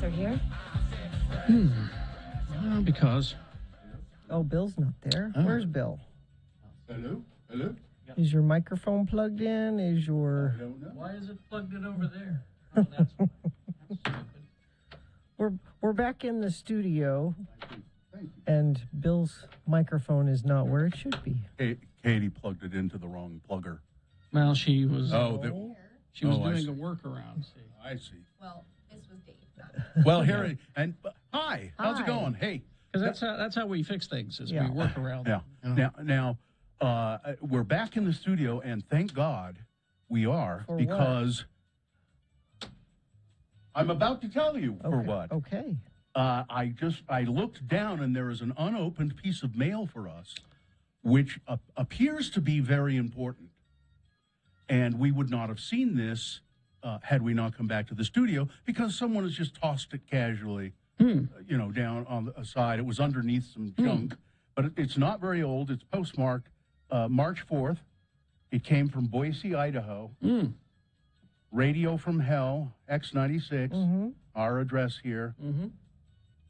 are here? Because. Oh, Bill's not there. Oh. Where's Bill? Hello? Hello? Is your microphone plugged in? Is your... I don't know. Why is it plugged in over there? Oh, that's We're back in the studio, Thank you. and Bill's microphone is not where it should be. Katie plugged it into the wrong plugger. Well, she was I doing see. a workaround. See. I see. Well, this was Dave. Well, here, and hi, how's it Hi. going? Hey. Because that's how we fix things, is Yeah. we work around. Yeah. you know. Now, we're back in the studio, and thank God we are, For what? because I'm about to tell you for Okay. what. Okay. I looked down, and there is an unopened piece of mail for us, which appears to be very important. And we would not have seen this had we not come back to the studio, because someone has just tossed it casually, down on the side. It was underneath some junk, but it's not very old. It's postmarked March 4th. It came from Boise, Idaho. Radio from Hell, X96, our address here.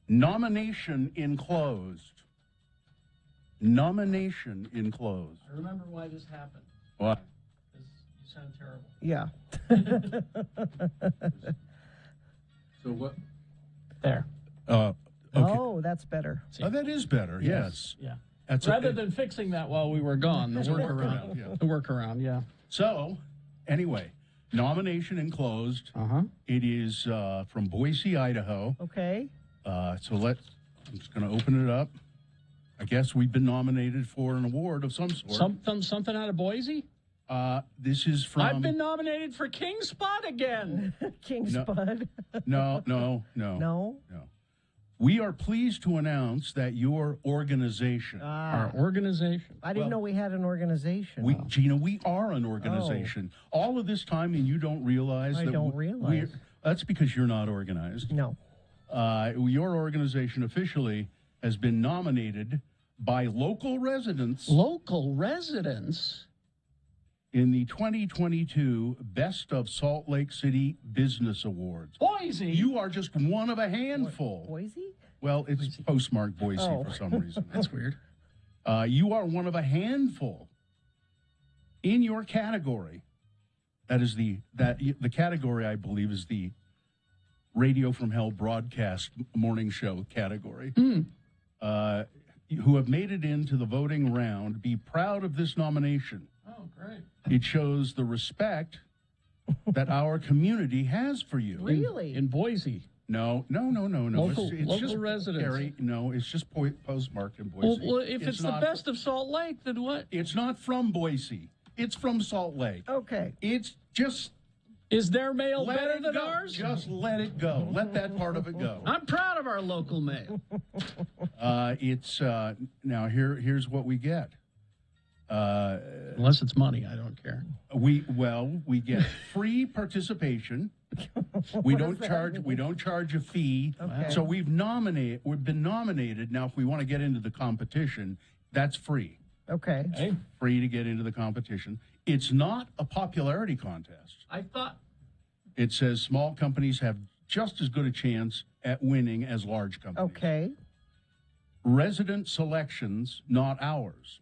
Nomination enclosed. Nomination enclosed. I remember why this happened. What? Because you sound terrible. Yeah. So what? There. Okay. Oh, that's better. Oh, that is better. Yes. Yeah. That's Rather than fixing that while we were gone, the workaround. yeah. The workaround, yeah. So, anyway, nomination enclosed. Uh-huh. It is from Boise, Idaho. Okay. I'm just going to open it up. I guess we've been nominated for an award of some sort. Something out of Boise? This is from. I've been nominated for King Spot again. King's No. Bud. No. No? We are pleased to announce that your organization, Our organization. I didn't know we had an organization. Gina, we are an organization. All of this time, and you don't realize I that don't realize. that's because you're not organized. No. Your organization officially has been nominated by local residents Local residents? in the 2022 Best of Salt Lake City Business Awards. Boise? You are just one of a handful. Boise? Well, it's postmarked Boise Oh. for some reason. That's weird. You are one of a handful in your category. That is the category, I believe, is the Radio from Hell broadcast morning show category. Who have made it into the voting round. Be proud of this nomination. Oh, great. It shows the respect that our community has for you. Really? In Boise. No. Local just residents. Gary, no, it's just postmarked in Boise. Well, if it's the not- best of Salt Lake, then what? It's not from Boise. It's from Salt Lake. Okay. It's just Is their mail let better it than go. ours? Just let it go. Let that part of it go. I'm proud of our local mail. It's now here's what we get. Unless it's money, I don't care. We get free participation. We don't charge a fee. Okay. So we've been nominated. Now if we want to get into the competition, that's free. Okay. Hey, Free to get into the competition. It's not a popularity contest. I thought. It says small companies have just as good a chance at winning as large companies. Okay. Resident selections, not ours.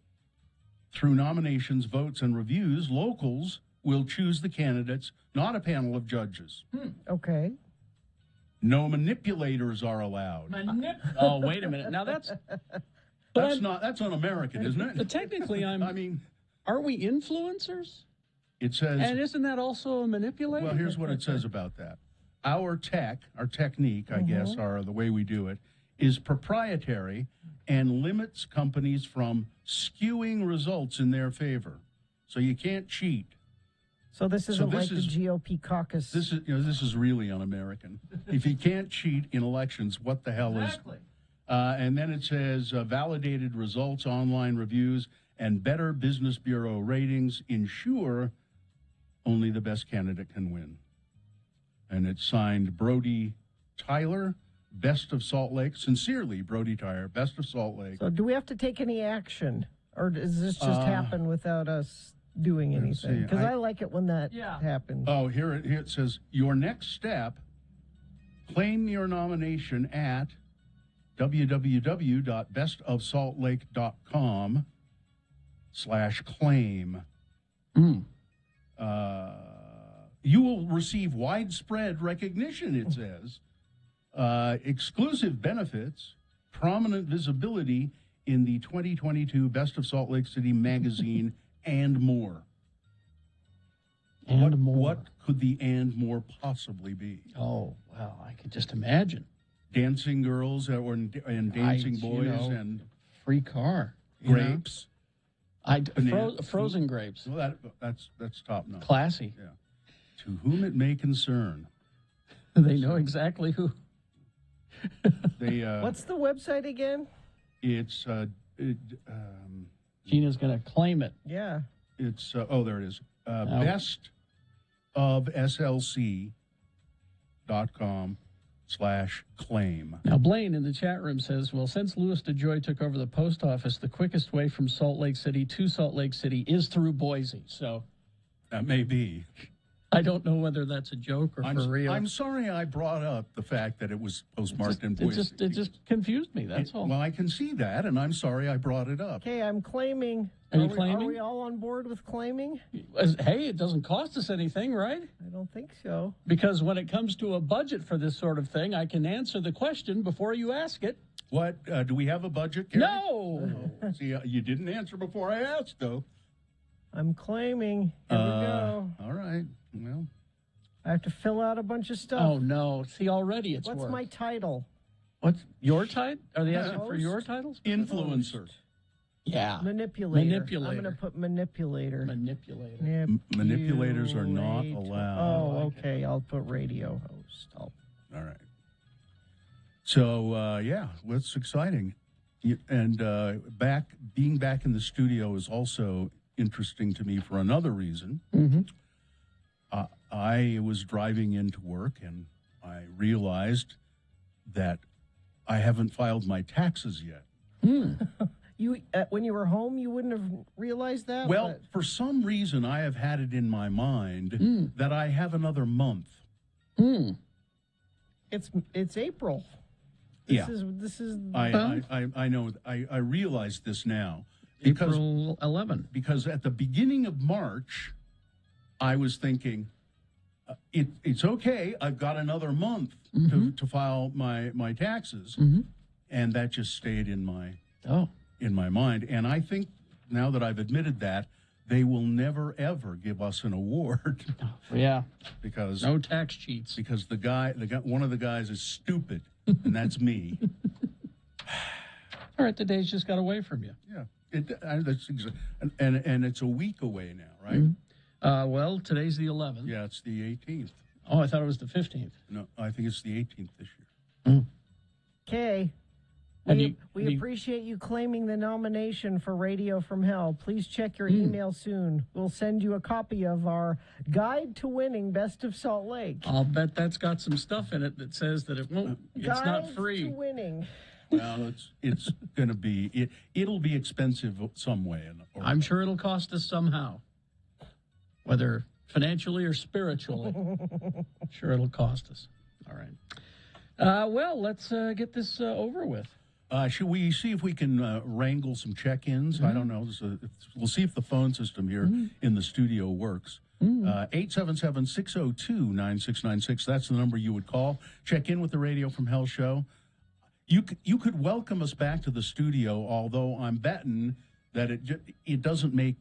Through nominations, votes, and reviews, locals will choose the candidates, not a panel of judges. Okay. No manipulators are allowed. Oh, wait a minute. Now that's. That's un-American, isn't But it? technically, I mean, Aren't we influencers? it says. And isn't that also a manipulator? Well, here's what it says about that. Our technique, I guess, or the way we do it, is proprietary and limits companies from skewing results in their favor. So you can't cheat. So this isn't like this the GOP caucus. This is really un-American. If you can't cheat in elections, what the hell Exactly. is? And then it says validated results, online reviews, and Better Business Bureau ratings ensure only the best candidate can win. And it's signed Brody Tyler, Best of Salt Lake. Sincerely, Brody Tyler, Best of Salt Lake. So do we have to take any action? Or does this just happen without us doing let's anything? see. Because I like it when that Yeah. happens. Oh, here it says, your next step, Claim your nomination at www.bestofsaltlake.com/claim. You will receive widespread recognition, it says, exclusive benefits, prominent visibility in the 2022 Best of Salt Lake City magazine, and more. And more. What could the and more possibly be? Oh, well, I could just imagine. Dancing girls and dancing boys and free car. you know? grapes. Frozen Fruit. grapes. Well, that's top notch. Classy. Yeah. To whom it may concern. They know exactly who. They What's the website again? it's Gina's going to claim it. Yeah. it's oh, there it is. Best of slc.com/claim. Now, Blaine in the chat room says, well, since Louis DeJoy took over the post office, the quickest way from Salt Lake City to Salt Lake City is through Boise. So That may be. I don't know whether that's a joke or for real. I'm sorry I brought up the fact that it was postmarked in it Boise. just confused me. That's all. Well, I can see that, and I'm sorry I brought it up. Okay, I'm claiming. Are you Are claiming? we all on board with claiming? Hey, it doesn't cost us anything, right? I don't think so. Because when it comes to a budget for this sort of thing, I can answer the question before you ask it. What, do we have a budget, Gary? No. See, you didn't answer before I asked, though. I'm claiming. Here we go. All right. Well, I have to fill out a bunch of stuff. Oh, no. See, already it's What's work. my title? What's your title? Are they asking Host. for your titles? influencer. Yeah. Manipulator. Manipulator. I'm going to put manipulator. Manipulator. Manipulators are not allowed. Oh, okay. I'll put radio host. All right. So, yeah, that's exciting. And being back in the studio is also interesting to me for another reason. Mm-hmm. I was driving into work and I realized that I haven't filed my taxes yet. You when you were home, you wouldn't have realized that? Well, for some reason, I have had it in my mind that I have another month. It's April. Yeah. This is I know. I realize this now because April 11. because at the beginning of March, I was thinking, it's okay. I've got another month to file my taxes, and that just stayed in my mind. And I think now that I've admitted that, they will never ever give us an award Yeah. because No tax cheats. because one of the guys is stupid, and that's me. All right, the days just got away from you. Yeah, and it's a week away now, right? Well, today's the 11th. Yeah, it's the 18th. Oh, I thought it was the 15th. No, I think it's the 18th this year. okay. And We appreciate you claiming the nomination for Radio from Hell. Please check your email soon. We'll send you a copy of our Guide to Winning Best of Salt Lake. I'll bet that's got some stuff in it that says that it won't. It's not Guide free. to Winning. Well, it's going to be it'll be expensive some way. I'm sure it'll cost us somehow, whether financially or spiritually. Sure, it'll cost us. All right. Well, let's get this over with. Should we see if we can wrangle some check-ins? I don't know. We'll see if the phone system here in the studio works. 877-602-9696. That's the number you would call. Check in with the Radio from Hell show. You could welcome us back to the studio, although I'm betting that it doesn't make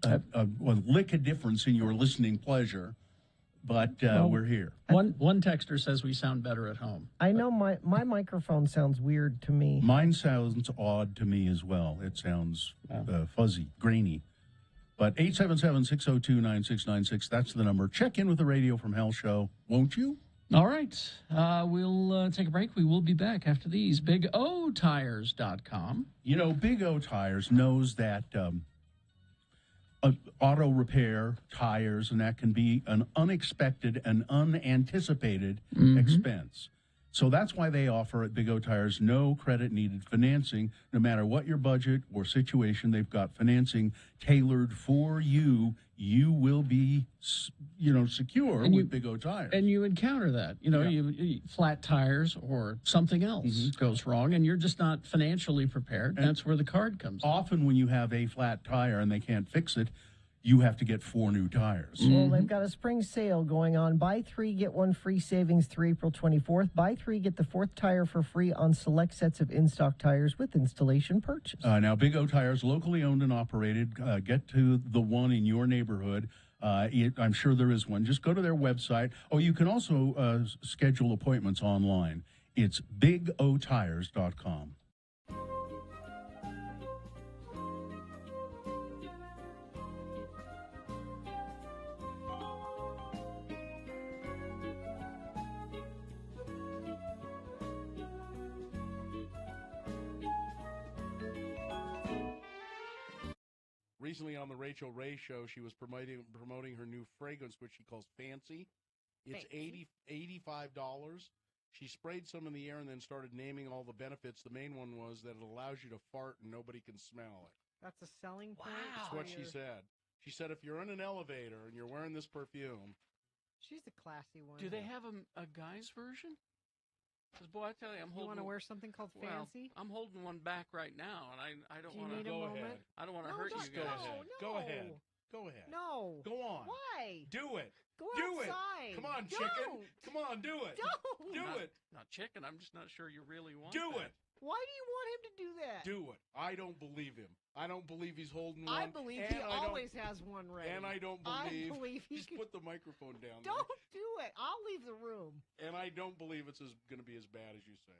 a lick of difference in your listening pleasure. But we're here. One texter says we sound better at home. I know my microphone sounds weird to me. Mine sounds odd to me as well. It sounds fuzzy, grainy. But 877-602-9696, that's the number. Check in with the Radio from Hell show, won't you? All right. We'll take a break. We will be back after these. BigOTires.com. You know, Big O Tires knows that auto repair, tires, and that can be an unexpected and unanticipated expense. So that's why they offer at Big O Tires no credit needed financing. No matter what your budget or situation, they've got financing tailored for you. You will be, secure And with Big O Tires. And you encounter that, Yeah. you flat tires or something else goes wrong, and you're just not financially prepared. That's where the card comes in. Often when you have a flat tire and they can't fix it, you have to get 4 new tires. Well, they've got a spring sale going on. Buy 3, get 1 free savings through April 24th. Buy 3, get the 4th tire for free on select sets of in-stock tires with installation purchase. Now, Big O Tires, locally owned and operated. Get to the one in your neighborhood. I'm sure there is one. Just go to their website. Oh, you can also schedule appointments online. It's bigotires.com. Recently on the Rachel Ray Show, she was promoting her new fragrance, which she calls Fancy. It's $85. She sprayed some in the air and then started naming all the benefits. The main one was that it allows you to fart and nobody can smell it. That's a selling point. That's what she said. She said if you're in an elevator and you're wearing this perfume. She's a classy one. Do they have a guy's version? Because, boy, I tell you, I'm holding. You want to wear something called Fancy? I'm holding one back right now, and I don't Do you want to. need a Go moment? ahead. I don't want to No, hurt don't you guys. go. Go No. ahead. Go ahead. No. Go on. Why? Do it. Go Do it. outside. Come on, Don't. chicken. Come on, do it. Don't. Do Not- it. Not chicken. I'm just not sure you really want. Do that. it. Why do you want him to do that? Do it. I don't believe him. I don't believe he's holding one. I believe and he I don't- always has one ready. And I don't I believe. believe he Just could. put the microphone down Don't do it. I'll leave the room. there. And I don't believe it's going to be as bad as you say.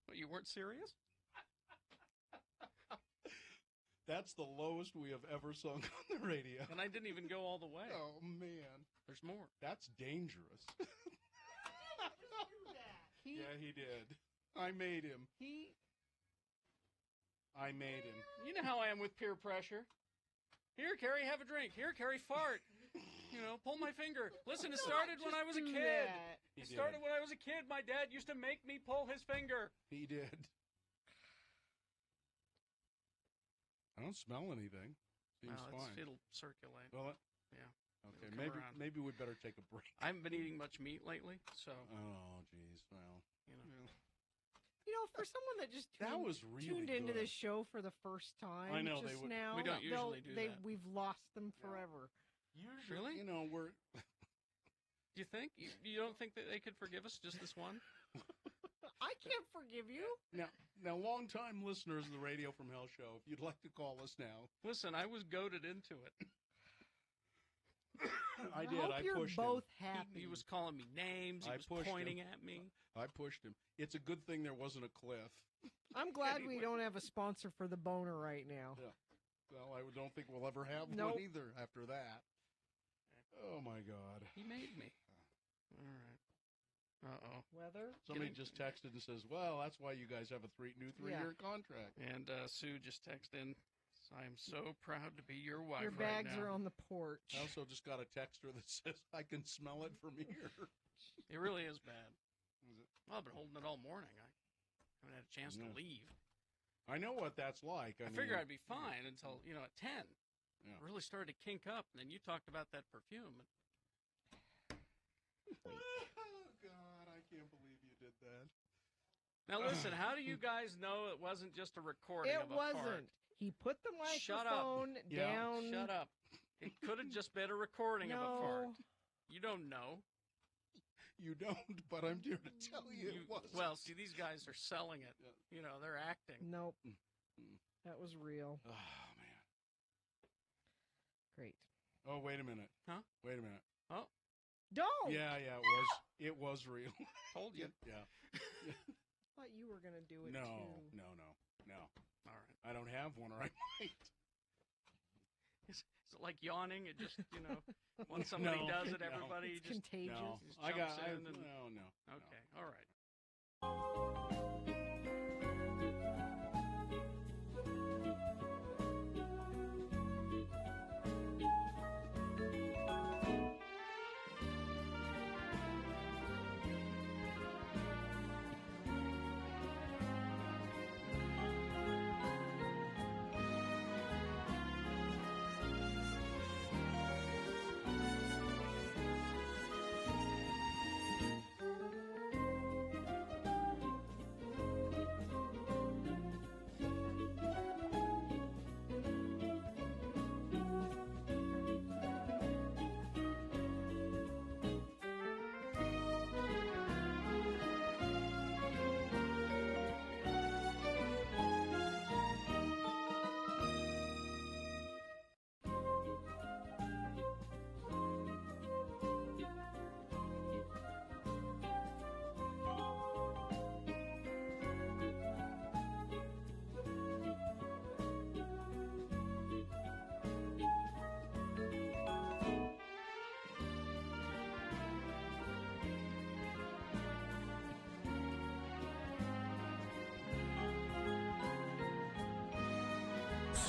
What, you weren't serious? That's the lowest we have ever sung on the radio. And I didn't even go all the way. Oh, man. There's more. That's dangerous. He, Yeah, he did. I made him. he, I made him. You know how I am with peer pressure. Here, Carrie, have a drink. Here, Carrie, fart. Pull my finger. Listen, it started when I was a do kid. that. He It did. started when I was a kid. My dad used to make me pull his finger. He did. I don't smell anything. Seems fine. It'll circulate. Well, Yeah. okay. It'll come around. Maybe we'd better take a break. I haven't been eating much meat lately, so, Oh, jeez. Well, For someone that just that tuned, was really tuned into good. this show for the first time, I know, they just would- now, We don't usually do that. We've lost them forever. Usually, Really? we're. do you think? You don't think that they could forgive us just this one? I can't forgive you. Now, long-time listeners of the Radio from Hell show, if you'd like to call us now. Listen, I was goaded into it. I did. hope I you're pushed both him. happy. He was calling me names. He I was pushed pointing him. at me. I pushed him. It's a good thing there wasn't a cliff. I'm glad we Anyway. don't have a sponsor for the boner right now. Well, I don't think we'll ever have Nope. one either after that. Oh, my God. He made me. All right. Uh-oh. Weather? Somebody Getting- just texted and says, well, that's why you guys have a new three-year contract. And Sue just texted in, I am so proud to be your wife Your right bags now. are on the porch. I also just got a texter that says, I can smell it from here. It really is bad. Is it? Well, I've been holding it all morning. I haven't had a chance Yeah. to leave. I know what that's like. I figured I'd be fine until, at 10. Yeah. I really started to kink up, and then you talked about that perfume. Oh, God, I can't believe you did that. Now, listen, how do you guys know it wasn't just a recording It of a wasn't. fart? He put the Shut up. microphone Yeah. down. Shut up. It could have just been a recording of a fart. No. You don't know. You don't, but I'm here to tell you, it wasn't. Well, see, these guys are selling it. They're acting. Nope. Mm. That was real. Oh, man. Great. Oh, wait a minute. Huh? Wait a minute. Don't. Yeah, it was real. Told you. Yeah. Thought you were gonna do it No, too. no. All right. I don't have one, or I might. Is it like yawning? It just, when somebody No, does it, no. everybody It's just... contagious. No, Just I got. jumps in and- No. Okay, all right.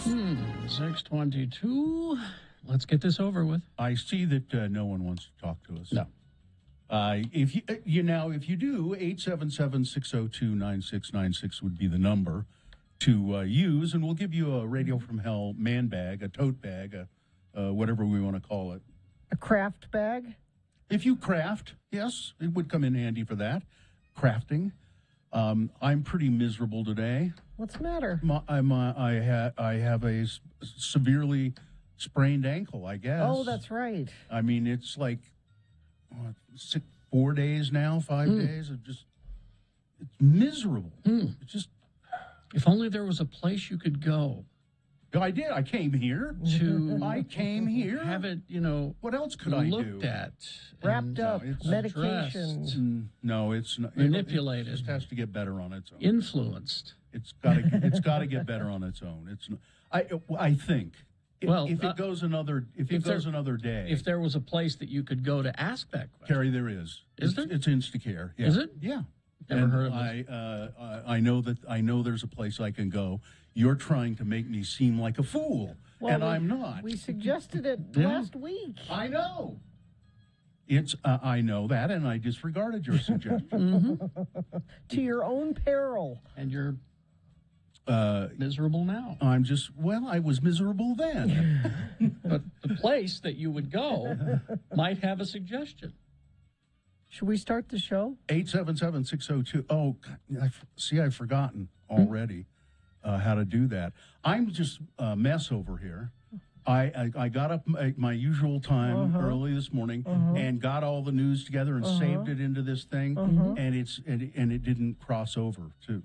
6:22. Let's get this over with. I see that no one wants to talk to us. No. If you do, 877-602-9696 would be the number to use, and we'll give you a Radio from Hell man bag, a tote bag, whatever we want to call it. A craft bag? If you craft, yes, it would come in handy for that. Crafting. I'm pretty miserable today. What's the matter? I have a severely sprained ankle, I guess. Oh, that's right. I mean, it's like 4 days now, 5 days of just, it's miserable. It's just, If only there was a place you could go I did. I came here. I came here. have it, What else could I do? looked at, Wrapped and up, it's medication. No, it's not. Manipulated. It just has to get better on its own. influenced. It's got to get better on its own. It's not, I think. Well, if it goes another another day, If there was a place that you could go to ask that question. Carrie, there is. Is there? It's Instacare. Yeah. Is it? Yeah. Never And heard of this. I know that. I know there's a place I can go. You're trying to make me seem like a fool, and I'm not. We suggested it Yeah. last week. I know. It's. I know that, and I disregarded your suggestion. To your own peril. And you're miserable now. I'm just. Well, I was miserable then. But the place that you would go might have a suggestion. Should we start the show? 877-602. Oh, I've forgotten already how to do that. I'm just a mess over here. I got up my usual time early this morning and got all the news together and saved it into this thing, and it didn't cross over to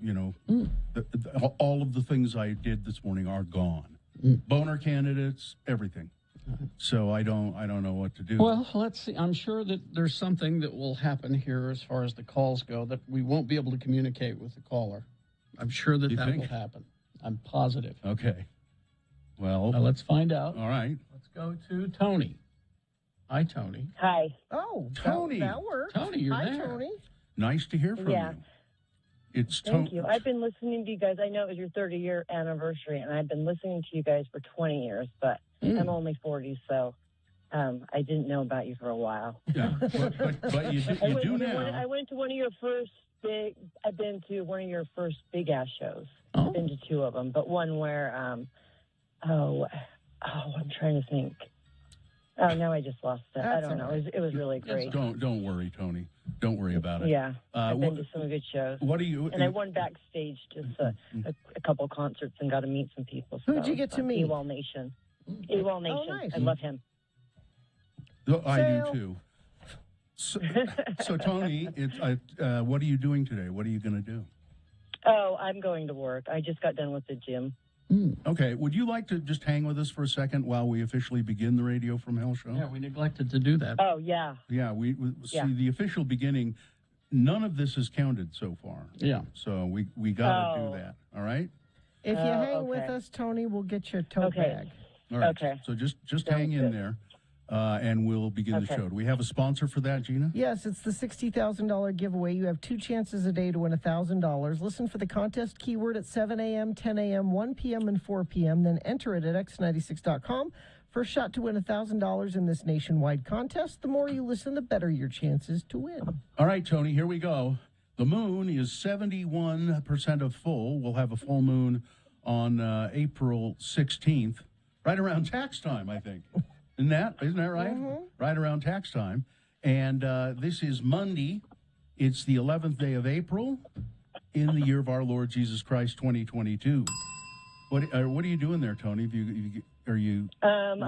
all of the things I did this morning are gone. Boner candidates, everything. So I don't know what to do. Well, let's see. I'm sure that there's something that will happen here as far as the calls go that we won't be able to communicate with the caller. I'm sure that You that think? will happen. I'm positive. Okay. Well, Now let's find out. all right. Let's go to Tony. Hi, Tony. Hi. Oh, Tony. That works. Tony, you're Hi, there. Tony. Nice to hear from Yeah. you. It's Thank you. I've been listening to you guys. I know it was your 30-year anniversary, and I've been listening to you guys for 20 years, but I'm only 40, so I didn't know about you for a while. Yeah, but you do now. I went to one of your first big. I've been to one of your first big ass shows. Oh. I've been to two of them, but one where I'm trying to think. Oh, now I just lost it. I That's don't know. all right. It was really great. Don't worry, Tony. Don't worry about it. Yeah, I've been what- to some good shows. What do you? And I won backstage just a couple concerts and got to meet some people. So Who'd that you was get to fun. meet? Ewald Nation. Ewald Nation. nice. I love him. I Sale. do too. So Tony, what are you doing today? What are you going to do? Oh, I'm going to work. I just got done with the gym. Okay. Would you like to just hang with us for a second while we officially begin the Radio from Hell show? Yeah, we neglected to do that. Oh, yeah. Yeah, we see Yeah. the official beginning. None of this has counted so far. Yeah. So we got to Oh. do that. All right. If you hang with okay. us, Tony, we'll get you a tote Okay. bag. All right. Okay. So just Sounds hang in good. there, and we'll begin the Okay. show. Do we have a sponsor for that, Gina? Yes, it's the $60,000 giveaway. You have 2 chances a day to win $1,000. Listen for the contest keyword at 7 a.m., 10 a.m., 1 p.m., and 4 p.m. Then enter it at x96.com. First shot to win $1,000 in this nationwide contest. The more you listen, the better your chances to win. All right, Tony, here we go. The moon is 71% of full. We'll have a full moon on April 16th, right around tax time, I think. Isn't that right? Right around tax time. And this is Monday. It's the 11th day of April in the year of our Lord Jesus Christ, 2022. What are you doing there, Tony? I'm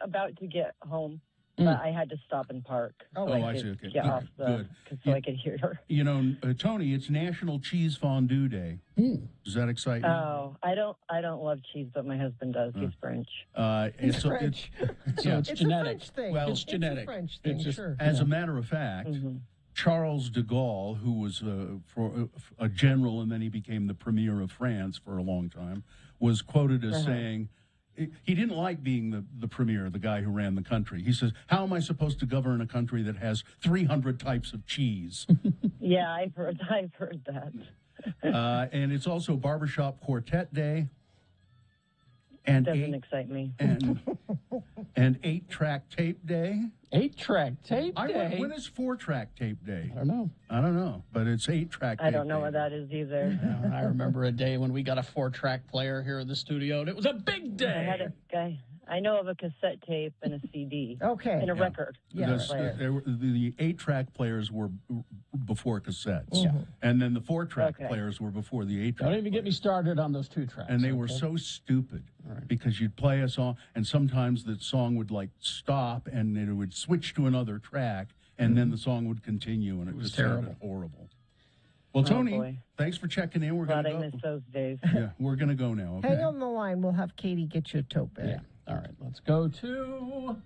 about to get home, but I had to stop and park. Oh, so I could see. Okay. Get off Good. so I could hear her. You know, Tony, it's National Cheese Fondue Day. Does that excite you? Oh, I don't love cheese, but my husband does. He's French. It's French. So it's It's genetic. a French thing. Well, It's genetic. a French thing, It's just- sure. As a matter of fact, Charles de Gaulle, who was a general and then he became the premier of France for a long time, was quoted as saying, he didn't like being the premier, the guy who ran the country. He says, how am I supposed to govern a country that has 300 types of cheese? Yeah, I've heard that. And it's also Barbershop Quartet Day. and Doesn't excite me. and 8-track tape day. 8-track tape day. When is 4-track tape day? I don't know. I don't know, but it's 8-track. I don't know what that is either. I remember a day when we got a 4-track player here in the studio, and it was a big I day. had a guy. I know of a cassette tape and a CD. Okay. And a Yeah. record. Yeah. The 8-track players were before cassettes, Mm-hmm. and then the 4-track Okay. players were before the 8-track. Don't even get me started on those 2 tracks. And they were okay? so stupid right. because you'd play a song, and sometimes the song would like stop, and it would switch to another track, and then the song would continue, and it was just sounded terrible. horrible. Well, Tony, boy. thanks for checking in. We're Glad gonna I go. missed those days. Yeah, we're gonna go now. Okay. Hang on the line. We'll have Katie get you a tote bag. Yeah. All right. Let's go to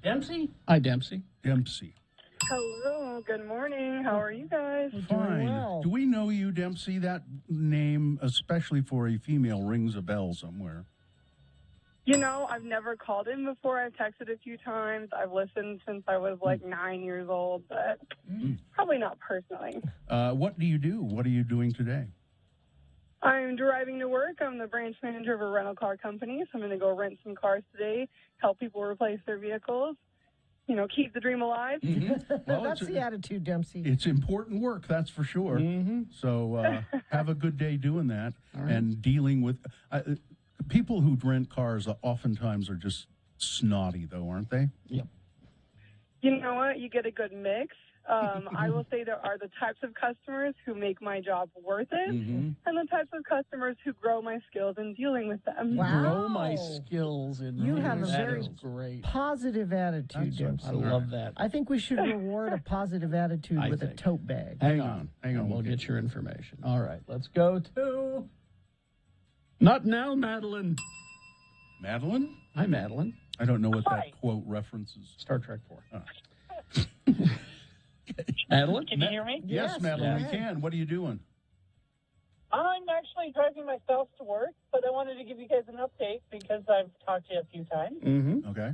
Dempsey. Hi, Dempsey. Dempsey. Hello, good morning. How are you guys? Fine. well. Do we know you, Dempsey? That name, especially for a female, rings a bell somewhere. You know, I've never called in before. I've texted a few times. I've listened since I was like 9 years old, but probably not personally. What do you do? What are you doing today? I'm driving to work. I'm the branch manager of a rental car company, so I'm going to go rent some cars today, help people replace their vehicles, you know, keep the dream alive. Well, That's the attitude, Dempsey. It's important work, that's for sure. So have a good day doing that and dealing with people who rent cars. Oftentimes are just snotty, though, aren't they? Yep. You know what? You get a good mix. I will say there are the types of customers who make my job worth it, and the types of customers who grow my skills in dealing with them. Wow. Grow my skills in You have a that very is great. positive attitude, That's Dempsey. I love that. I think we should reward a positive attitude I with a think. tote bag. Hang on, on. hang on, And we'll we'll get get your information. All right. Let's go to. Not now, Madeline. Madeline? Hi, Madeline. I don't know what Hi. that quote references. Star Trek 4. Madeline? Can you hear me? Yes, Madeline, go we ahead. can. What are you doing? I'm actually driving myself to work, but I wanted to give you guys an update because I've talked to you a few times. Mm-hmm. Okay.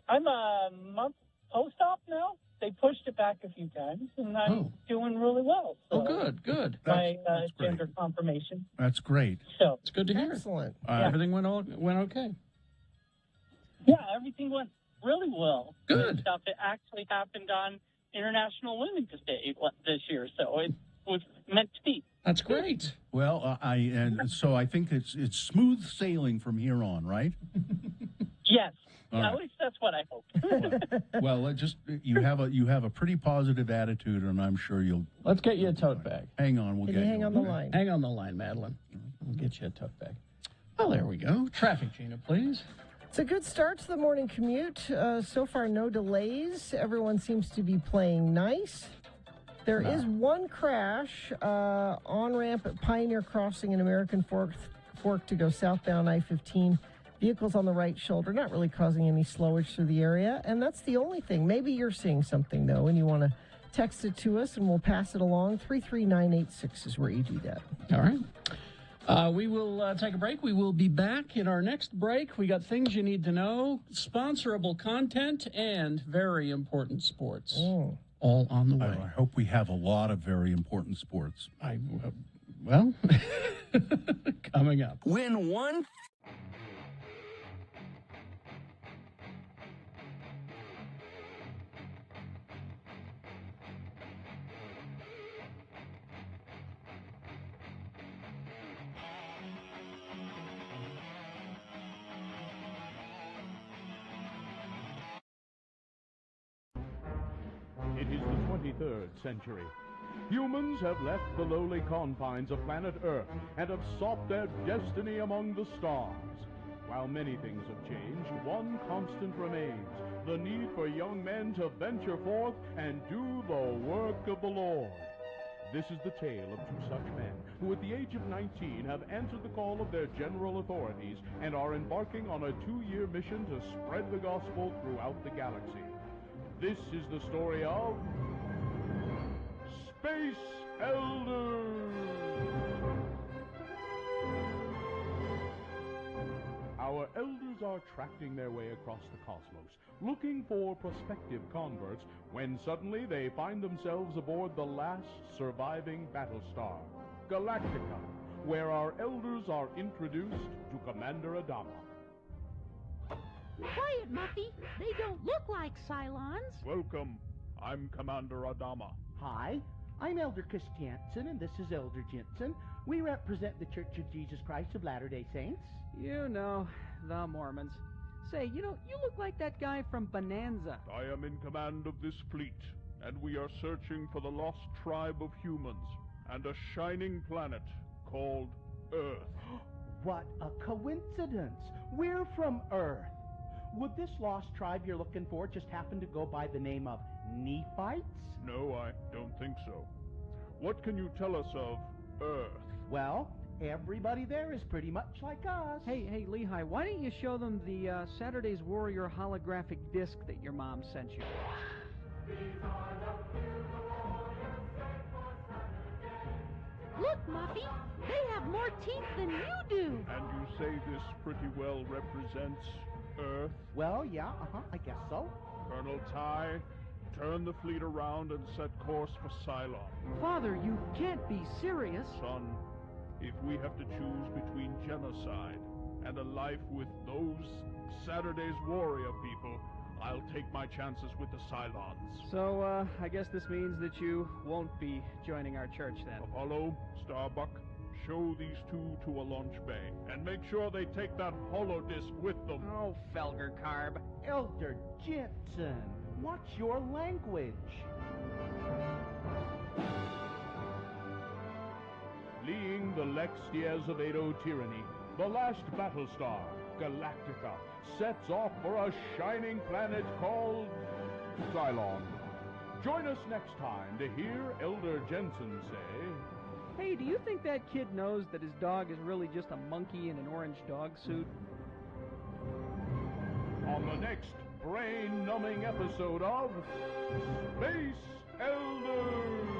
I'm a month post-op now. They pushed it back a few times, and I'm doing really well. So Oh, good, good. My That's great. gender confirmation. That's great. So, It's good to hear. Excellent. Everything went okay. yeah, everything went really well. Good. Stuff. It actually happened on International Women's Day this year, so it was meant to be. That's great. Well, so I think it's smooth sailing from here on, right? Yes. All right. At least that's what I hope. Well, you have a pretty positive attitude, and I'm sure you'll Let's get you a tote bag. hang on. We'll Can get you hang on the one. line? Hang on the line, Madeline. We'll get you a tote bag. Well, there we go. Traffic, Gina, please. It's a good start to the morning commute. So far, no delays. Everyone seems to be playing nice. There is one crash on ramp at Pioneer Crossing in American Fork to go southbound I-15. Vehicles on the right shoulder, not really causing any slowage through the area. And that's the only thing. Maybe you're seeing something, though, and you want to text it to us, and we'll pass it along. 33986 is where you do that. All right. We will take a break. We will be back in our next break. We got things you need to know, sponsorable content, and very important sports. All on the way. I hope we have a lot of very important sports. Well, coming up. Win one. It is the 23rd century. Humans have left the lowly confines of planet Earth and have sought their destiny among the stars. While many things have changed, one constant remains: the need for young men to venture forth and do the work of the Lord. This is the tale of two such men who at the age of 19 have answered the call of their general authorities and are embarking on a 2-year mission to spread the gospel throughout the galaxy. This is the story of Space Elders. Our elders are tracting their way across the cosmos, looking for prospective converts, when suddenly they find themselves aboard the last surviving battlestar, Galactica, where our elders are introduced to Commander Adama. Quiet, Muffy. They don't look like Cylons. Welcome. I'm Commander Adama. Hi, I'm Elder Chris Jansen, and this is Elder Jensen. We represent the Church of Jesus Christ of Latter-day Saints. You know, the Mormons. Say, you look like that guy from Bonanza. I am in command of this fleet, and we are searching for the lost tribe of humans and a shining planet called Earth. What a coincidence! We're from Earth. Would this lost tribe you're looking for just happen to go by the name of Nephites? No, I don't think so. What can you tell us of Earth? Well, everybody there is pretty much like us. Hey, Lehigh, why don't you show them the Saturday's Warrior holographic disc that your mom sent you? Look, Muffy. They have more teeth than you do. And you say this pretty well represents Earth? Well, yeah, I guess so. Colonel Ty, turn the fleet around and set course for Cylon. Father, you can't be serious. Son, if we have to choose between genocide and a life with those Saturday's Warrior people, I'll take my chances with the Cylons. So, I guess this means that you won't be joining our church then. Apollo, Starbuck, show these two to a launch bay, and make sure they take that holodisc with them. Oh, Felger Carb. Elder Jensen, what's your language? Fleeing the Lex Diaz of Edo tyranny, the last Battlestar, Galactica, sets off for a shining planet called Cylon. Join us next time to hear Elder Jensen say, Hey, do you think that kid knows that his dog is really just a monkey in an orange dog suit? On the next brain-numbing episode of Space Elders!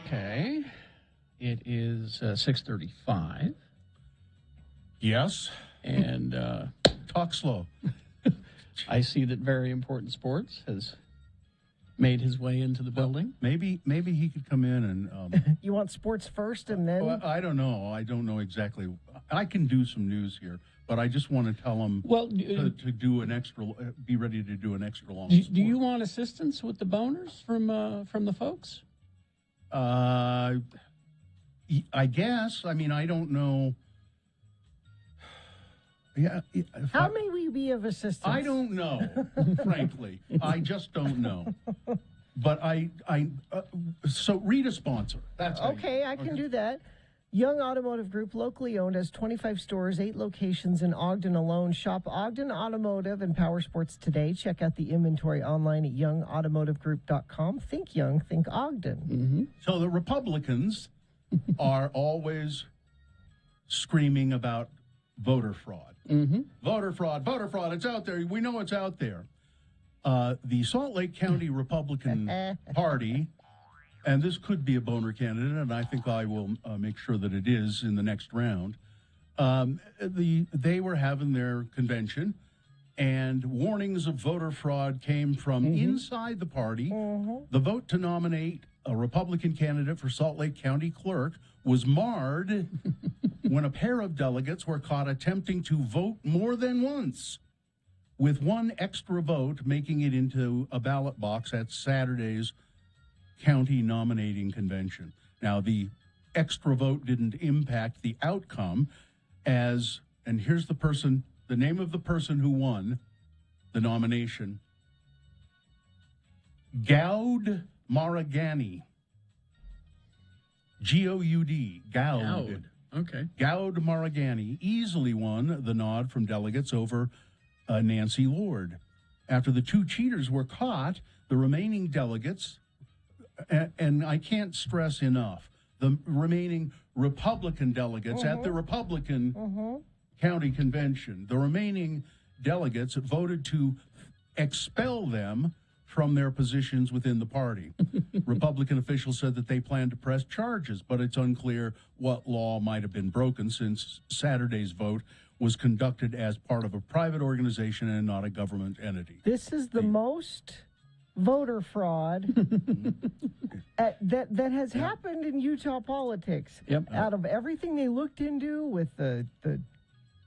Okay. It is 6:35. Yes. And talk slow. I see that Very Important Sports has made his way into the building. Maybe he could come in and... You want sports first and then... Well, I don't know. I don't know exactly. I can do some news here, but I just want to tell him to do an extra, be ready to do an extra long do you want assistance with the boners from the folks? I guess. I mean, I don't know. Yeah. How may we be of assistance? I don't know, frankly. I just don't know. But so read a sponsor. That's okay. I can do that. Young Automotive Group, locally owned, has 25 stores, 8 locations in Ogden alone. Shop Ogden Automotive and Power Sports today. Check out the inventory online at youngautomotivegroup.com. Think young, think Ogden. Mm-hmm. So the Republicans are always screaming about voter fraud. Mm-hmm. Voter fraud, it's out there. We know it's out there. The Salt Lake County Republican Party and this could be a boner candidate, and I think I will make sure that it is in the next round. They were having their convention, and warnings of voter fraud came from inside the party. The vote to nominate a Republican candidate for Salt Lake County clerk was marred when a pair of delegates were caught attempting to vote more than once, with one extra vote making it into a ballot box at Saturday's county nominating convention. Now, the extra vote didn't impact the outcome, and here's the name of the person who won the nomination: Goud Maragani. G-O-U-D. Goud. Okay. Goud Maragani easily won the nod from delegates over Nancy Lord. After the two cheaters were caught, the remaining delegates, and I can't stress enough, the remaining Republican delegates at the Republican county convention, the remaining delegates voted to expel them from their positions within the party. Republican officials said that they plan to press charges, but it's unclear what law might have been broken since Saturday's vote was conducted as part of a private organization and not a government entity. This is the most voter fraud that has happened in Utah politics. Yep. Out of everything they looked into with the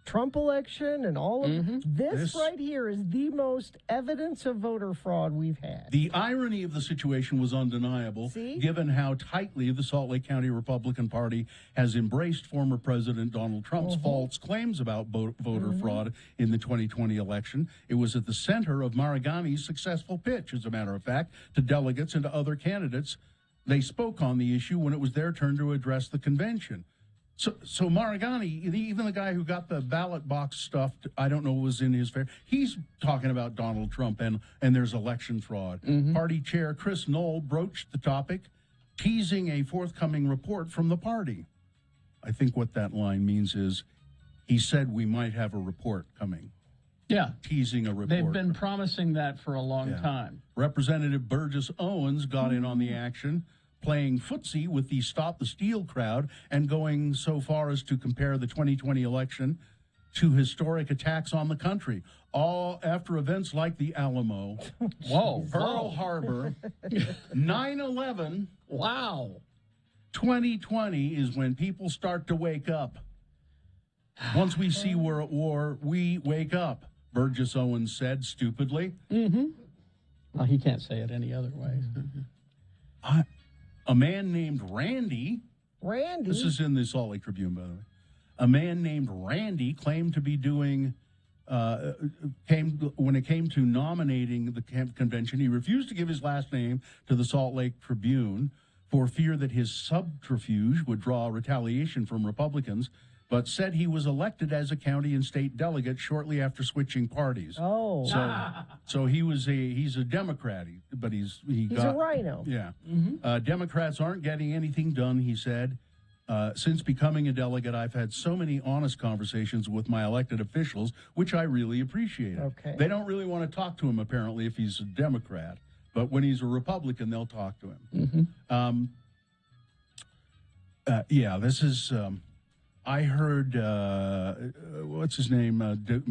Trump election and all of this right here is the most evidence of voter fraud we've had. The irony of the situation was undeniable, given how tightly the Salt Lake County Republican Party has embraced former President Donald Trump's false claims about voter fraud in the 2020 election. It was at the center of Maragani's successful pitch, as a matter of fact, to delegates and to other candidates. They spoke on the issue when it was their turn to address the convention. So Maragani, even the guy who got the ballot box stuffed, I don't know, was in his favor. He's talking about Donald Trump and there's election fraud. Party chair Chris Knoll broached the topic, teasing a forthcoming report from the party. I think what that line means is he said we might have a report coming. Yeah. Teasing a report. They've been promising that for a long time. Representative Burgess Owens got in on the action, playing footsie with the Stop the Steal crowd and going so far as to compare the 2020 election to historic attacks on the country, all after events like the Alamo, Pearl Harbor, 9/11. Wow. 2020 is when people start to wake up. Once we see we're at war, we wake up, Burgess Owens said stupidly. Well, he can't say it any other way. A man named Randy. This is in the Salt Lake Tribune, by the way. A man named Randy claimed to be doing, when it came to nominating the convention, he refused to give his last name to the Salt Lake Tribune for fear that his subterfuge would draw retaliation from Republicans, but said he was elected as a county and state delegate shortly after switching parties. So he's a Democrat, but he's a rhino. Yeah. Democrats aren't getting anything done, he said. Since becoming a delegate, I've had so many honest conversations with my elected officials, which I really appreciate. They don't really want to talk to him, apparently, if he's a Democrat. But when he's a Republican, they'll talk to him. This is... I heard what's his name,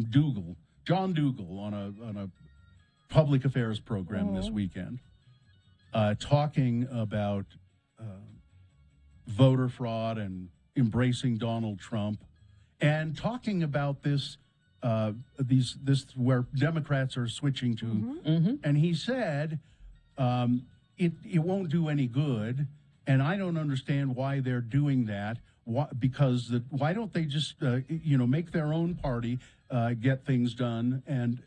Dougal, John Dougal, on a public affairs program this weekend, talking about voter fraud and embracing Donald Trump, and talking about this where Democrats are switching to, and he said it won't do any good, and I don't understand why they're doing that. Why don't they just make their own party get things done? And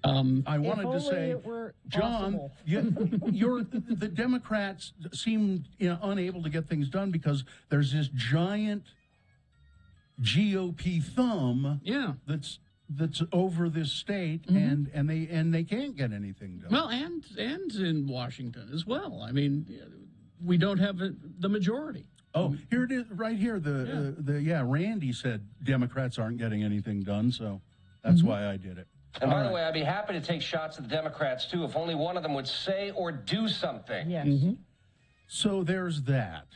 I wanted to say, John, the Democrats seem unable to get things done because there's this giant GOP thumb that's over this state, and they can't get anything done. Well, and in Washington as well. I mean, we don't have the majority. Oh, here it is, right here. Randy said Democrats aren't getting anything done, so that's why I did it. And by the way, I'd be happy to take shots at the Democrats, too, if only one of them would say or do something. Yes. So there's that.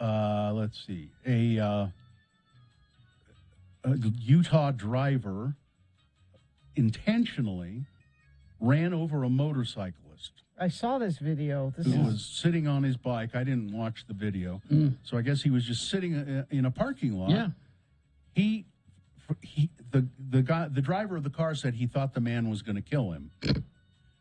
Let's see. A Utah driver intentionally ran over a motorcyclist I saw this video. who was sitting on his bike. I didn't watch the video, so I guess he was just sitting in a parking lot. Yeah. The driver of the car said he thought the man was going to kill him.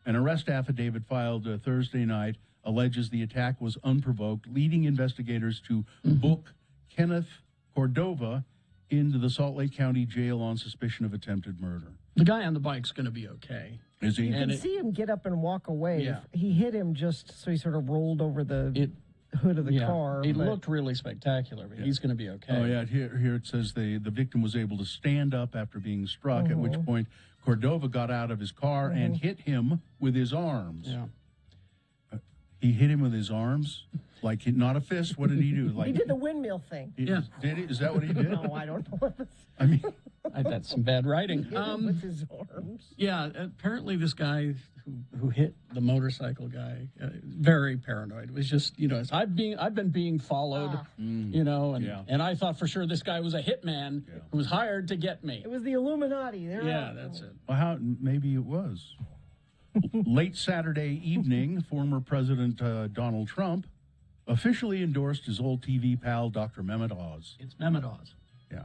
An arrest affidavit filed Thursday night alleges the attack was unprovoked, leading investigators to book Kenneth Cordova into the Salt Lake County Jail on suspicion of attempted murder. The guy on the bike's going to be okay. Is he? You can see him get up and walk away. Yeah. He hit him just so he sort of rolled over the hood of the car. He but- looked really spectacular, but he's going to be okay. Oh, yeah. Here it says the victim was able to stand up after being struck, at which point Cordova got out of his car and hit him with his arms. Yeah. He hit him with his arms? Like, not a fist? What did he do? Like He did the windmill thing. Yeah. Did he? Is that what he did? No, I don't know. I mean, That's some bad writing. Hit him with his arms. Yeah, apparently this guy who hit the motorcycle guy, very paranoid. It was just, I've been being followed, and I thought for sure this guy was a hitman who was hired to get me. It was the Illuminati. That's it. well, maybe it was. Late Saturday evening, former President Donald Trump officially endorsed his old TV pal, Dr. Mehmet Oz. It's Mehmet Oz. Yeah.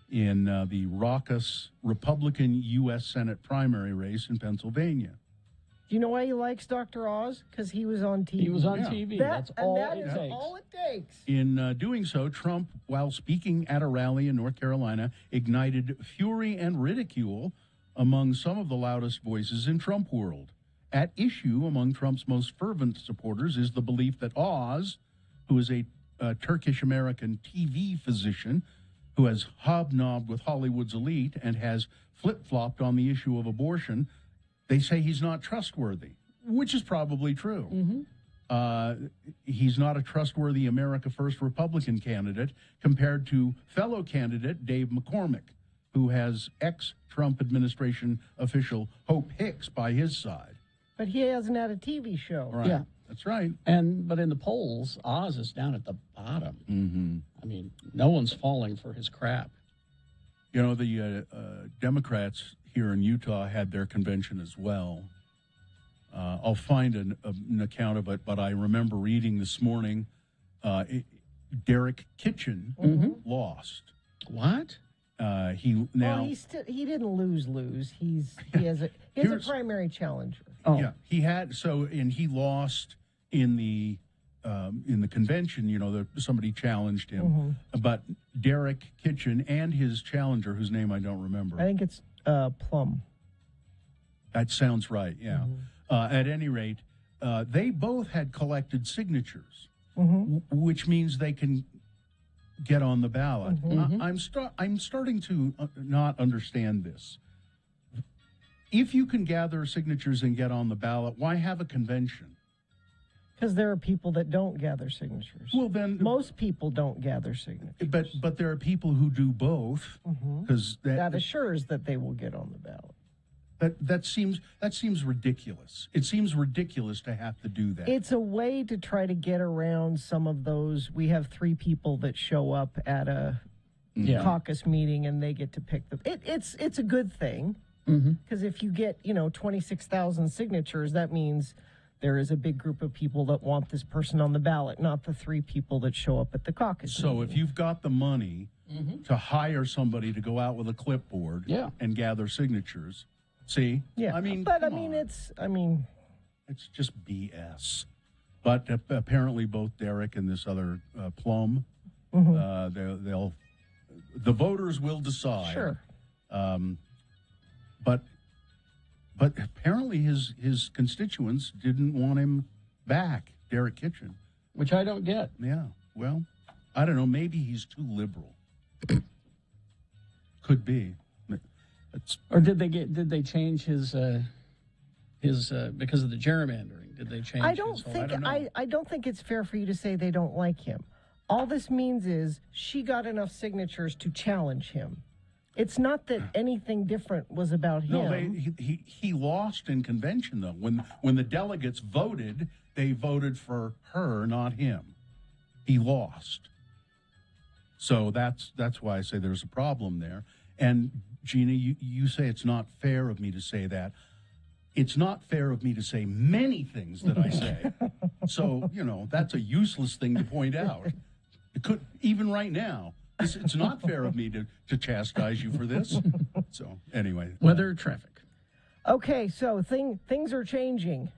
In the raucous Republican U.S. Senate primary race in Pennsylvania. Do you know why he likes Dr. Oz? Because he was on TV. He was on TV. That's all that it is takes. all it takes. In doing so, Trump, while speaking at a rally in North Carolina, ignited fury and ridicule among some of the loudest voices in Trump world. At issue among Trump's most fervent supporters is the belief that Oz, who is a Turkish-American TV physician who has hobnobbed with Hollywood's elite and has flip-flopped on the issue of abortion, they say he's not trustworthy, which is probably true. He's not a trustworthy America First Republican candidate compared to fellow candidate Dave McCormick, who has ex-Trump administration official Hope Hicks by his side. But he hasn't had a TV show. Right. Yeah. That's right. But in the polls, Oz is down at the bottom. Mm-hmm. I mean, no one's falling for his crap. The Democrats here in Utah had their convention as well. I'll find an account of it, but I remember reading this morning Derek Kitchen lost. What? He didn't lose. He has a primary challenger. Oh. Yeah, he had and he lost in the convention. Somebody challenged him, but Derek Kitchen and his challenger, whose name I don't remember. I think it's Plum. That sounds right. Yeah. At any rate, they both had collected signatures, which means they can get on the ballot. I'm starting to not understand this. If you can gather signatures and get on the ballot, why have a convention? Because there are people that don't gather signatures. Well, then most people don't gather signatures. But there are people who do both, because that assures that they will get on the ballot. That seems ridiculous. It seems ridiculous to have to do that. It's a way to try to get around some of those. We have 3 people that show up at a caucus meeting, and they get to pick them. It's a good thing, because if you get 26,000 signatures, that means there is a big group of people that want this person on the ballot, not the 3 people that show up at the caucus So meeting. if you've got the money to hire somebody to go out with a clipboard and gather signatures, see? Yeah. It's just BS. But apparently both Derek and this other Plum, the voters will decide. Sure. But apparently his constituents didn't want him back, Derek Kitchen. Which I don't get. Yeah. Well, I don't know. Maybe he's too liberal. Could be. Or did they change his because of the gerrymandering? Did they change? I don't think it's fair for you to say they don't like him. All this means is she got enough signatures to challenge him. It's not that anything different was about him. No, he lost in convention, though. When the delegates voted, they voted for her, not him. He lost. So that's why I say there's a problem there. And, Gina, you say it's not fair of me to say that. It's not fair of me to say many things that I say. So, that's a useless thing to point out. It could, even right now, it's not fair of me to chastise you for this. So, anyway. Weather, traffic. Okay, so things are changing.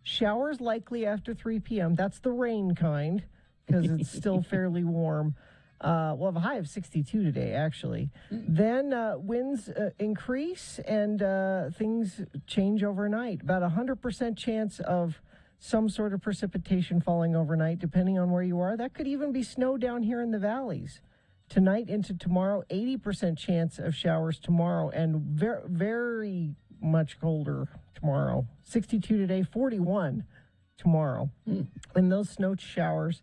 Showers likely after 3 p.m. That's the rain kind, because it's still fairly warm. We'll have a high of 62 today, actually. Then winds increase and things change overnight. About 100% chance of some sort of precipitation falling overnight, depending on where you are. That could even be snow down here in the valleys. Tonight into tomorrow, 80% chance of showers tomorrow, and very, very much colder tomorrow. 62 today, 41 tomorrow. And those snow showers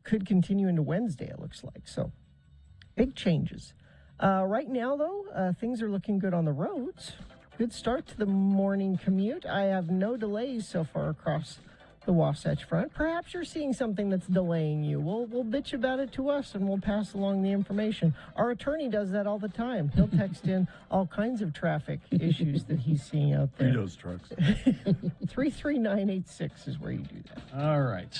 could continue into Wednesday, it looks like. So, big changes. Right now, though, things are looking good on the roads. Good start to the morning commute. I have no delays so far across the Wasatch Front. Perhaps you're seeing something that's delaying you. We'll bitch about it to us, and we'll pass along the information. Our attorney does that all the time. He'll text in all kinds of traffic issues that he's seeing out there. Those trucks. 33986 is where you do that. All right.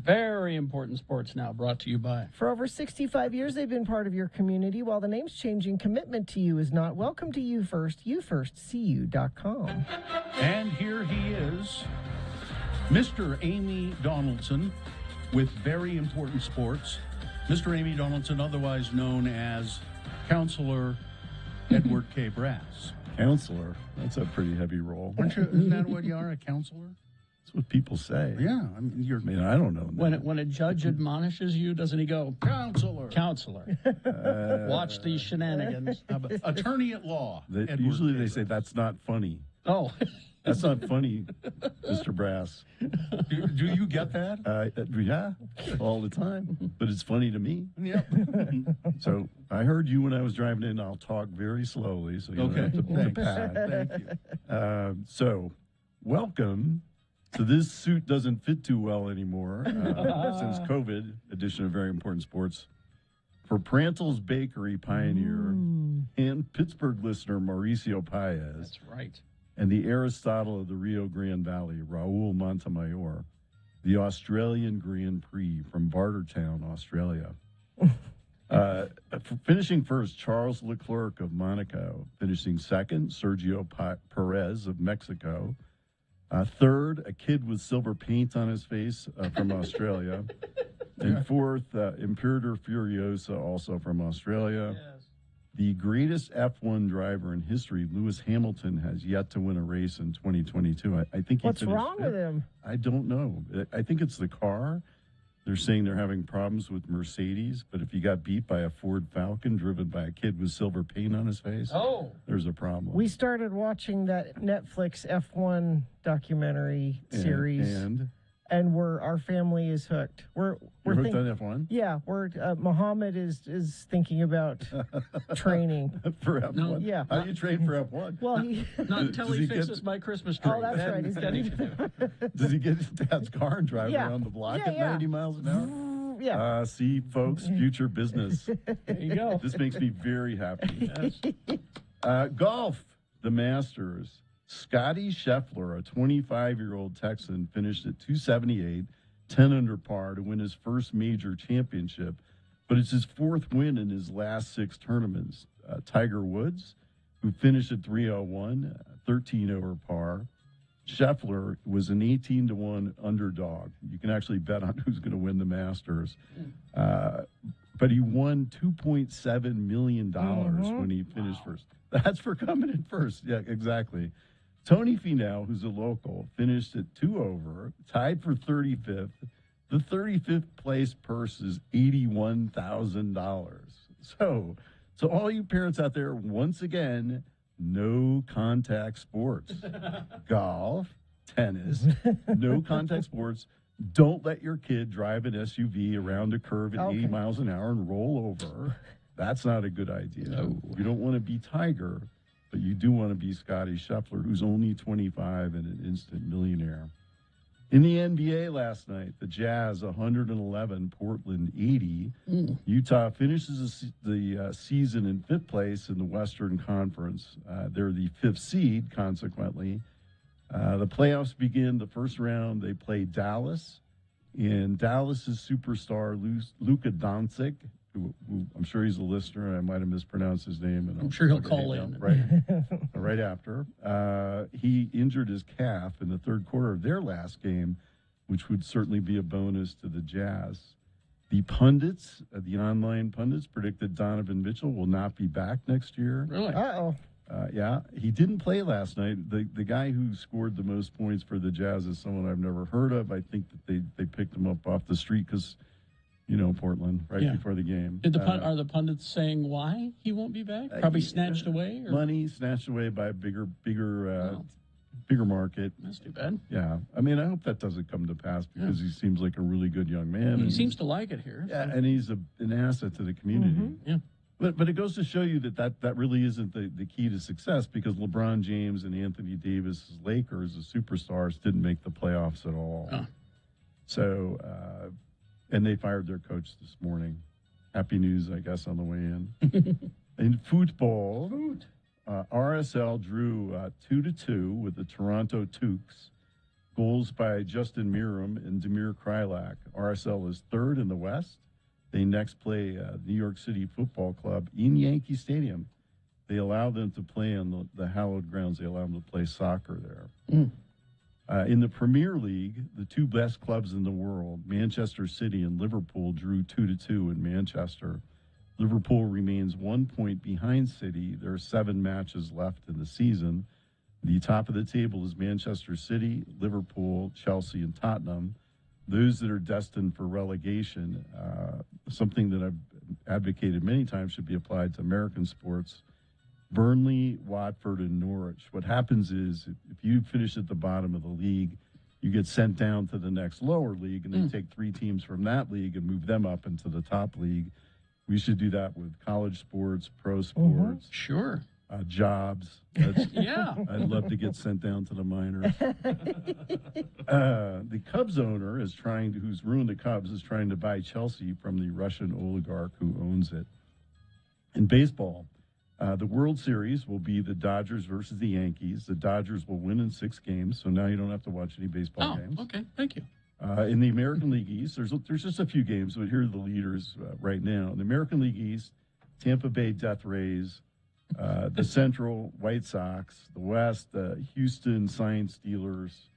Very important sports now, brought to you by. For over 65 years, they've been part of your community. While the name's changing, commitment to you is not. Welcome to You First, YouFirstCU.com. And here he is, Mr. Amy Donaldson, with very important sports. Mr. Amy Donaldson, otherwise known as Counselor Edward K. Brass. Counselor? That's a pretty heavy role. Isn't that what you are, a counselor? That's what people say. Yeah. I don't know. When a judge admonishes you, doesn't he go, Counselor? Counselor. Watch these shenanigans. Attorney at law. Usually they say, that's not funny. Oh. That's not funny, Mr. Brass. Do you get that? Yeah, all the time. But it's funny to me. Yeah. So I heard you when I was driving in. I'll talk very slowly so you don't have to pad. Thank you. So welcome. So this suit doesn't fit too well anymore since COVID, edition of Very Important Sports. For Prantle's Bakery pioneer and Pittsburgh listener Mauricio Paez. That's right. And the Aristotle of the Rio Grande Valley, Raul Montemayor, the Australian Grand Prix from Bartertown, Australia. Finishing first, Charles Leclerc of Monaco. Finishing second, Sergio Perez of Mexico. Third, a kid with silver paint on his face from Australia. And fourth, Imperator Furiosa, also from Australia. Yes. The greatest F1 driver in history, Lewis Hamilton, has yet to win a race in 2022. I think he What's wrong with him? I don't know. I think it's the car. They're saying they're having problems with Mercedes, but if you got beat by a Ford Falcon driven by a kid with silver paint on his face, there's a problem. We started watching that Netflix F1 documentary series. And our family is hooked. We're hooked on F1? Yeah, Muhammad is thinking about training for F1. No, yeah. How do you train for F1? Well, not until he fixes my Christmas tree. Oh, that's right. He's got Does he get his dad's car and drive around the block at 90 miles an hour? Yeah. See, folks, future business. There you go. This makes me very happy. Yes. Golf, the Masters. Scotty Scheffler, a 25-year-old Texan, finished at 278, 10 under par to win his first major championship, but it's his fourth win in his last 6 tournaments. Tiger Woods, who finished at 301, 13 over par. Scheffler was an 18-1 underdog. You can actually bet on who's going to win the Masters. But he won $2.7 million when he finished first. That's for coming in first. Yeah, exactly. Tony Finau, who's a local, finished at 2 over, tied for 35th. The 35th place purse is $81,000. So all you parents out there, once again, no contact sports. Golf, tennis, no contact sports. Don't let your kid drive an SUV around a curve at 80 miles an hour and roll over. That's not a good idea. No. You don't want to be Tiger, but you do want to be Scotty Scheffler, who's only 25 and an instant millionaire. In the NBA last night, the Jazz 111, Portland 80. Utah finishes the season in fifth place in the Western Conference. They're the fifth seed, consequently. The playoffs begin the first round. They play Dallas, and Dallas's superstar Luka Doncic, who I'm sure he's a listener. I might have mispronounced his name. And I'm sure he'll call in. Right after. He injured his calf in the third quarter of their last game, which would certainly be a bonus to the Jazz. The pundits, the online pundits, predicted Donovan Mitchell will not be back next year. Really? Uh-oh. Yeah, he didn't play last night. The guy who scored the most points for the Jazz is someone I've never heard of. I think that they picked him up off the street because, Portland, before the game. Are the pundits saying why he won't be back? Probably snatched away? Or? Money snatched away by a bigger market. That's too bad. Yeah. I mean, I hope that doesn't come to pass because he seems like a really good young man. He seems to like it here. Yeah, and he's an asset to the community. Yeah. But it goes to show you that really isn't the key to success because LeBron James and Anthony Davis' Lakers, the superstars, didn't make the playoffs at all. Oh. So, and they fired their coach this morning. Happy news, I guess, on the way in. In football, RSL drew 2-2 with the Toronto Tukes. Goals by Justin Miram and Damir Krylak. RSL is third in the West. They next play New York City Football Club in Yankee Stadium. They allow them to play on the hallowed grounds. They allow them to play soccer there. In the Premier League, the two best clubs in the world, Manchester City and Liverpool, drew 2-2 in Manchester. Liverpool remains 1 point behind City. There are 7 matches left in the season. The top of the table is Manchester City, Liverpool, Chelsea, and Tottenham. Those that are destined for relegation, something that I've advocated many times should be applied to American sports. Burnley, Watford, and Norwich. What happens is if you finish at the bottom of the league, you get sent down to the next lower league, and they take 3 teams from that league and move them up into the top league. We should do that with college sports, pro sports. Sure. Jobs. Yeah. I'd love to get sent down to the minors. The Cubs owner who's ruined the Cubs, is trying to buy Chelsea from the Russian oligarch who owns it. In baseball, the World Series will be the Dodgers versus the Yankees. The Dodgers will win in 6 games, so now you don't have to watch any baseball games. Okay. Thank you. In the American League East, there's just a few games, but here are the leaders right now. In the American League East, Tampa Bay Death Rays, the Central, White Sox, the West, Houston Science Steelers.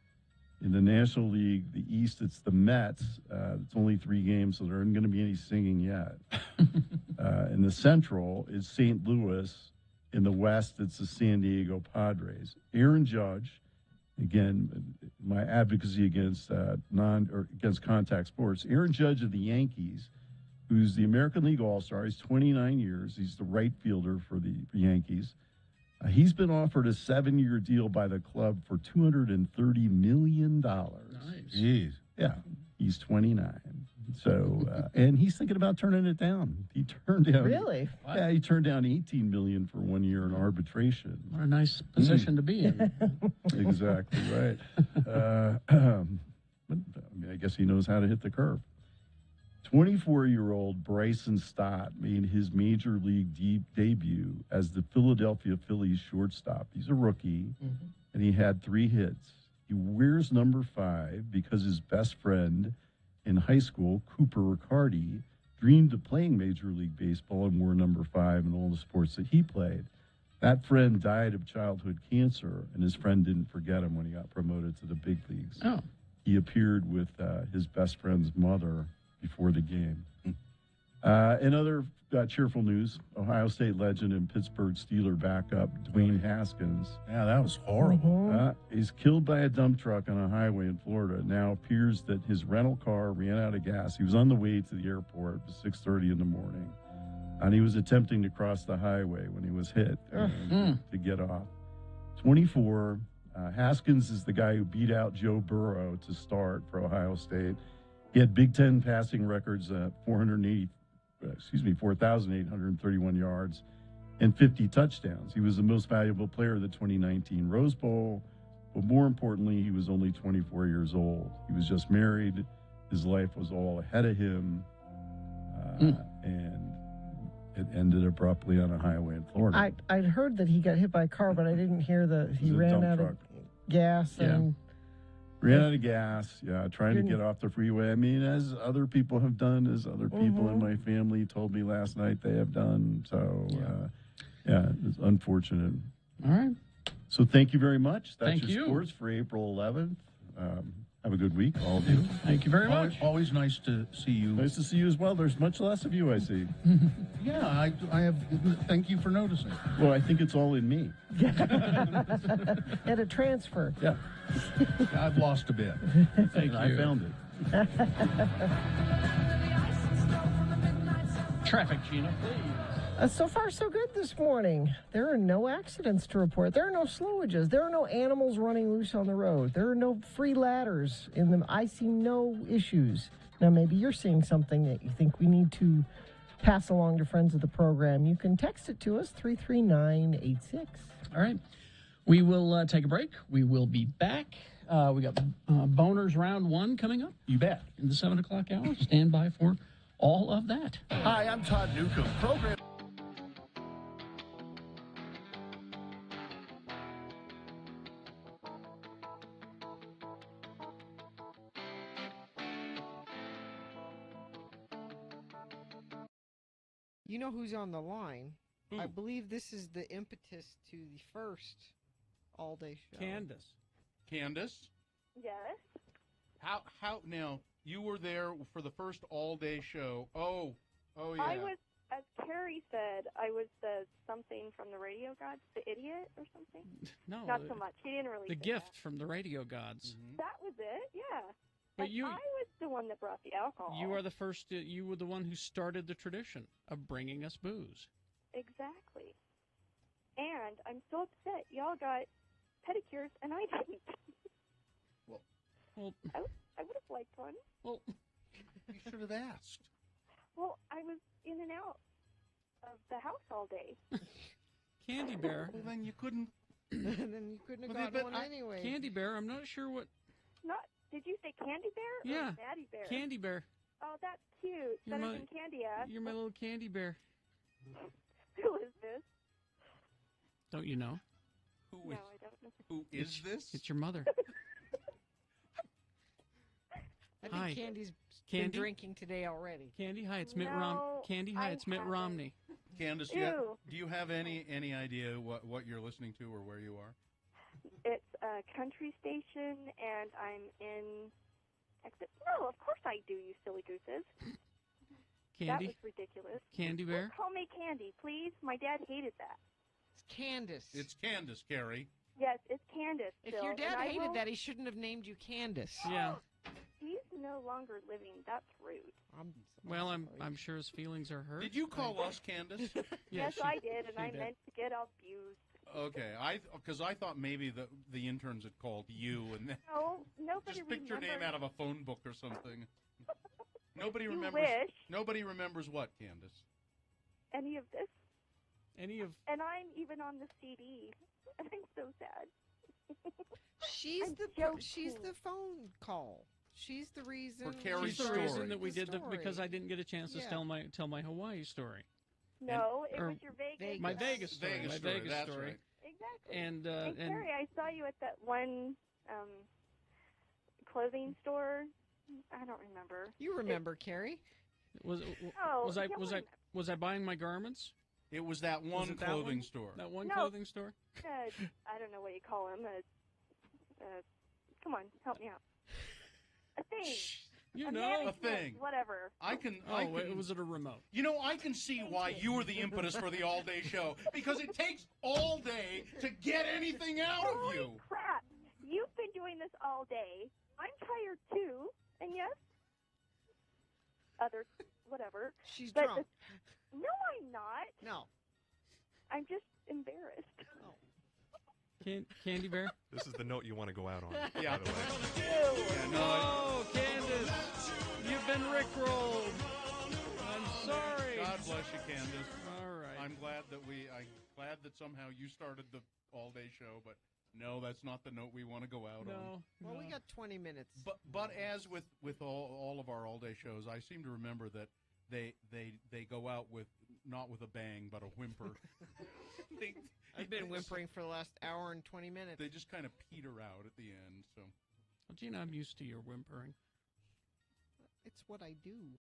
In the National League, the East, it's the Mets. It's only 3 games, so there aren't going to be any singing yet. In the Central is St. Louis. In the West, it's the San Diego Padres. Aaron Judge, again, my advocacy against against contact sports. Aaron Judge of the Yankees, who's the American League All-Star. He's 29 years. He's the right fielder for the Yankees. He's been offered a 7-year deal by the club for $230 million. Nice. Jeez. Yeah, he's 29. So, and he's thinking about turning it down. He turned down. Really? Yeah, he turned down $18 million for 1 year in arbitration. What a nice position to be in. Exactly right. I guess he knows how to hit the curve. 24-year-old Bryson Stott made his major league debut as the Philadelphia Phillies shortstop. He's a rookie, and he had 3 hits. He wears number 5 because his best friend in high school, Cooper Riccardi, dreamed of playing Major League Baseball and wore number 5 in all the sports that he played. That friend died of childhood cancer, and his friend didn't forget him when he got promoted to the big leagues. Oh. He appeared with his best friend's mother before the game. In other cheerful news, Ohio State legend and Pittsburgh Steeler backup Dwayne Haskins. Yeah, that was horrible. He's killed by a dump truck on a highway in Florida. Now appears that his rental car ran out of gas. He was on the way to the airport. It was 6:30 in the morning. And he was attempting to cross the highway when he was hit to get off. 24, Haskins is the guy who beat out Joe Burrow to start for Ohio State. He had Big Ten passing records, 480 4,831 yards and 50 touchdowns. He was the most valuable player of the 2019 Rose Bowl, but more importantly, he was only 24 years old. He was just married. His life was all ahead of him, and it ended abruptly on a highway in Florida. I'd heard that he got hit by a car, but I didn't hear he ran out of gas and ran out of gas. Yeah, trying to get off the freeway. I mean, as other people have done, as other people in my family told me last night they have done. So, it's unfortunate. All right. So thank you very much. That's Thank your you. scores for April 11th. Have a good week, all of you. Thank you very much. Always nice to see you. Nice to see you as well. There's much less of you, I see. Yeah, I have. Thank you for noticing. Well, I think it's all in me. at a transfer. Yeah. I've lost a bit. Thank you. I found it. Traffic, Gina, please. So far, so good this morning. There are no accidents to report. There are no slowages. There are no animals running loose on the road. There are no free ladders in them. I see no issues. Now, maybe you're seeing something that you think we need to pass along to friends of the program. You can text it to us, 33986. All right. We will take a break. We will be back. We got Boners Round 1 coming up. You bet. In the 7 o'clock hour. Stand by for all of that. Hi, I'm Todd Newcomb. Program. You know who's on the line? Who? I believe this is the impetus to the first all-day show. Candace? Yes. How now, you were there for the first all-day show. Oh, yeah. I was, as Carrie said, I was the something from the radio gods, the idiot or something. No. Not so much. He didn't really The say gift from the radio gods. That was it, yeah. But And you- I was the one that brought the alcohol. You are the first. You were the one who started the tradition of bringing us booze. Exactly. And I'm so upset. Y'all got pedicures and I didn't. Well, I would have liked one. Well, you should have asked. Well, I was in and out of the house all day. Candy Bear. Well, then you couldn't. Then you couldn't have gotten one anyway. Candy Bear. I'm not sure what. Not. Did you say Candy Bear? Yeah. Or Daddy Bear. Candy Bear. Oh, that's cute. You're Better my- than Candy Ass. You're my little Candy Bear. Who is this? Don't you know? No, I don't know. Who is this? It's your mother. I think Hi. Candy's Candy? been drinking today already. Candy, hi, it's Mitt No, Candy, hi, I it's Mitt haven't. Romney. Candace, Ew. do you have any idea what you're listening to or where you are? It's a country station, and I'm in Texas. No, of course I do, you silly gooses. That Candy, was ridiculous. Candy Bear. Don't call me Candy, please. My dad hated that. It's Candace. It's Candace, Carrie. Yes, it's Candace. If still, your dad and I hated will- that, he shouldn't have named you Candace. Yeah. He's no longer living. That's rude. Well, I'm sure his feelings are hurt. Did you call us Candace? Yes, she- I did, and she I did. meant to get abused. Okay, because I thought maybe the interns had called you and then No, nobody just picked your name remembers. out of a phone book or something. Nobody You remembers. wish. Nobody remembers what, Candace? Any of this. Any of And I'm even on the CD, and I'm so sad. She's I'm she's joking. the phone call. She's the reason. She's the reason that we did story. because I didn't get a chance to Yeah. tell my Hawaii story. No, it or was your Vegas. My Vegas story. Vegas my story, Vegas that's story. right. Exactly. And And Carrie, I saw you at that one clothing store. I don't remember. You remember, Carrie? was Oh, was I yeah, was I was I buying my garments? It was that Was one it that clothing one? store. That one No. clothing store? I don't know what you call him. Come on, help me out. A thing. You a know. management, A thing. Whatever. I can. Was it a remote? You know, I can see why you were the impetus for the all-day show because it takes all day to get anything out of Holy you. crap! You've been doing this all day. I'm tired too, and yes, other whatever. She's but drunk. No, I'm not. No. I'm just embarrassed. Candy Bear? This is the note you want to go out on. Yeah. By the way. Oh, Candace, you've been rickrolled. I'm sorry. God bless you, Candace. All right. I'm glad that somehow you started the all-day show, but no, that's not the note we want to go out on. Well, we got 20 minutes. But as with all of our all-day shows, I seem to remember that they go out with not with a bang, but a whimper. I've been whimpering for the last hour and 20 minutes. They just kind of peter out at the end. So, well, Gina, I'm used to your whimpering. It's what I do.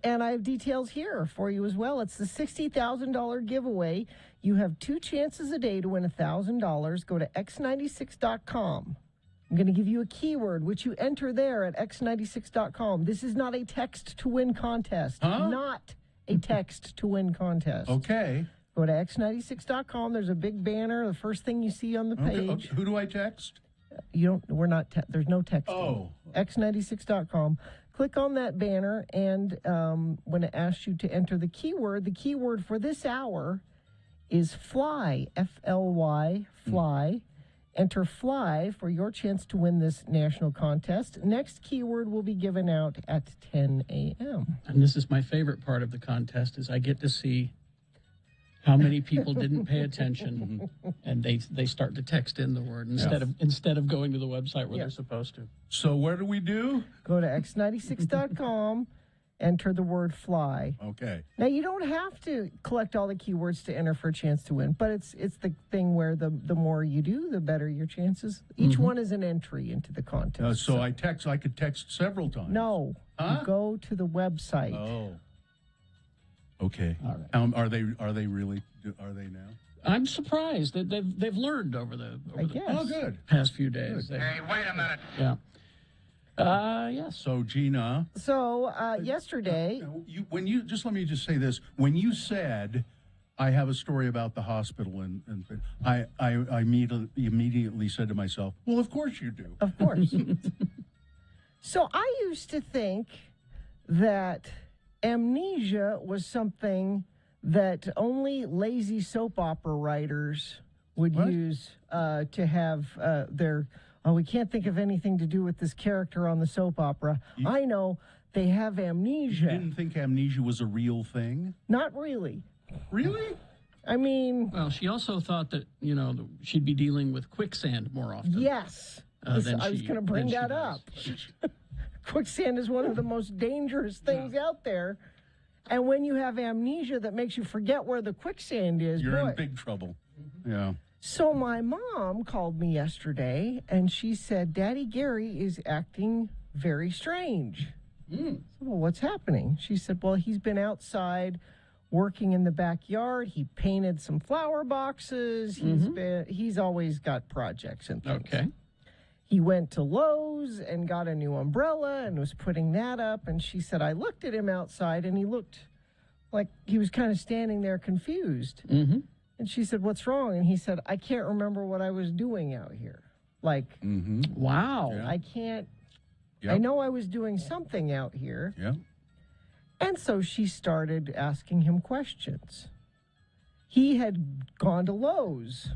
And I have details here for you as well. It's the $60,000 giveaway. You have 2 chances a day to win $1,000. Go to x96.com. I'm going to give you a keyword, which you enter there at x96.com. This is not a text to win contest. Huh? Not a text to win contest. Okay. Go to x96.com. There's a big banner. The first thing you see on the page. Okay. Who do I text? You don't. We're not. There's no texting. Oh. X96.com. Click on that banner, and when it asks you to enter the keyword for this hour is fly. F-L-Y. Fly. Enter fly for your chance to win this national contest. Next keyword will be given out at 10 a.m. And this is my favorite part of the contest: is I get to see how many people didn't pay attention, and they start to text in the word instead of going to the website where they're supposed to. So where do we do? Go to x96.com, enter the word fly. Okay. Now, you don't have to collect all the keywords to enter for a chance to win, but it's the thing where the more you do, the better your chances. Each one is an entry into the contest. So I could text several times. No. Huh? You go to the website. Oh. Okay. All right. Are they now? I'm surprised that they've learned over the past few days. Hey, wait a minute. Yeah. Yes. So Gina. So yesterday, Let me just say this. When you said, I have a story about the hospital, and I immediately said to myself, well, of course you do. Of course. So I used to think that amnesia was something that only lazy soap opera writers would use to have we can't think of anything to do with this character on the soap opera. I know they have amnesia. You didn't think amnesia was a real thing? Not really. Really? I mean... Well, she also thought that, she'd be dealing with quicksand more often. Yes. I was going to bring that up. Quicksand is one of the most dangerous things out there. And when you have amnesia that makes you forget where the quicksand is, you're in big trouble. Yeah. So my mom called me yesterday, and she said, Daddy Gary is acting very strange. I said, well, what's happening? She said, well, he's been outside working in the backyard. He painted some flower boxes. He's always got projects and things. Okay. He went to Lowe's and got a new umbrella and was putting that up. And she said, I looked at him outside, and he looked like he was kind of standing there confused. And she said, what's wrong? And he said, I can't remember what I was doing out here. Like, wow. I can't I know I was doing something out here. Yeah. And so she started asking him questions. He had gone to Lowe's,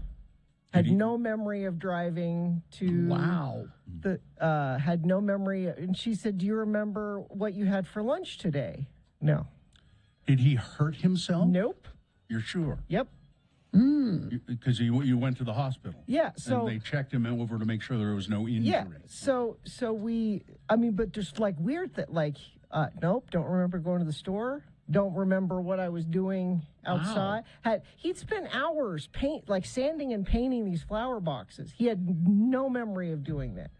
had no memory of driving to. Wow. Had no memory. And she said, "Do you remember what you had for lunch today?" No. Did he hurt himself? Nope. You're sure? Yep. Because you went to the hospital. Yeah. So and they checked him over to make sure there was no injury. yeah. So but there's like weird that like nope. Don't remember going to the store. Don't remember what I was doing outside. He'd spent hours sanding and painting these flower boxes. He had no memory of doing that.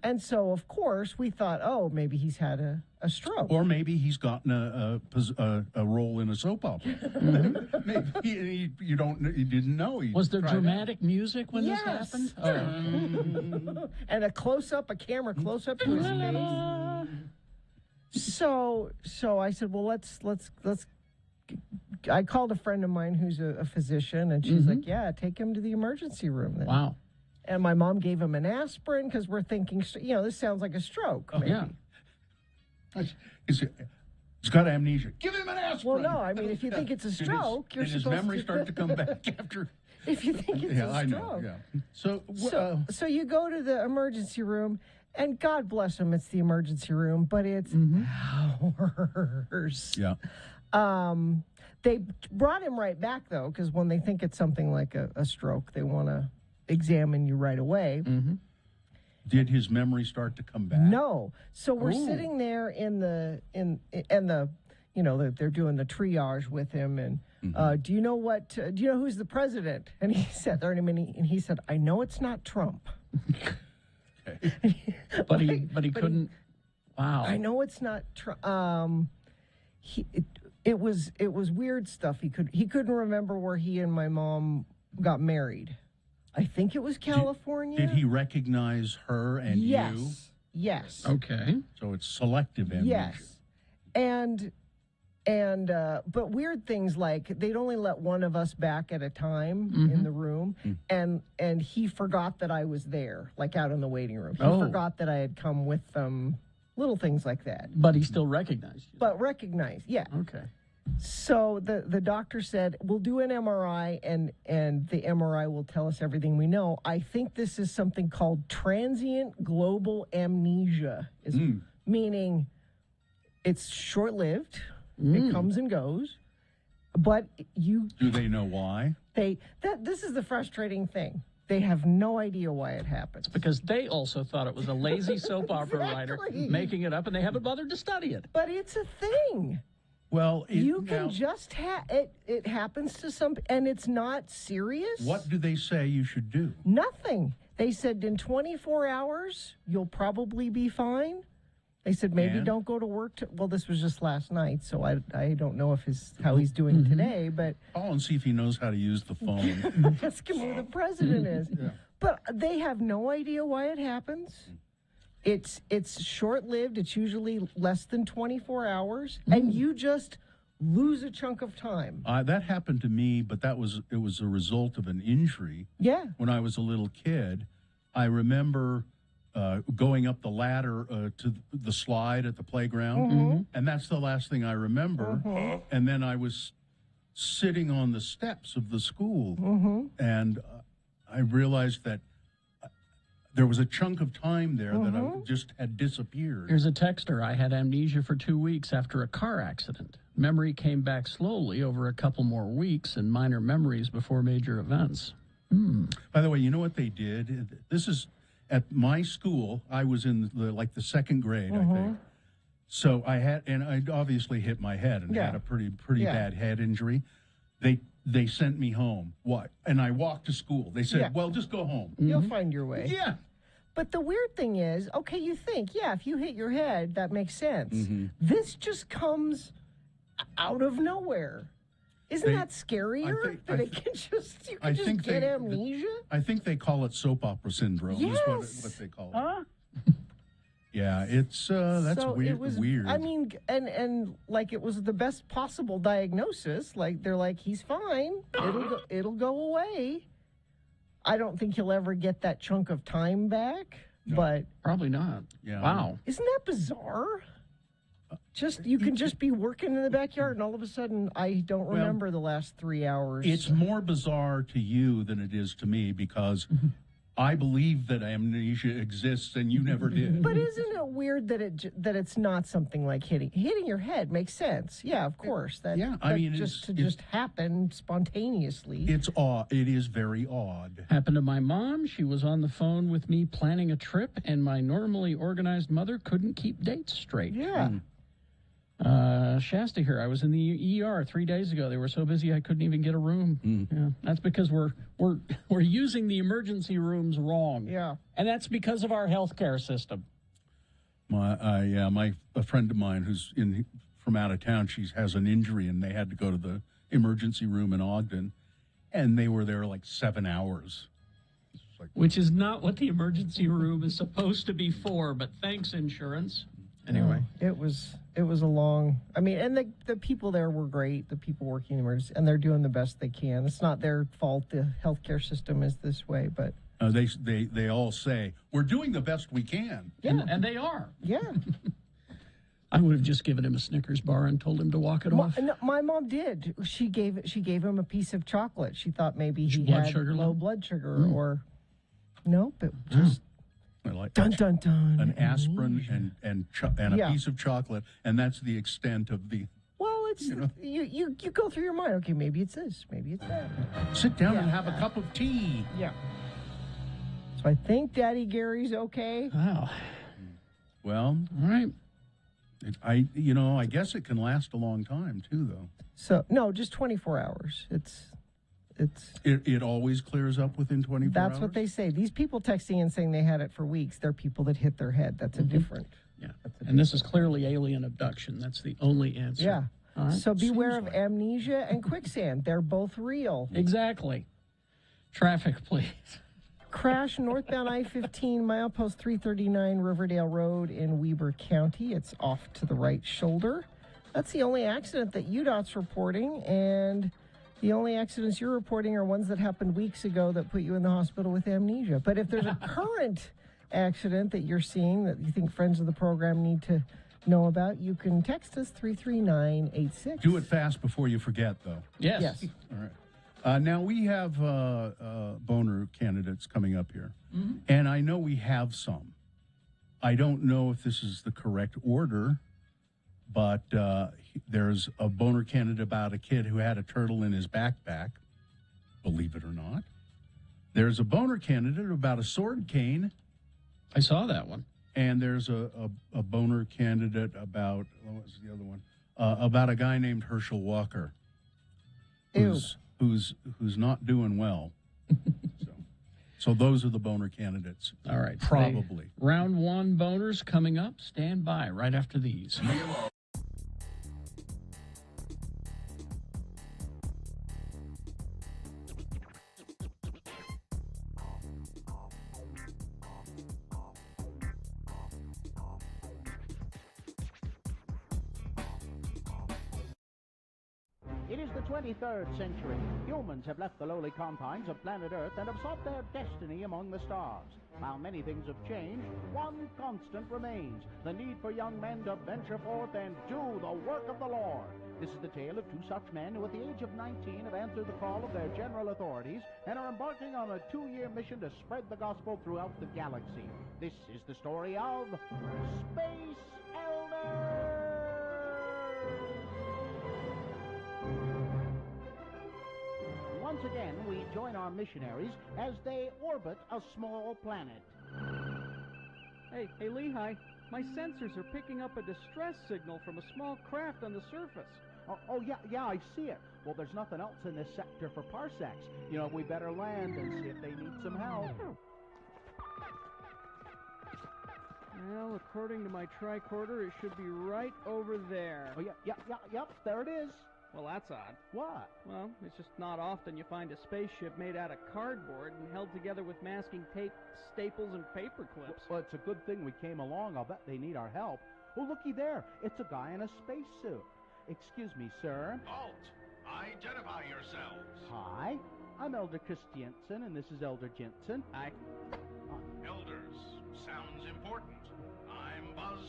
And so, of course, we thought, oh, maybe he's had a stroke. Or maybe he's gotten a role in a soap opera. Maybe you didn't know. Was there dramatic music when this happened? Oh. And a camera close up to his face. So I said, well, let's. I called a friend of mine who's a physician, and she's like, yeah, take him to the emergency room then. Wow. And my mom gave him an aspirin because we're thinking, this sounds like a stroke. Maybe. Yeah. He's got amnesia. Give him an aspirin. Well, no, I mean, if you think it's a stroke, you're supposed supposed his memory to start to come back after. If you think it's a stroke. I know. Yeah. So you go to the emergency room, and God bless him, it's the emergency room, but it's hours. Yeah. They brought him right back, though, because when they think it's something like a stroke, they want to examine you right away. Did his memory start to come back? No. So we're sitting there they're doing the triage with him, and do you know who's the president? And he said, and he said, I know it's not Trump. But he couldn't. Wow. I know it's not Trump. It was weird stuff. He couldn't remember where he and my mom got married. I think it was California. Did he recognize her and you? Yes. Okay. So it's selective amnesia. Yes. But weird things like they'd only let one of us back at a time in the room, and he forgot that I was there, like out in the waiting room. He forgot that I had come with them. Little things like that. But he still recognized you. But recognized, yeah. Okay. So the doctor said, we'll do an MRI, and the MRI will tell us everything we know. I think this is something called transient global amnesia, meaning it's short-lived. It comes and goes. But Do they know why? This is the frustrating thing. They have no idea why it happens. Because they also thought it was a lazy soap opera writer making it up, and they haven't bothered to study it. But it's a thing. Well, you can just it happens to some, and it's not serious. What do they say you should do? Nothing. They said in 24 hours, you'll probably be fine. They said maybe don't go to work. Well, this was just last night, so I don't know how he's doing today. But call and see if he knows how to use the phone. Ask him who the president is. But they have no idea why it happens. It's short-lived. It's usually less than 24 hours, and you just lose a chunk of time. That happened to me, but it was a result of an injury. Yeah. When I was a little kid, I remember going up the ladder to the slide at the playground, and that's the last thing I remember. And then I was sitting on the steps of the school, and I realized that there was a chunk of time there that I just had disappeared. Here's a texter. I had amnesia for 2 weeks after a car accident. Memory came back slowly over a couple more weeks and minor memories before major events. By the way, you know what they did? This is at my school. I was in the second grade, I think. So I obviously hit my head and had a pretty bad head injury. They sent me home. What? And I walked to school. They said, well, just go home. You'll find your way. Yeah. But the weird thing is, okay, you think, if you hit your head, that makes sense. This just comes out of nowhere. Isn't that scarier? You can just get amnesia? I think they call it soap opera syndrome. Yes. Is what they call it. Yeah, it's that's weird. It was weird. I mean, and like it was the best possible diagnosis. Like they're like, he's fine. It'll go away. I don't think he'll ever get that chunk of time back. but probably not. Yeah. Wow. Isn't that bizarre? You can just be working in the backyard, and all of a sudden, I don't remember the last 3 hours. It's more bizarre to you than it is to me because I believe that amnesia exists and you never did. But isn't it weird that it's not something like hitting your head? Makes sense. Yeah, of course. Just happen spontaneously. It's odd. It is very odd. Happened to my mom. She was on the phone with me planning a trip, and my normally organized mother couldn't keep dates straight. Yeah. Shasta here. I was in the ER 3 days ago. They were so busy I couldn't even get a room. Yeah, that's because we're using the emergency rooms wrong. Yeah, and that's because of our healthcare system. A friend of mine who's from out of town. She has an injury and they had to go to the emergency room in Ogden, and they were there like 7 hours. Which is not what the emergency room is supposed to be for. But thanks, insurance. Anyway, it was a long. I mean, and the people there were great. The people working in emergency, and they're doing the best they can. It's not their fault. The healthcare system is this way, but they all say we're doing the best we can. Yeah, and they are. Yeah. I would have just given him a Snickers bar and told him to walk it off. No, my mom did. She gave him a piece of chocolate. She thought maybe he had low blood sugar, or nope. It just. Dun dun dun. An aspirin and a piece of chocolate, and that's the extent of the. Well, it's you go through your mind. Okay, maybe it's this, maybe it's that. Sit down and have a cup of tea. Yeah. So I think Daddy Gary's okay. Wow. Well, all right. I guess it can last a long time too, though. So no, just 24 hours. It always clears up within 24 hours? That's what they say. These people texting and saying they had it for weeks, they're people that hit their head. That's a different. Yeah. And this is clearly alien abduction. That's the only answer. Yeah. All right. So beware of amnesia and quicksand. They're both real. Exactly. Traffic, please. Crash northbound I-15, milepost 339 Riverdale Road in Weber County. It's off to the right shoulder. That's the only accident that UDOT's reporting, and the only accidents you're reporting are ones that happened weeks ago that put you in the hospital with amnesia. But if there's a current accident that you're seeing that you think friends of the program need to know about, you can text us 33986. Do it fast before you forget, though. Yes. All right. Now, we have boner candidates coming up here, and I know we have some. I don't know if this is the correct order, but there's a boner candidate about a kid who had a turtle in his backpack, believe it or not. There's a boner candidate about a sword cane. I saw that one. And there's a boner candidate about, what was the other one? About a guy named Herschel Walker, who's not doing well. So those are the boner candidates. All right. Probably. Round one boners coming up. Stand by right after these. It is the 23rd century. Humans have left the lowly confines of planet Earth and have sought their destiny among the stars. While many things have changed, one constant remains: the need for young men to venture forth and do the work of the Lord. This is the tale of two such men who at the age of 19 have answered the call of their general authorities and are embarking on a 2-year mission to spread the gospel throughout the galaxy. This is the story of Space Elders! Once again, we join our missionaries as they orbit a small planet. Hey, Lehigh, my sensors are picking up a distress signal from a small craft on the surface. Yeah, I see it. Well, there's nothing else in this sector for parsecs. We better land and see if they need some help. Well, according to my tricorder, it should be right over there. Oh, yep, there it is. Well, that's odd. What? Well, it's just not often you find a spaceship made out of cardboard and held together with masking tape, staples, and paper clips. Well, it's a good thing we came along. I'll bet they need our help. Oh, looky there. It's a guy in a spacesuit. Excuse me, sir. Halt! Identify yourselves. Hi, I'm Elder Christiansen, and this is Elder Jensen. Hi. Elders, sound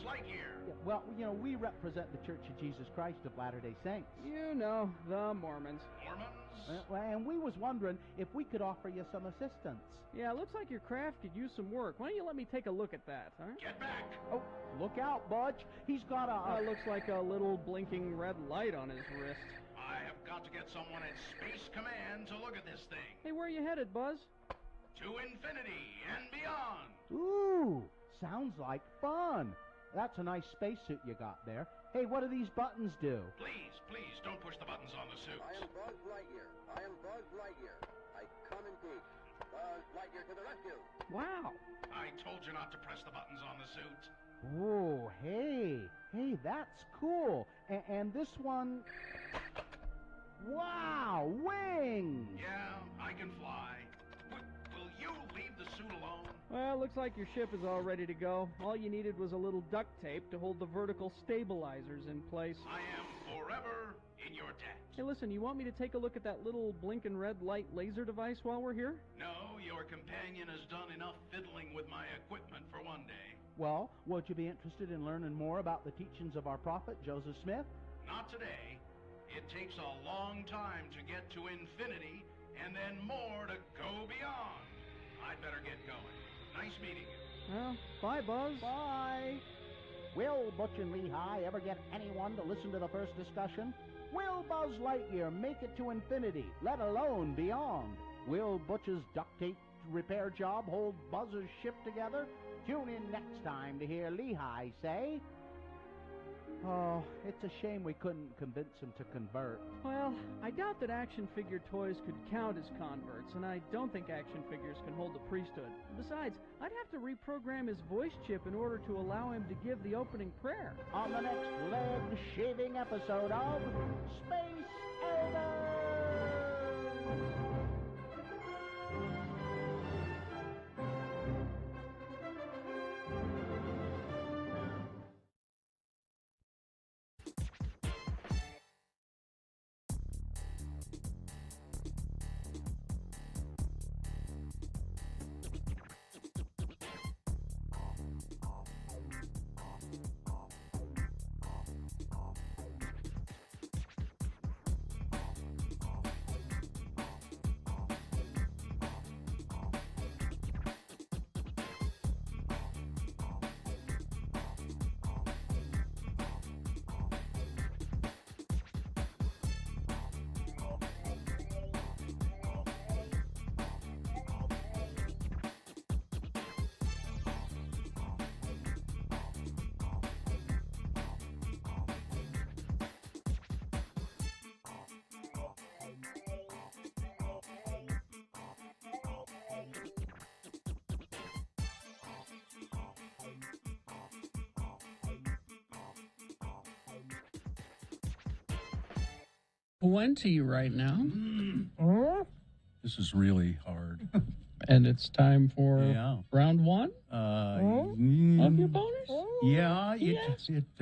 Lightyear. Yeah, well, you know, we represent the Church of Jesus Christ of Latter-day Saints. You know, the Mormons. Mormons? And we was wondering if we could offer you some assistance. Yeah, it looks like your craft could use some work. Why don't you let me take a look at that, huh? Get back! Oh, look out, Budge. He's got a... looks like a little blinking red light on his wrist. I have got to get someone at Space Command to look at this thing. Hey, where are you headed, Buzz? To infinity and beyond. Ooh, sounds like fun. That's a nice spacesuit you got there. Hey, what do these buttons do? Please, please, don't push the buttons on the suit. I am Buzz Lightyear. I am Buzz Lightyear. I come in peace. Buzz Lightyear to the rescue. Wow. I told you not to press the buttons on the suit. Oh, hey, that's cool. And this one... Wow, wings! Yeah, I can fly. Will you leave the suit alone? Well, looks like your ship is all ready to go. All you needed was a little duct tape to hold the vertical stabilizers in place. I am forever in your debt. Hey, listen, you want me to take a look at that little blinking red light laser device while we're here? No, your companion has done enough fiddling with my equipment for one day. Well, would you be interested in learning more about the teachings of our prophet, Joseph Smith? Not today. It takes a long time to get to infinity, and then more to go beyond. I'd better get going. Nice meeting you. Well, bye, Buzz. Bye. Will Butch and Lehigh ever get anyone to listen to the first discussion? Will Buzz Lightyear make it to infinity, let alone beyond? Will Butch's duct tape repair job hold Buzz's ship together? Tune in next time to hear Lehigh say... Oh, it's a shame we couldn't convince him to convert. Well, I doubt that action figure toys could count as converts, and I don't think action figures can hold the priesthood. Besides, I'd have to reprogram his voice chip in order to allow him to give the opening prayer. On the next leg-shaving episode of Space Elders! When to you right now. This is really hard. And it's time for round one of your bonus? Yeah, Yes. wait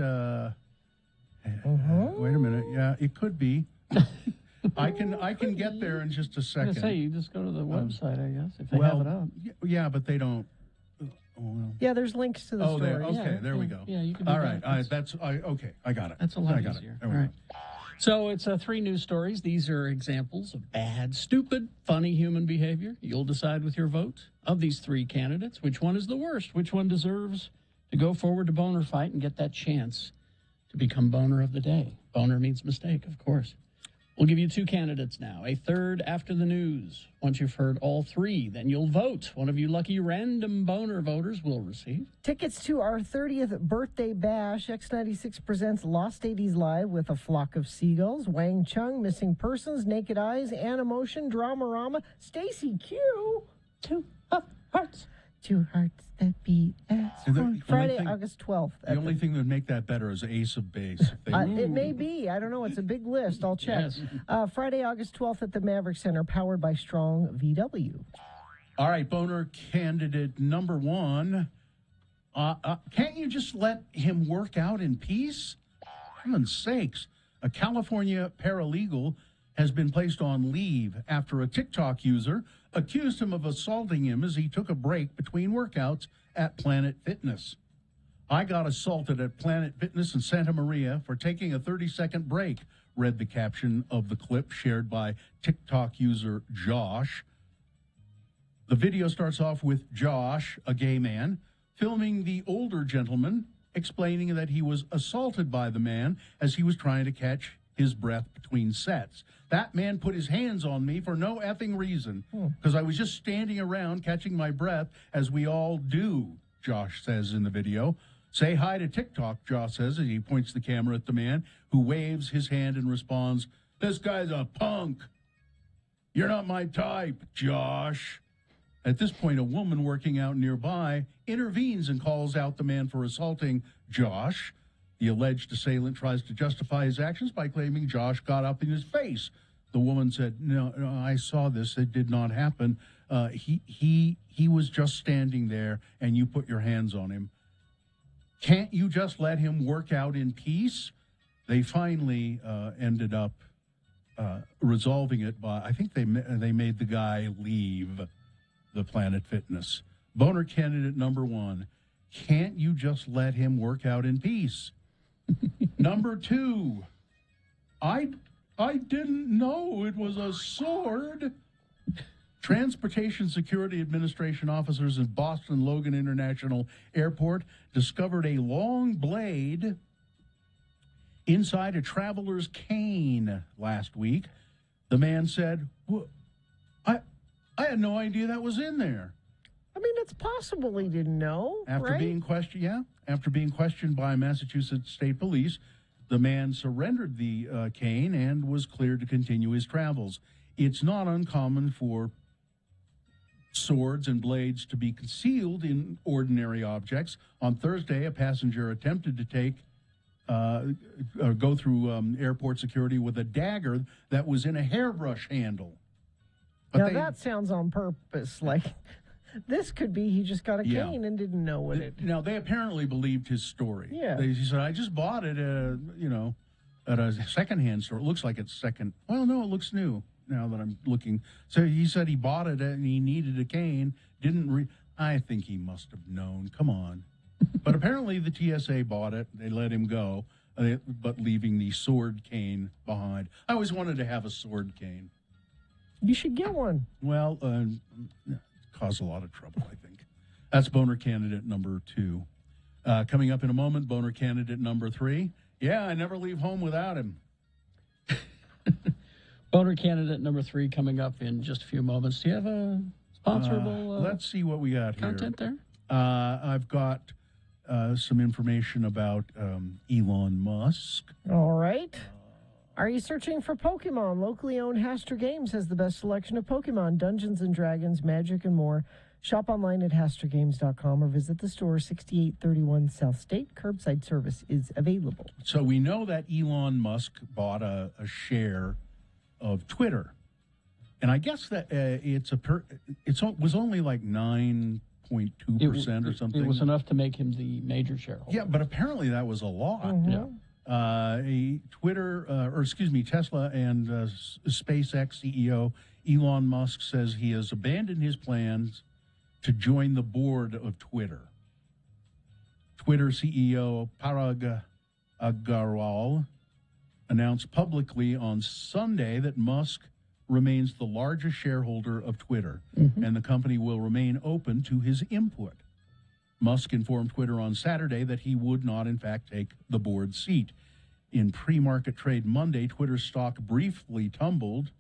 a minute. Yeah, it could be. I can get there in just a I was second. gonna say, you just go to the website, I guess, if they have it up. Yeah, but they don't. Oh, well. Yeah, there's links to the story. There. Okay, there we go. Yeah, you can do All that. right. Okay. I got it. That's a lot I got easier. It. There we All go. right. So it's 3 news stories. These are examples of bad, stupid, funny human behavior. You'll decide with your vote of these 3 candidates which one is the worst, which one deserves to go forward to Boner Fight and get that chance to become Boner of the Day. Boner means mistake, of course. We'll give you 2 candidates now, a third after the news. Once you've heard all 3, then you'll vote. One of you lucky random Boner voters will receive tickets to our 30th birthday bash. X96 presents Lost 80s Live with A Flock of Seagulls, Wang Chung, Missing Persons, Naked Eyes, Animotion, Dramarama, Stacy Q. 2 hearts. 2 hearts that beat as one. Friday, August 12th. The only thing that would make that better is Ace of Base. It may be. I don't know. It's a big list. I'll check. Yes. Friday, August 12th at the Maverick Center, powered by Strong VW. All right, Boner candidate number 1. Can't you just let him work out in peace? For heaven's sakes. A California paralegal has been placed on leave after a TikTok user accused him of assaulting him as he took a break between workouts at Planet Fitness. I got assaulted at Planet Fitness in Santa Maria for taking a 30-second break, read the caption of the clip shared by TikTok user Josh. The video starts off with Josh, a gay man, filming the older gentleman, explaining that he was assaulted by the man as he was trying to catch his breath between sets. That man put his hands on me for no effing reason, because I was just standing around catching my breath, as we all do, Josh says in the video. Say hi to TikTok, Josh says as he points the camera at the man, who waves his hand and responds, "This guy's a punk. You're not my type, Josh." At this point, a woman working out nearby intervenes and calls out the man for assaulting Josh. The alleged assailant tries to justify his actions by claiming Josh got up in his face. The woman said, no, I saw this. It did not happen. He was just standing there, and you put your hands on him. Can't you just let him work out in peace? They finally ended up resolving it by, I think they made the guy leave the Planet Fitness. Boner candidate number 1, can't you just let him work out in peace? Number 2, I didn't know it was a sword. Transportation Security Administration officers in Boston Logan International Airport discovered a long blade inside a traveler's cane last week. The man said, I had no idea that was in there. I mean, it's possible he didn't know. After being questioned by Massachusetts State Police, the man surrendered the cane and was cleared to continue his travels. It's not uncommon for swords and blades to be concealed in ordinary objects. On Thursday, a passenger attempted to go through airport security with a dagger that was in a hairbrush handle. But that sounds on purpose. Like, this could be he just got a cane and didn't know what it... Now, they apparently believed his story. Yeah. He said, I just bought it, at a secondhand store. It looks like it's second. Well, no, it looks new now that I'm looking. So he said he bought it and he needed a cane. I think he must have known. Come on. But apparently the TSA bought it. They let him go, but leaving the sword cane behind. I always wanted to have a sword cane. You should get one. Well, cause a lot of trouble, I think. That's Boner candidate number 2. Coming up in a moment, Boner candidate number 3. Yeah, I never leave home without him. Boner candidate number 3 coming up in just a few moments. Do you have a sponsorable let's see what we got content here. there? I've got some information about Elon Musk. All right. Are you searching for Pokemon? Locally owned Hastur Games has the best selection of Pokemon, Dungeons & Dragons, Magic, and more. Shop online at HasturGames.com or visit the store, 6831 South State. Curbside service is available. So we know that Elon Musk bought a share of Twitter. And I guess that it was only like 9.2% or something. It was enough to make him the major shareholder. Yeah, but apparently that was a lot. Mm-hmm. Yeah. Tesla and SpaceX CEO Elon Musk says he has abandoned his plans to join the board of Twitter. Twitter CEO Parag Agrawal announced publicly on Sunday that Musk remains the largest shareholder of Twitter, and the company will remain open to his input. Musk informed Twitter on Saturday that he would not, in fact, take the board seat. In pre-market trade Monday, Twitter's stock briefly tumbled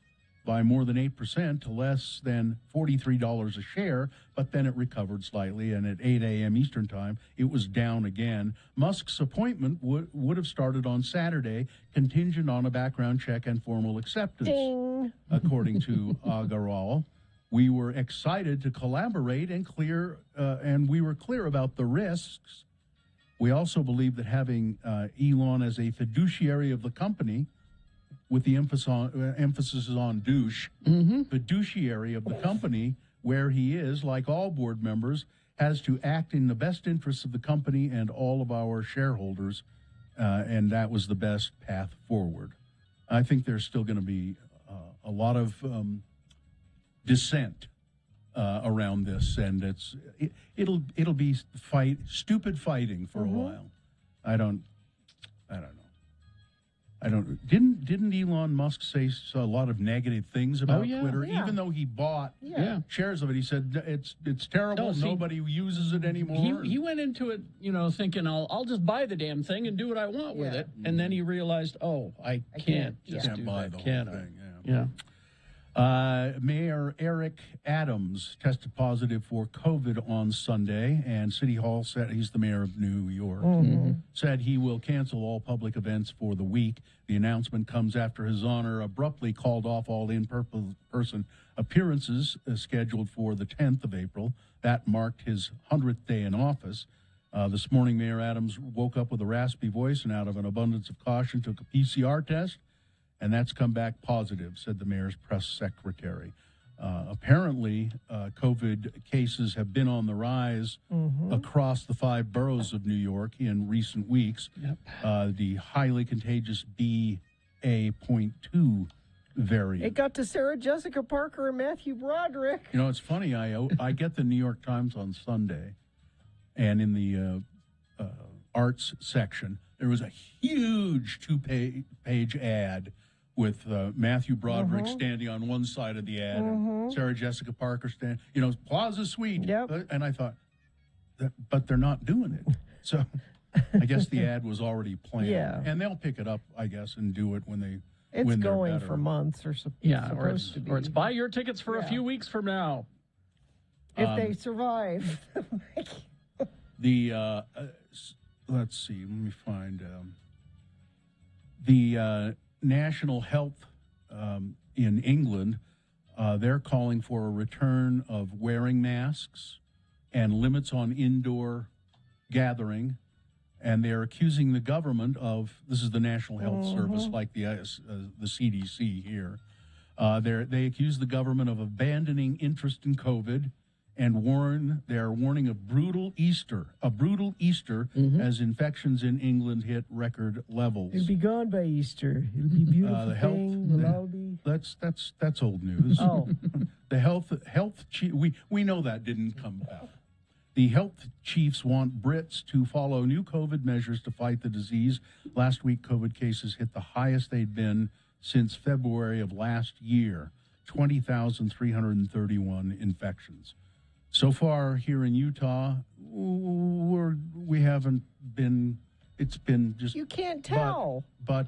by more than 8% to less than $43 a share, but then it recovered slightly, and at 8 a.m. Eastern Time, it was down again. Musk's appointment would have started on Saturday, contingent on a background check and formal acceptance. Ding. According to Agarwal. We were excited to collaborate and we were clear about the risks. We also believe that having Elon as a fiduciary of the company, with the emphasis on douche, fiduciary of the company, where he is, like all board members, has to act in the best interests of the company and all of our shareholders, and that was the best path forward. I think there's still going to be a lot of dissent around this, and it'll be stupid fighting for a while. I don't know. Didn't Elon Musk say a lot of negative things about Twitter? Yeah. Even though he bought shares of it, he said it's terrible. No, see, nobody uses it anymore. He went into it, thinking I'll just buy the damn thing and do what I want with it, and then he realized, I can't just do buy that, the whole can I? thing. Yeah. Mayor Eric Adams tested positive for COVID on Sunday, and City Hall said he's the mayor of New York. Said he will cancel all public events for the week. The announcement comes after His Honor abruptly called off all in-person appearances scheduled for the 10th of April. That marked his 100th day in office. This morning, Mayor Adams woke up with a raspy voice and, out of an abundance of caution, took a PCR test. And that's come back positive, said the mayor's press secretary. Apparently, COVID cases have been on the rise across the 5 boroughs of New York in recent weeks. The highly contagious BA.2 variant. It got to Sarah Jessica Parker and Matthew Broderick. It's funny. I get the New York Times on Sunday, and in the arts section, there was a huge 2-page ad with Matthew Broderick standing on one side of the ad, and Sarah Jessica Parker standing, Plaza Suite. And I thought, but they're not doing it. So I guess the ad was already planned. Yeah. And they'll pick it up, I guess, and do it when they It's when they're going better. for months or so. Or it's buy your tickets for a few weeks from now. If they survive. Let's see, let me find the National Health in England. They're calling for a return of wearing masks and limits on indoor gathering, and they're accusing the government of, this is the National Health Service, like the CDC here. They accuse the government of abandoning interest in COVID, and they're warning of brutal Easter as infections in England hit record levels. It'll be gone by Easter. It'll be beautiful. That's old news. Oh. The health chief, we know that didn't come about. The health chiefs want Brits to follow new COVID measures to fight the disease. Last week, COVID cases hit the highest they'd been since February of last year, 20,331 infections. So far here in Utah, we haven't been. It's been just. You can't tell. But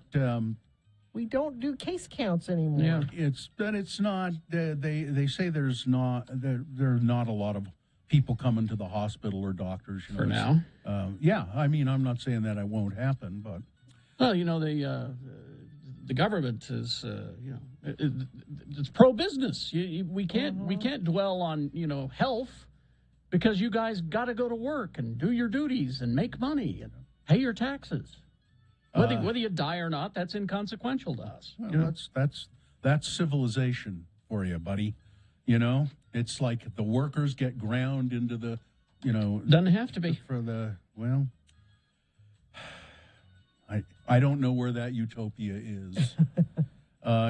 we don't do case counts anymore. Yeah, it's not. They say there are not a lot of people coming to the hospital or doctors for now. Yeah, I mean, I'm not saying that it won't happen, but. Well, the government is, it's pro-business. We can't dwell on, health, because you guys got to go to work and do your duties and make money and pay your taxes. Whether you die or not, that's inconsequential to us. Well, that's civilization for you, buddy. It's like the workers get ground into the, Doesn't have to be. I don't know where that utopia is.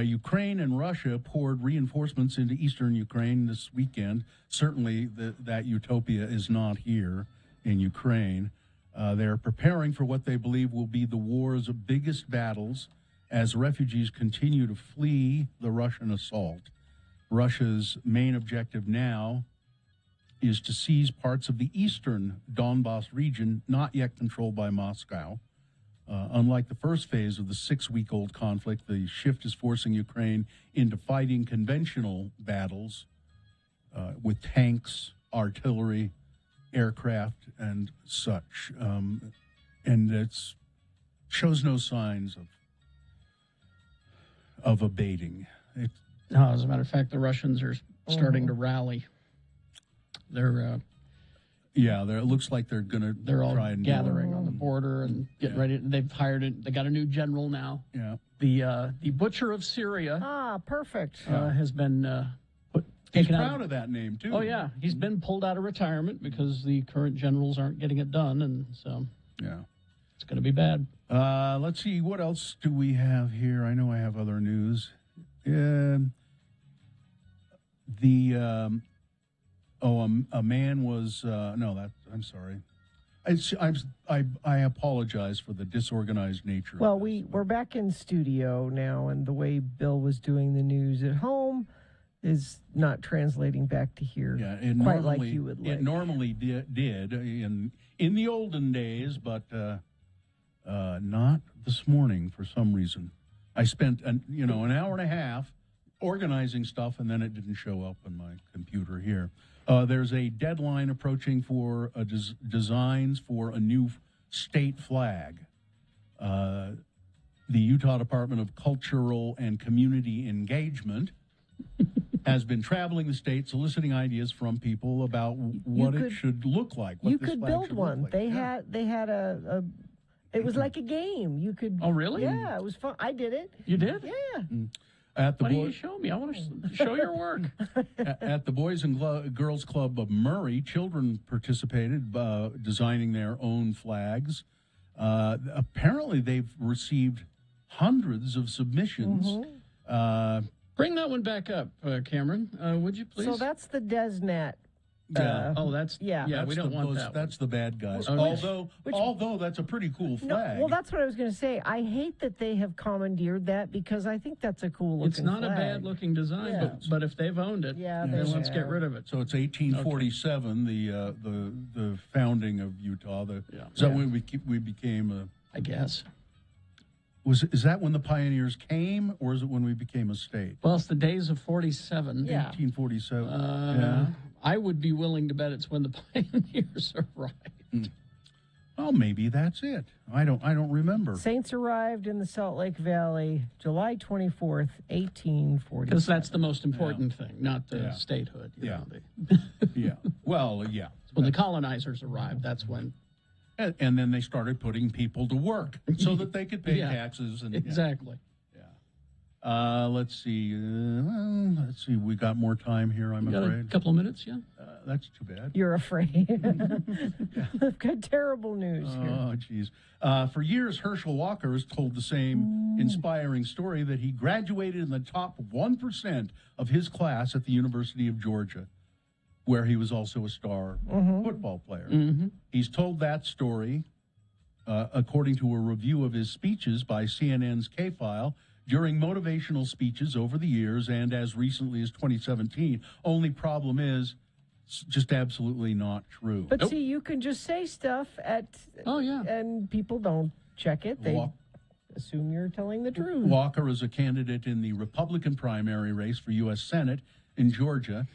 Ukraine and Russia poured reinforcements into eastern Ukraine this weekend. Certainly that utopia is not here in Ukraine. They're preparing for what they believe will be the war's biggest battles as refugees continue to flee the Russian assault. Russia's main objective now is to seize parts of the eastern Donbas region not yet controlled by Moscow. Unlike the first phase of the 6-week-old conflict, the shift is forcing Ukraine into fighting conventional battles with tanks, artillery, aircraft, and such. And it shows no signs of abating. No, as a matter of fact, the Russians are starting to rally. They're it looks like they're going to. They're all try and gathering on the border and getting ready. They've hired it. They got a new general now. Yeah. The butcher of Syria. Ah, perfect. Has been He's taken proud out. of that name too. Oh yeah, he's been pulled out of retirement because the current generals aren't getting it done, and so it's going to be bad. Let's see, what else do we have here? I know I have other news. a man was I'm sorry. I apologize for the disorganized nature. Well, of this. we're back in studio now, and the way Bill was doing the news at home is not translating back to here quite like you would like. It normally did in the olden days, but not this morning for some reason. I spent an hour and a half organizing stuff, and then it didn't show up on my computer here. There's a deadline approaching for designs for a new state flag. The Utah Department of Cultural and Community Engagement has been traveling the state soliciting ideas from people about what it should look like. You could build one. They had a it was like a game. You could. Oh, really? Yeah, it was fun. I did it. You did? Yeah. At the Why don't you show me? I want to show your work. At the Boys and Girls Club of Murray, children participated designing their own flags. Apparently, they've received hundreds of submissions. Bring that one back up, Cameron, would you please? So that's the DesNat. That's we don't want that. That's the bad guys. Oh, although that's a pretty cool flag. Well, that's what I was going to say. I hate that they have commandeered that because I think that's a cool looking It's not flag. a bad looking design, but if they've owned it, then let's get rid of it. So it's 1847, the founding of Utah. Is that when we became I guess. Is that when the pioneers came, or is it when we became a state? Well, it's the days of 47. 1847. I would be willing to bet it's when the pioneers arrived. Oh, maybe that's it. I don't remember. Saints arrived in the Salt Lake Valley July 24th, 1840. Because that's the most important thing, not the statehood. Yeah. Well, yeah. When the colonizers arrived, that's when. And then they started putting people to work so that they could pay taxes. And exactly. Let's see. We got more time here, I'm afraid. A couple of minutes, yeah? That's too bad. You're afraid. I've got terrible news here. Oh, geez. For years, Herschel Walker has told the same inspiring story that he graduated in the top 1% of his class at the University of Georgia, where he was also a star football player. He's told that story, according to a review of his speeches by CNN's K-File, during motivational speeches over the years and as recently as 2017. Only problem is, it's just absolutely not true. But see, you can just say stuff and people don't check it. They assume you're telling the truth. Walker is a candidate in the Republican primary race for U.S. Senate in Georgia.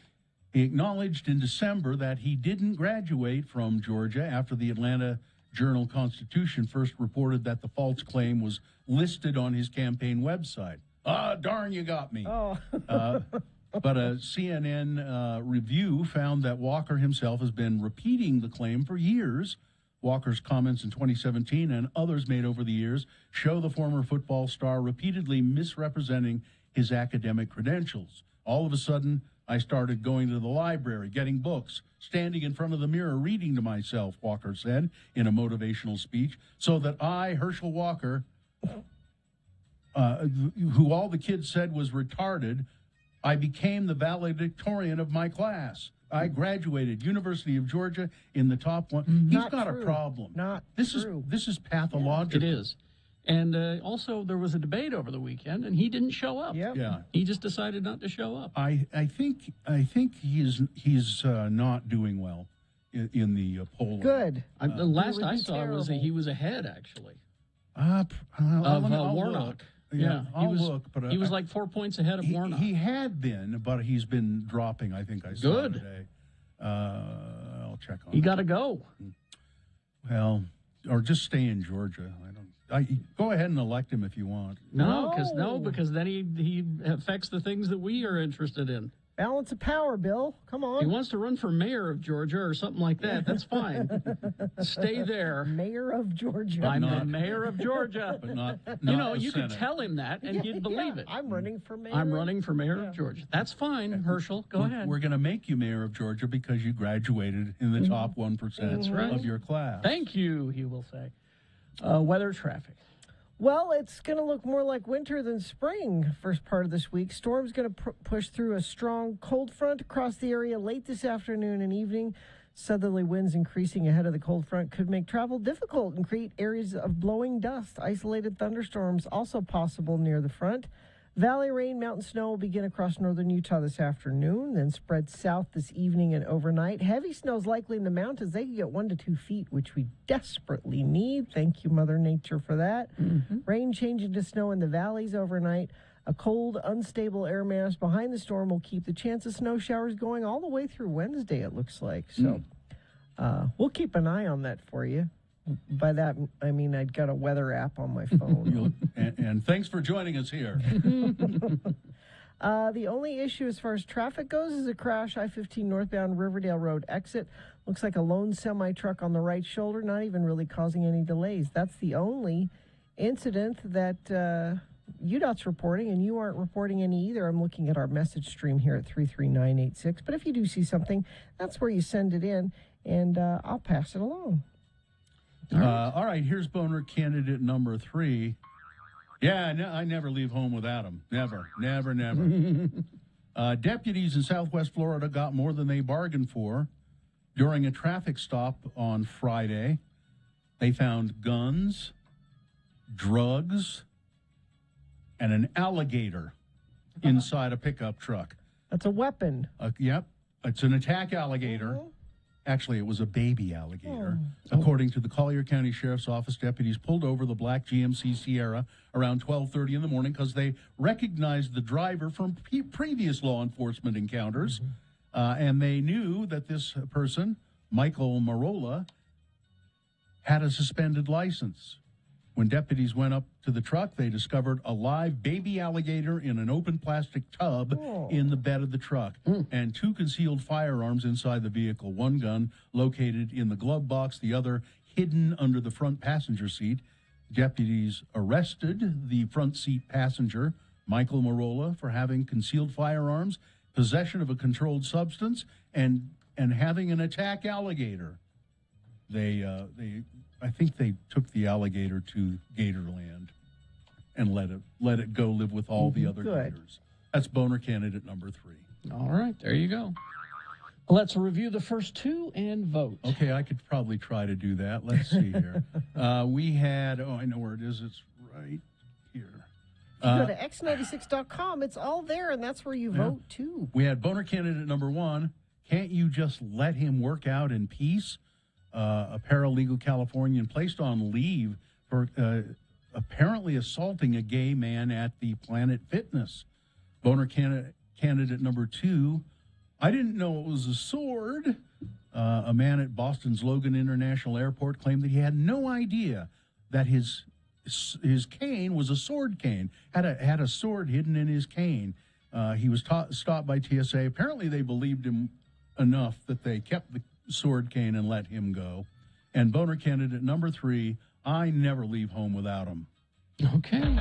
He acknowledged in December that he didn't graduate from Georgia after the Atlanta Journal-Constitution first reported that the false claim was listed on his campaign website. Darn, you got me. But a CNN review found that Walker himself has been repeating the claim for years. Walker's comments in 2017 and others made over the years show the former football star repeatedly misrepresenting his academic credentials. All of a sudden, I started going to the library, getting books, standing in front of the mirror, reading to myself, Walker said in a motivational speech, so that I, Herschel Walker, who all the kids said was retarded, I became the valedictorian of my class. I graduated University of Georgia in the top one. He's got a problem. This is pathological. It is. And also, there was a debate over the weekend, and he didn't show up. Yeah, he just decided not to show up. I think he's not doing well in the polling. Good. The last I saw was that he was ahead, actually, of Warnock. Yeah, he was. Look, but he was like 4 points ahead of Warnock. He had been, but he's been dropping. I think I saw today. I'll check on. You got to go. Well, or just stay in Georgia. Go ahead and elect him if you want. Because then he affects the things that we are interested in. Balance of power, Bill. Come on. He wants to run for mayor of Georgia or something like that. That's fine. Stay there. Mayor of Georgia. I'm the mayor of Georgia. But not you could tell him that and he'd believe it. I'm running for mayor. I'm running for mayor of Georgia. That's fine, Herschel. Go ahead. We're going to make you mayor of Georgia because you graduated in the top 1% of your class. Thank you, he will say. Weather, traffic. Well, it's going to look more like winter than spring first part of this week. Storm's going to push through a strong cold front across the area late this afternoon and evening. Southerly winds increasing ahead of the cold front could make travel difficult and create areas of blowing dust. Isolated thunderstorms also possible near the front. Valley rain, mountain snow will begin across northern Utah this afternoon, then spread south this evening and overnight. Heavy snow is likely in the mountains. They could get 1 to 2 feet, which we desperately need. Thank you, Mother Nature, for that. Rain changing to snow in the valleys overnight. A cold, unstable air mass behind the storm will keep the chance of snow showers going all the way through Wednesday, it looks like. So we'll keep an eye on that for you. By that, I mean I've got a weather app on my phone. and thanks for joining us here. The only issue as far as traffic goes is a crash, I-15 northbound Riverdale Road exit. Looks like a lone semi-truck on the right shoulder, not even really causing any delays. That's the only incident that UDOT's reporting, and you aren't reporting any either. I'm looking at our message stream here at 33986. But if you do see something, that's where you send it in, and I'll pass it along. All right, here's boner candidate number 3. Yeah, I never leave home without him. Never. Deputies in Southwest Florida got more than they bargained for during a traffic stop on Friday. They found guns, drugs, and an alligator inside a pickup truck. That's a weapon. Yep, it's an attack alligator. Actually, it was a baby alligator. According to the Collier County Sheriff's Office, deputies pulled over the black GMC Sierra around 12:30 in the morning because they recognized the driver from previous law enforcement encounters, and they knew that this person, Michael Marola, had a suspended license. When deputies went up to the truck, they discovered a live baby alligator in an open plastic tub in the bed of the truck and 2 concealed firearms inside the vehicle. One gun located in the glove box, the other hidden under the front passenger seat. Deputies arrested the front seat passenger, Michael Marola, for having concealed firearms, possession of a controlled substance, and having an attack alligator. I think they took the alligator to Gatorland and let it go live with all the other gators. That's boner candidate number 3. All right, there you go. Let's review the first 2 and vote. Okay, I could probably try to do that. Let's see here. We had, I know where it is. It's right here. If you go to x96.com, it's all there, and that's where you vote, too. We had boner candidate number 1. Can't you just let him work out in peace? A paralegal Californian placed on leave for apparently assaulting a gay man at the Planet Fitness. Boner candidate number 2, I didn't know it was a sword. A man at Boston's Logan International Airport claimed that he had no idea that his cane was a sword cane, had a sword hidden in his cane. He was stopped by TSA. Apparently they believed him enough that they kept the sword cane and let him go. And boner candidate number 3, I never leave home without him. Okay.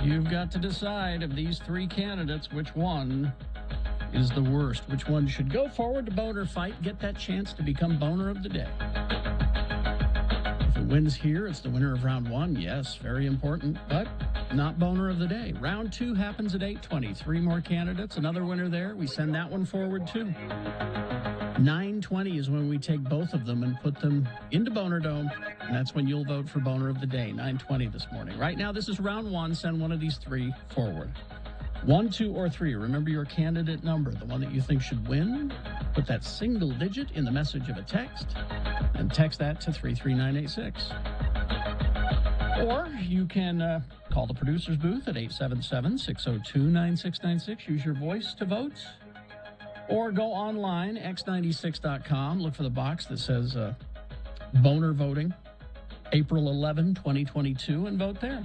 You've got to decide of these 3 candidates which one is the worst, which one should go forward to boner fight, get that chance to become boner of the day. If it wins here, it's the winner of round 1. Yes, very important, but not boner of the day. Round 2 happens at 8:20. 3 more candidates, another winner there. We send that one forward too. 9:20 is when we take both of them and put them into Boner Dome, and that's when you'll vote for Boner of the Day, 9:20 this morning. Right now, this is round 1. Send one of these 3 forward. 1, 2, or 3. Remember your candidate number, the one that you think should win. Put that single digit in the message of a text, and text that to 33986. Or you can call the producer's booth at 877-602-9696. Use your voice to vote. Or go online, x96.com, look for the box that says Boner Voting, April 11, 2022, and vote there.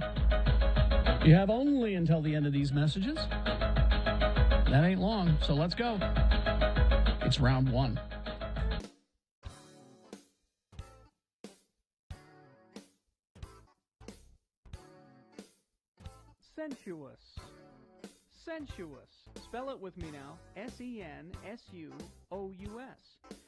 You have only until the end of these messages. That ain't long, so let's go. It's round 1. Sensuous. Sensuous. Spell it with me now. S-E-N-S-U-O-U-S.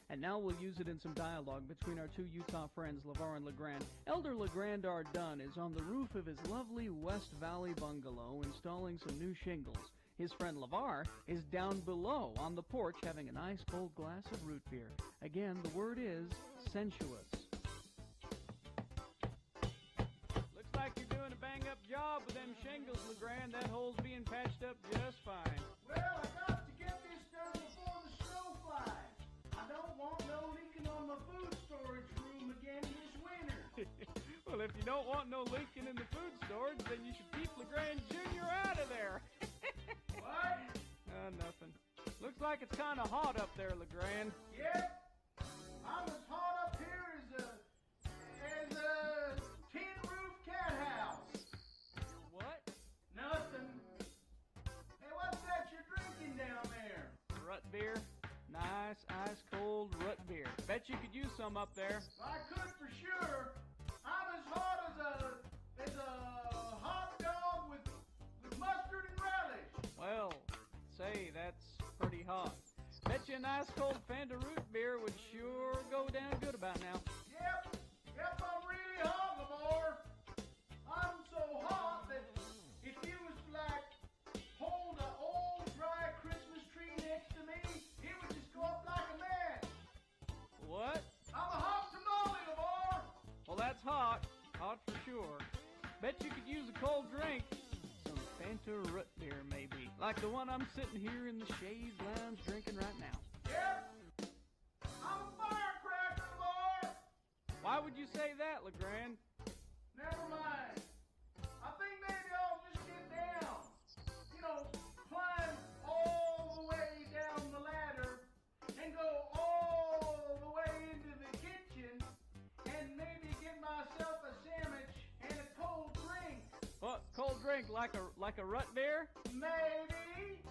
And now we'll use it in some dialogue between our two Utah friends, LeVar and LeGrand. Elder LeGrand R. Dunn is on the roof of his lovely West Valley bungalow installing some new shingles. His friend LeVar is down below on the porch having a nice cold glass of root beer. Again, the word is sensuous. Looks like you're doing a bang-up job with them shingles, LeGrand. That hole's being patched up just fine. Well, I got to get this done before the snow flies. I don't want no leaking on my food storage room again this winter. Well, if you don't want no leaking in the food storage, then you should keep LeGrand Jr. out of there. What? Nothing. Looks like it's kind of hot up there, LeGrand. Yep. I'm as hot up here as a tin roof cat house. What? Nothing. Hey, what's that you're drinking down there? Rut beer. Nice, ice-cold rut beer. Bet you could use some up there. I could for sure. I'm as hot as a hot dog with mustard and relish. Well, say, that's pretty hot. Bet you a nice cold Fanta root beer would sure go down good about now. Yep, I'm really hot, Lamar. I'm so hot that if you was to, like, hold an old dry Christmas tree next to me, it would just go up like a match. What? I'm a hot tamale, Lamar. Well, that's hot. Hot for sure. Bet you could use a cold drink. Some Fanta root beer, maybe. Like the one I'm sitting here in the shade lounge drinking right now. Yep. I'm a firecracker, Lamar. Why would you say that, LeGrand? Never mind. I think maybe I'll just get down. You know, climb all the way down the ladder and go all the way into the kitchen and maybe get myself a sandwich and a cold drink. What? Cold drink like a rut beer? Maybe.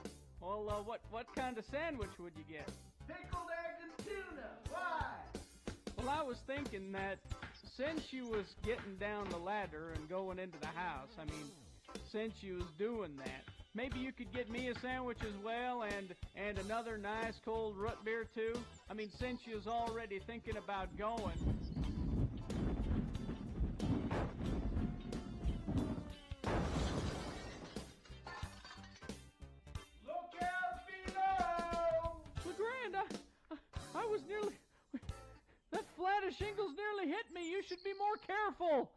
Well, what kind of sandwich would you get? Pickled egg and tuna. Why? Well, I was thinking that since you was getting down the ladder and going into the house, I mean, since you was doing that, maybe you could get me a sandwich as well and another nice cold root beer too. I mean, since you was already thinking about going. Look out below! LeGrand, I was nearly... That flat of shingles nearly hit me. You should be more careful.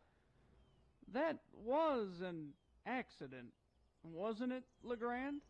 That was an accident, wasn't it, LeGrand?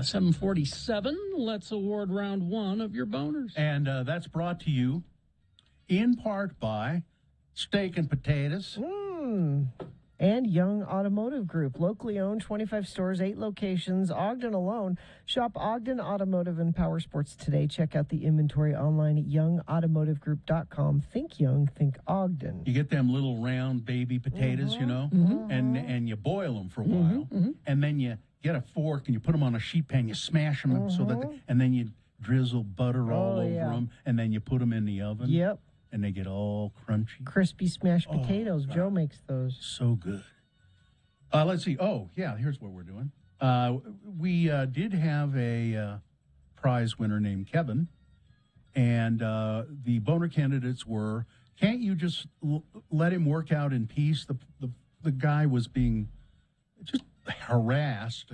747. Let's award round one of your boners. And that's brought to you in part by Steak and Potatoes. And Young Automotive Group, locally owned, 25 stores, 8 locations, Ogden alone. Shop Ogden Automotive and Power Sports today. Check out the inventory online at youngautomotivegroup.com. Think young, think Ogden. You get them little round baby potatoes, you know, and you boil them for a while, and then you get a fork and you put them on a sheet pan, you smash them so that, and then you drizzle butter all over them, and then you put them in the oven. Yep. And they get all crunchy. Crispy smashed potatoes. Joe makes those. So good. Let's see. Oh, yeah, here's what we're doing. We did have a prize winner named Kevin, and the boner candidates were, can't you just let him work out in peace? The guy was being just harassed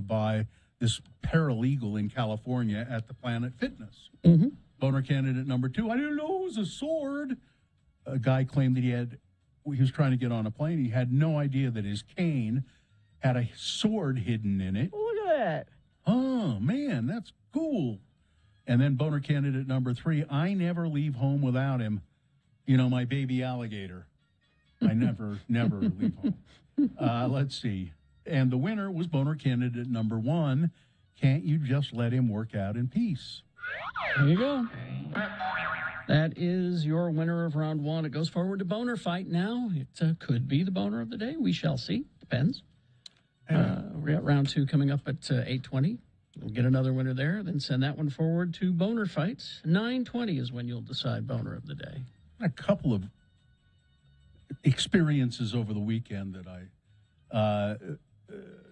by this paralegal in California at the Planet Fitness. Boner candidate number 2, I didn't know it was a sword. A guy claimed that he was trying to get on a plane. He had no idea that his cane had a sword hidden in it. Look at that. Oh, man, that's cool. And then boner candidate number 3, I never leave home without him. You know, my baby alligator. I never leave home. Let's see. And the winner was boner candidate number 1. Can't you just let him work out in peace? There you go. That is your winner of round one. It goes forward to boner fight now. It could be the boner of the day. We shall see. Depends. We got round 2 coming up at 8:20. We'll get another winner there. Then send that one forward to boner fights. 9:20 is when you'll decide boner of the day. A couple of experiences over the weekend that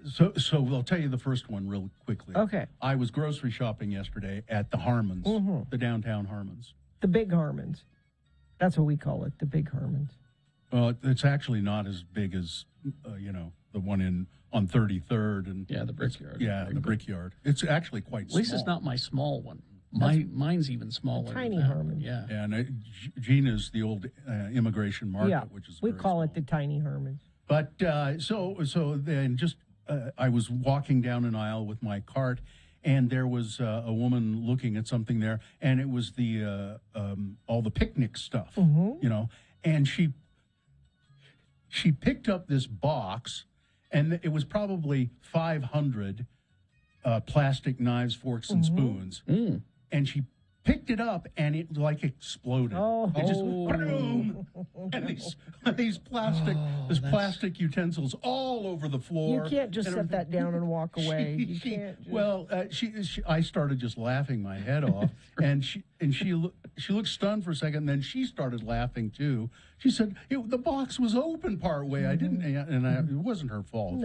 So I'll tell you the first one real quickly. Okay. I was grocery shopping yesterday at the Harmons, the downtown Harmons. The Big Harmons. That's what we call it, the Big Harmons. Well, it's actually not as big as, the one on 33rd. And yeah, the Brickyard. Yeah, the Brickyard. It's actually quite small. At least it's not my small one. Mine's even smaller. Tiny Harmon. Yeah. And Gina's the old immigration market, which is we call it the Tiny Harmons. But so then just I was walking down an aisle with my cart, and there was a woman looking at something there, and it was the all the picnic stuff, and she picked up this box, and it was probably 500 plastic knives, forks, and spoons, and she picked it up, and it like exploded. It just boom, and these plastic utensils all over the floor. You can't just set that down and walk away. You can't. Well, I started just laughing my head off, and she looked stunned for a second, and then she started laughing too. She said the box was open part way. I didn't, and it wasn't her fault,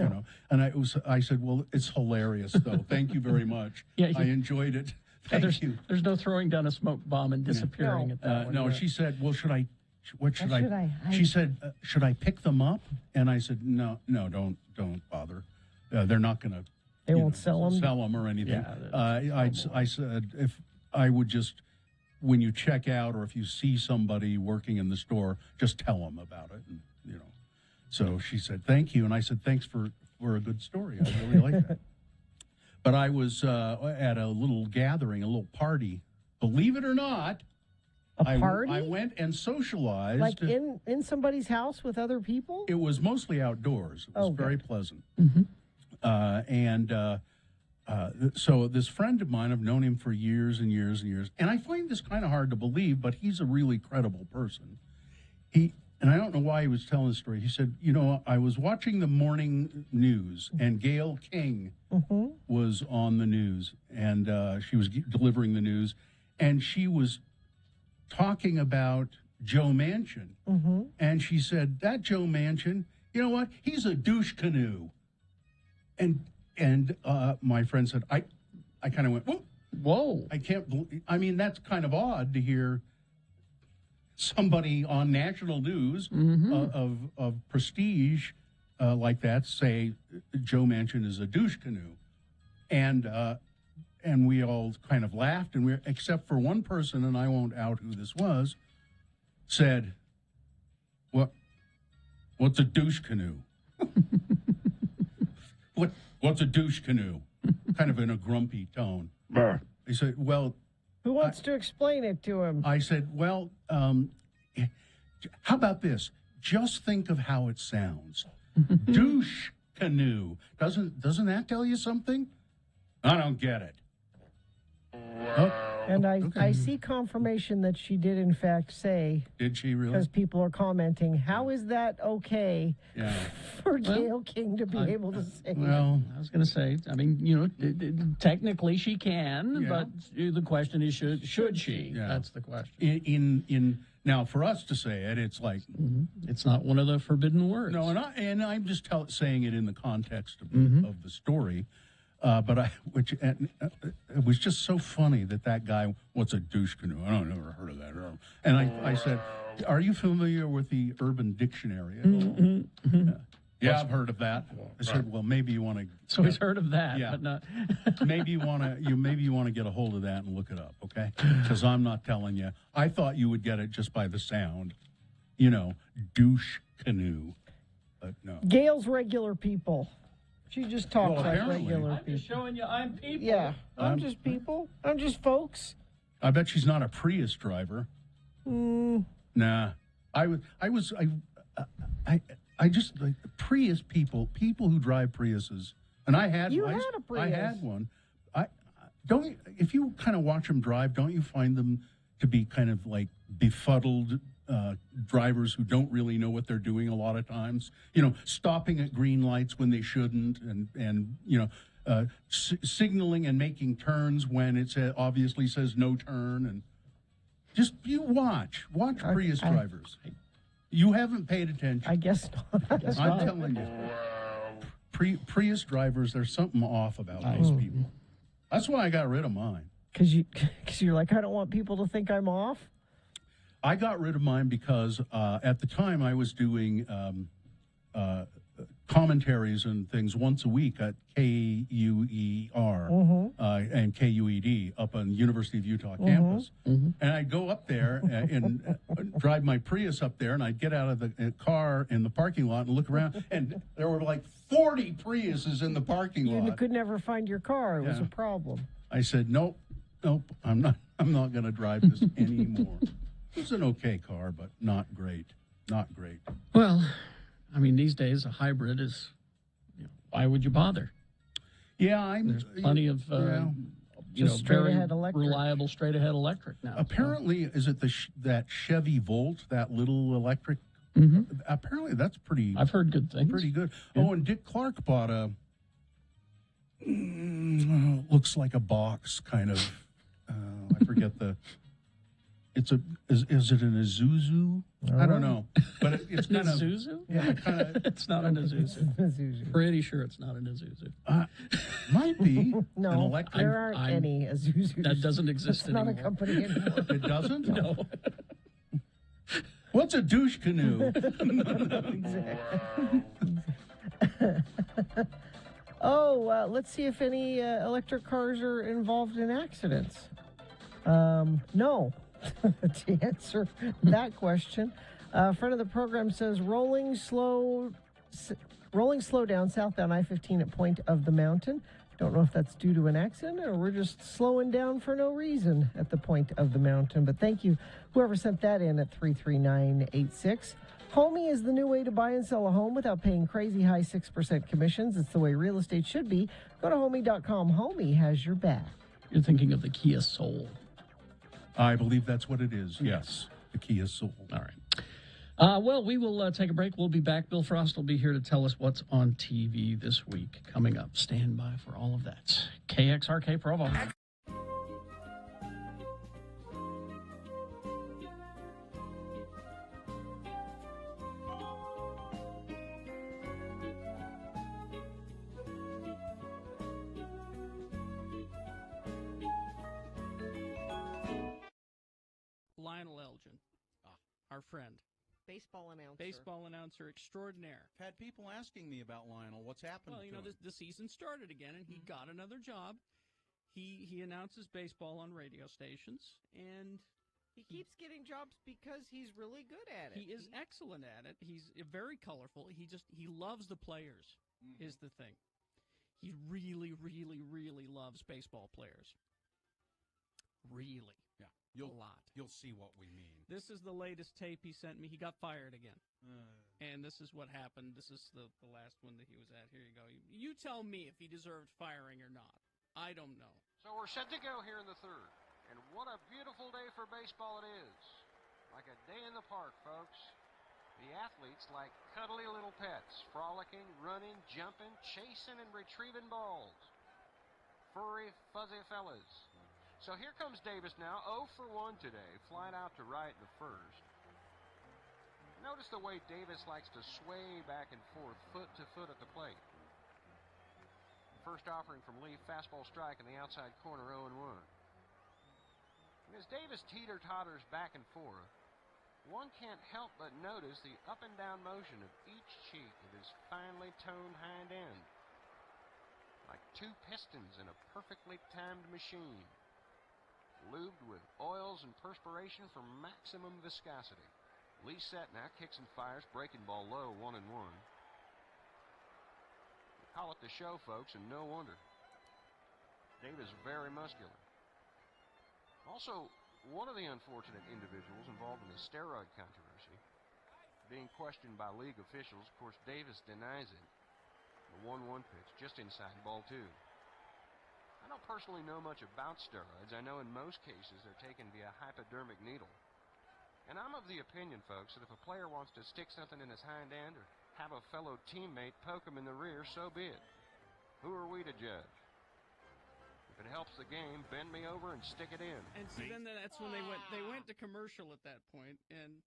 And I said, well, it's hilarious though. Thank you very much. I enjoyed it. Thank you. There's no throwing down a smoke bomb and disappearing at that one. No, she said, well, what should I? She said, should I pick them up? And I said, no, don't bother. They're not going to. They won't sell them or anything. Yeah, I said, if I would just, when you check out or if you see somebody working in the store, just tell them about it. And, So she said, thank you. And I said, thanks for a good story. I really like that. But I was at a little gathering, a little party. Believe it or not, a party? I went and socialized. Like in somebody's house with other people? It was mostly outdoors. It was very pleasant. So this friend of mine, I've known him for years and years and years. And I find this kind of hard to believe, but he's a really credible person. And I don't know why he was telling the story. He said, I was watching the morning news, and Gayle King was on the news, and she was delivering the news, and she was talking about Joe Manchin. And she said, that Joe Manchin, you know what? He's a douche canoe. And my friend said, I kind of went, whoa. I can't believe, that's kind of odd to hear somebody on national news of prestige like that say Joe Manchin is a douche canoe, and we all kind of laughed, and except for one person, and I won't out who this was, said, "What's a douche canoe? What's a douche canoe?" kind of in a grumpy tone. He said, well, Who wants to explain it to him? I said, well, how about this? Just think of how it sounds. Douche canoe. Doesn't that tell you something? I don't get it. And I see confirmation that she did, in fact, say. Did she really? Because people are commenting, how is that okay Yeah. for Gail King to be able to say? Well, I was going to say, I mean, technically she can, but the question is, should she? Yeah. That's the question. In now, for us to say it, it's like it's not one of the forbidden words. No, and I'm just saying it in the context of, of the story. It was just so funny that guy, what's a douche canoe? I don't never heard of that. And I said, are you familiar with the Urban Dictionary? Yeah, I've heard of that. I said, well, maybe you want to. So he's heard of that, Yeah. but not. maybe you want to get a hold of that and look it up, okay? Because I'm not telling you. I thought you would get it just by the sound, douche canoe. But no. Gail's regular people. She just talks like apparently. regular I'm people. just showing you I'm people. Yeah, I'm just people. I'm just folks. I bet she's not a Prius driver. Nah, I just like Prius people who drive Priuses, and I had You one. had a Prius. I had one. If you kind of watch them drive, don't you find them to be kind of like befuddled drivers who don't really know what they're doing a lot of times? Stopping at green lights when they shouldn't, and signaling and making turns when it obviously says no turn, and just you watch Prius drivers. You haven't paid attention. I guess not. I'm telling you, Prius drivers, there's something off about those people. That's why I got rid of mine. Because you're like, I don't want people to think I'm off. I got rid of mine because at the time I was doing commentaries and things once a week at KUER and KUED up on University of Utah campus. And I'd go up there and drive my Prius up there, and I'd get out of the car in the parking lot and look around, and there were like 40 Priuses in the parking lot. You could never find your car. It was Yeah. a problem. I said, nope, I'm not going to drive this anymore. It's an okay car, but not great. Not great. Well, I mean, these days a hybrid is. Why would you bother? Yeah, there's plenty of Just very straight-ahead electric. reliable straight ahead electric now. Apparently, is it that Chevy Volt, that little electric? Apparently, that's pretty. I've heard good things. Pretty good. Oh, and Dick Clark bought a. Looks like a box, kind of. I forget the. Is it an Isuzu? I don't know, but it's kind of Isuzu. Yeah, kind of. It's not an Isuzu. Pretty sure it's not an Isuzu. Might be. No, an electric. there aren't any Isuzus. That doesn't exist It's not anymore. a company anymore. It doesn't. No. What's a douche canoe? Let's see if any electric cars are involved in accidents. No, to answer that question. A friend of the program says rolling slow down southbound I-15 at Point of the Mountain. Don't know if that's due to an accident or we're just slowing down for no reason at the Point of the Mountain. But thank you, whoever sent that in at 33986. Homey is the new way to buy and sell a home without paying crazy high 6% commissions. It's the way real estate should be. Go to homey.com. Homey has your back. You're thinking of the Kia Soul. I believe that's what it is. Yes, the Kia Soul. All right. Well, we will take a break. We'll be back. Bill Frost will be here to tell us what's on TV this week coming up. Stand by for all of that. KXRK Provo. Lionel Elgin, our friend. Baseball announcer extraordinaire. I've had people asking me about Lionel. What's happened Well, to you know, him? the season started again, and he got another job. He announces baseball on radio stations, and He keeps getting jobs because he's really good at it. he is excellent at it. He's very colorful. He loves the players, is the thing. He really, really, really loves baseball players. Really. Yeah. A lot. You'll see what we mean. This is the latest tape he sent me. He got fired again. And this is what happened. This is the last one that he was at. Here you go. You tell me if he deserved firing or not. I don't know. So we're set to go here in the third. And what a beautiful day for baseball it is. Like a day in the park, folks. The athletes like cuddly little pets, frolicking, running, jumping, chasing, and retrieving balls. Furry, fuzzy fellas. So here comes Davis now, 0 for 1 today, flying out to right in the first. Notice the way Davis likes to sway back and forth, foot to foot at the plate. First offering from Lee, fastball strike in the outside corner, 0-1. And as Davis teeter-totters back and forth, one can't help but notice the up and down motion of each cheek of his finely toned hind end. Like two pistons in a perfectly timed machine, lubed with oils and perspiration for maximum viscosity. Lee set now, kicks and fires, breaking ball low, 1-1. Call it the show, folks, and no wonder. Davis very muscular. Also, one of the unfortunate individuals involved in the steroid controversy, being questioned by league officials. Of course, Davis denies it. The 1-1 pitch, just inside ball 2. I don't personally know much about steroids. I know in most cases they're taken via hypodermic needle. And I'm of the opinion, folks, that if a player wants to stick something in his hind end or have a fellow teammate poke him in the rear, so be it. Who are we to judge? If it helps the game, bend me over and stick it in. And so then that's when they went to commercial at that point, and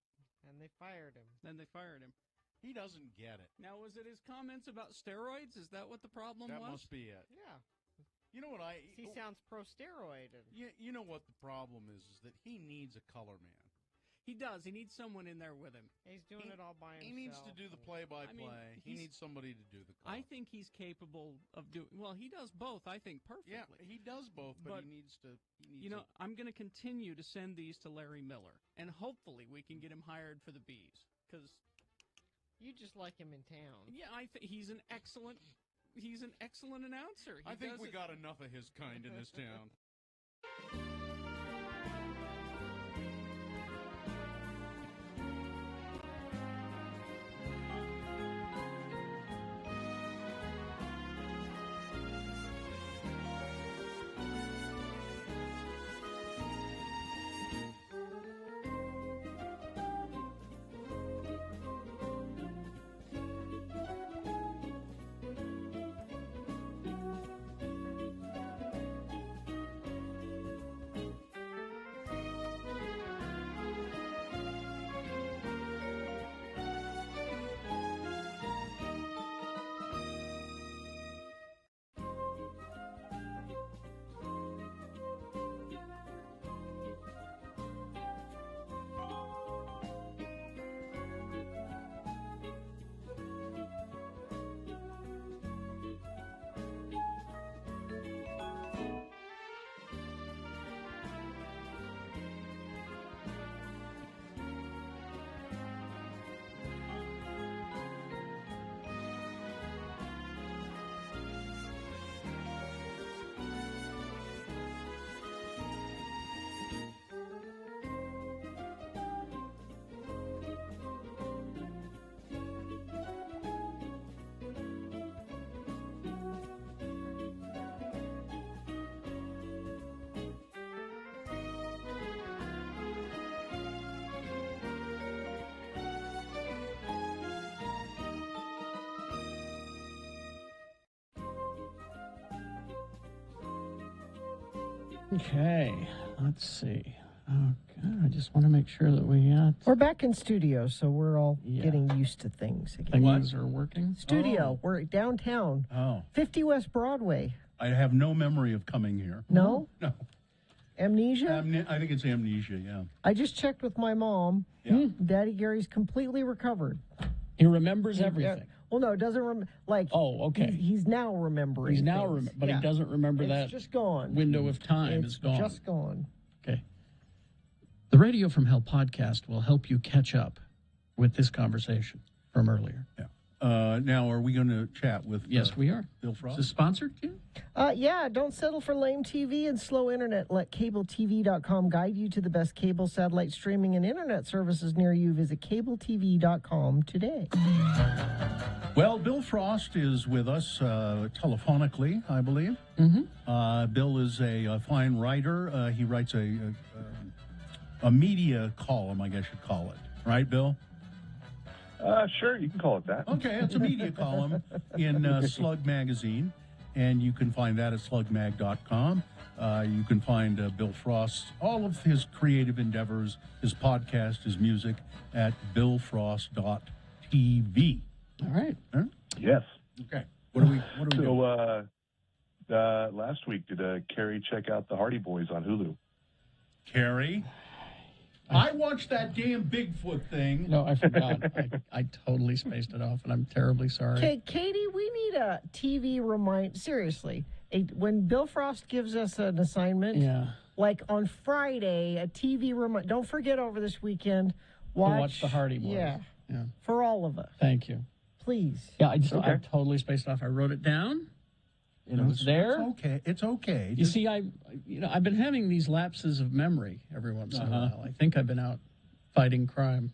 they fired him. Then they fired him. He doesn't get it. Now, was it his comments about steroids? Is that what the problem was? That must be it. Yeah. You know what He sounds pro-steroid. You know what the problem is that he needs a color man. He does. He needs someone in there with him. He's doing it all by himself. He needs to do the play-by-play. He needs somebody to do the color. I think he's capable of doing. Well, he does both. I think perfectly. Yeah, he does both, but he needs to. I'm going to continue to send these to Larry Miller, and hopefully we can get him hired for the Bees, because you just like him in town. Yeah, I think he's an excellent announcer. I think we got enough of his kind in this town. Okay, let's see. Okay, I just want to make sure that we got... We're back in studio, so we're all getting used to things again. Things are working? Studio. We're downtown. 50 West Broadway. I have no memory of coming here. No? No. Amnesia? I think it's amnesia, yeah. I just checked with my mom. Yeah. Daddy Gary's completely recovered. He remembers everything. Well, no, it doesn't remember. Like, okay. He's now remembering. He's now, things. but he doesn't remember that. It's just gone. Window of time is gone. Just gone. Okay. The Radio from Hell podcast will help you catch up with this conversation from earlier. Yeah. Now, are we going to chat with Yes, we are. Bill Frost? Is this sponsored, Jim? Yeah, don't settle for lame TV and slow internet. Let CableTV.com guide you to the best cable, satellite streaming, and internet services near you. Visit CableTV.com today. Well, Bill Frost is with us telephonically, I believe. Mm-hmm. Bill is a fine writer. He writes a media column, I guess you'd call it. Right, Bill? Sure, you can call it that. Okay, it's a media column in Slug Magazine, and you can find that at slugmag.com. You can find Bill Frost, all of his creative endeavors, his podcast, his music, at billfrost.tv. All right. Huh? Yes. Okay. What do we do? So, last week, did Carrie check out the Hardy Boys on Hulu? Carrie? I watched that damn Bigfoot thing. No, I forgot. I totally spaced it off, and I'm terribly sorry. Okay, Katie, we need a TV remind. Seriously, when Bill Frost gives us an assignment, like on Friday, a TV remind. Don't forget over this weekend. Watch the Hardy Boys. Yeah, Yeah. for all of us. Thank you. Please. Yeah, I totally spaced it off. I wrote it down. And it was there. It's okay. It's okay. You see, I've been having these lapses of memory every once in a while. I think I've been out fighting crime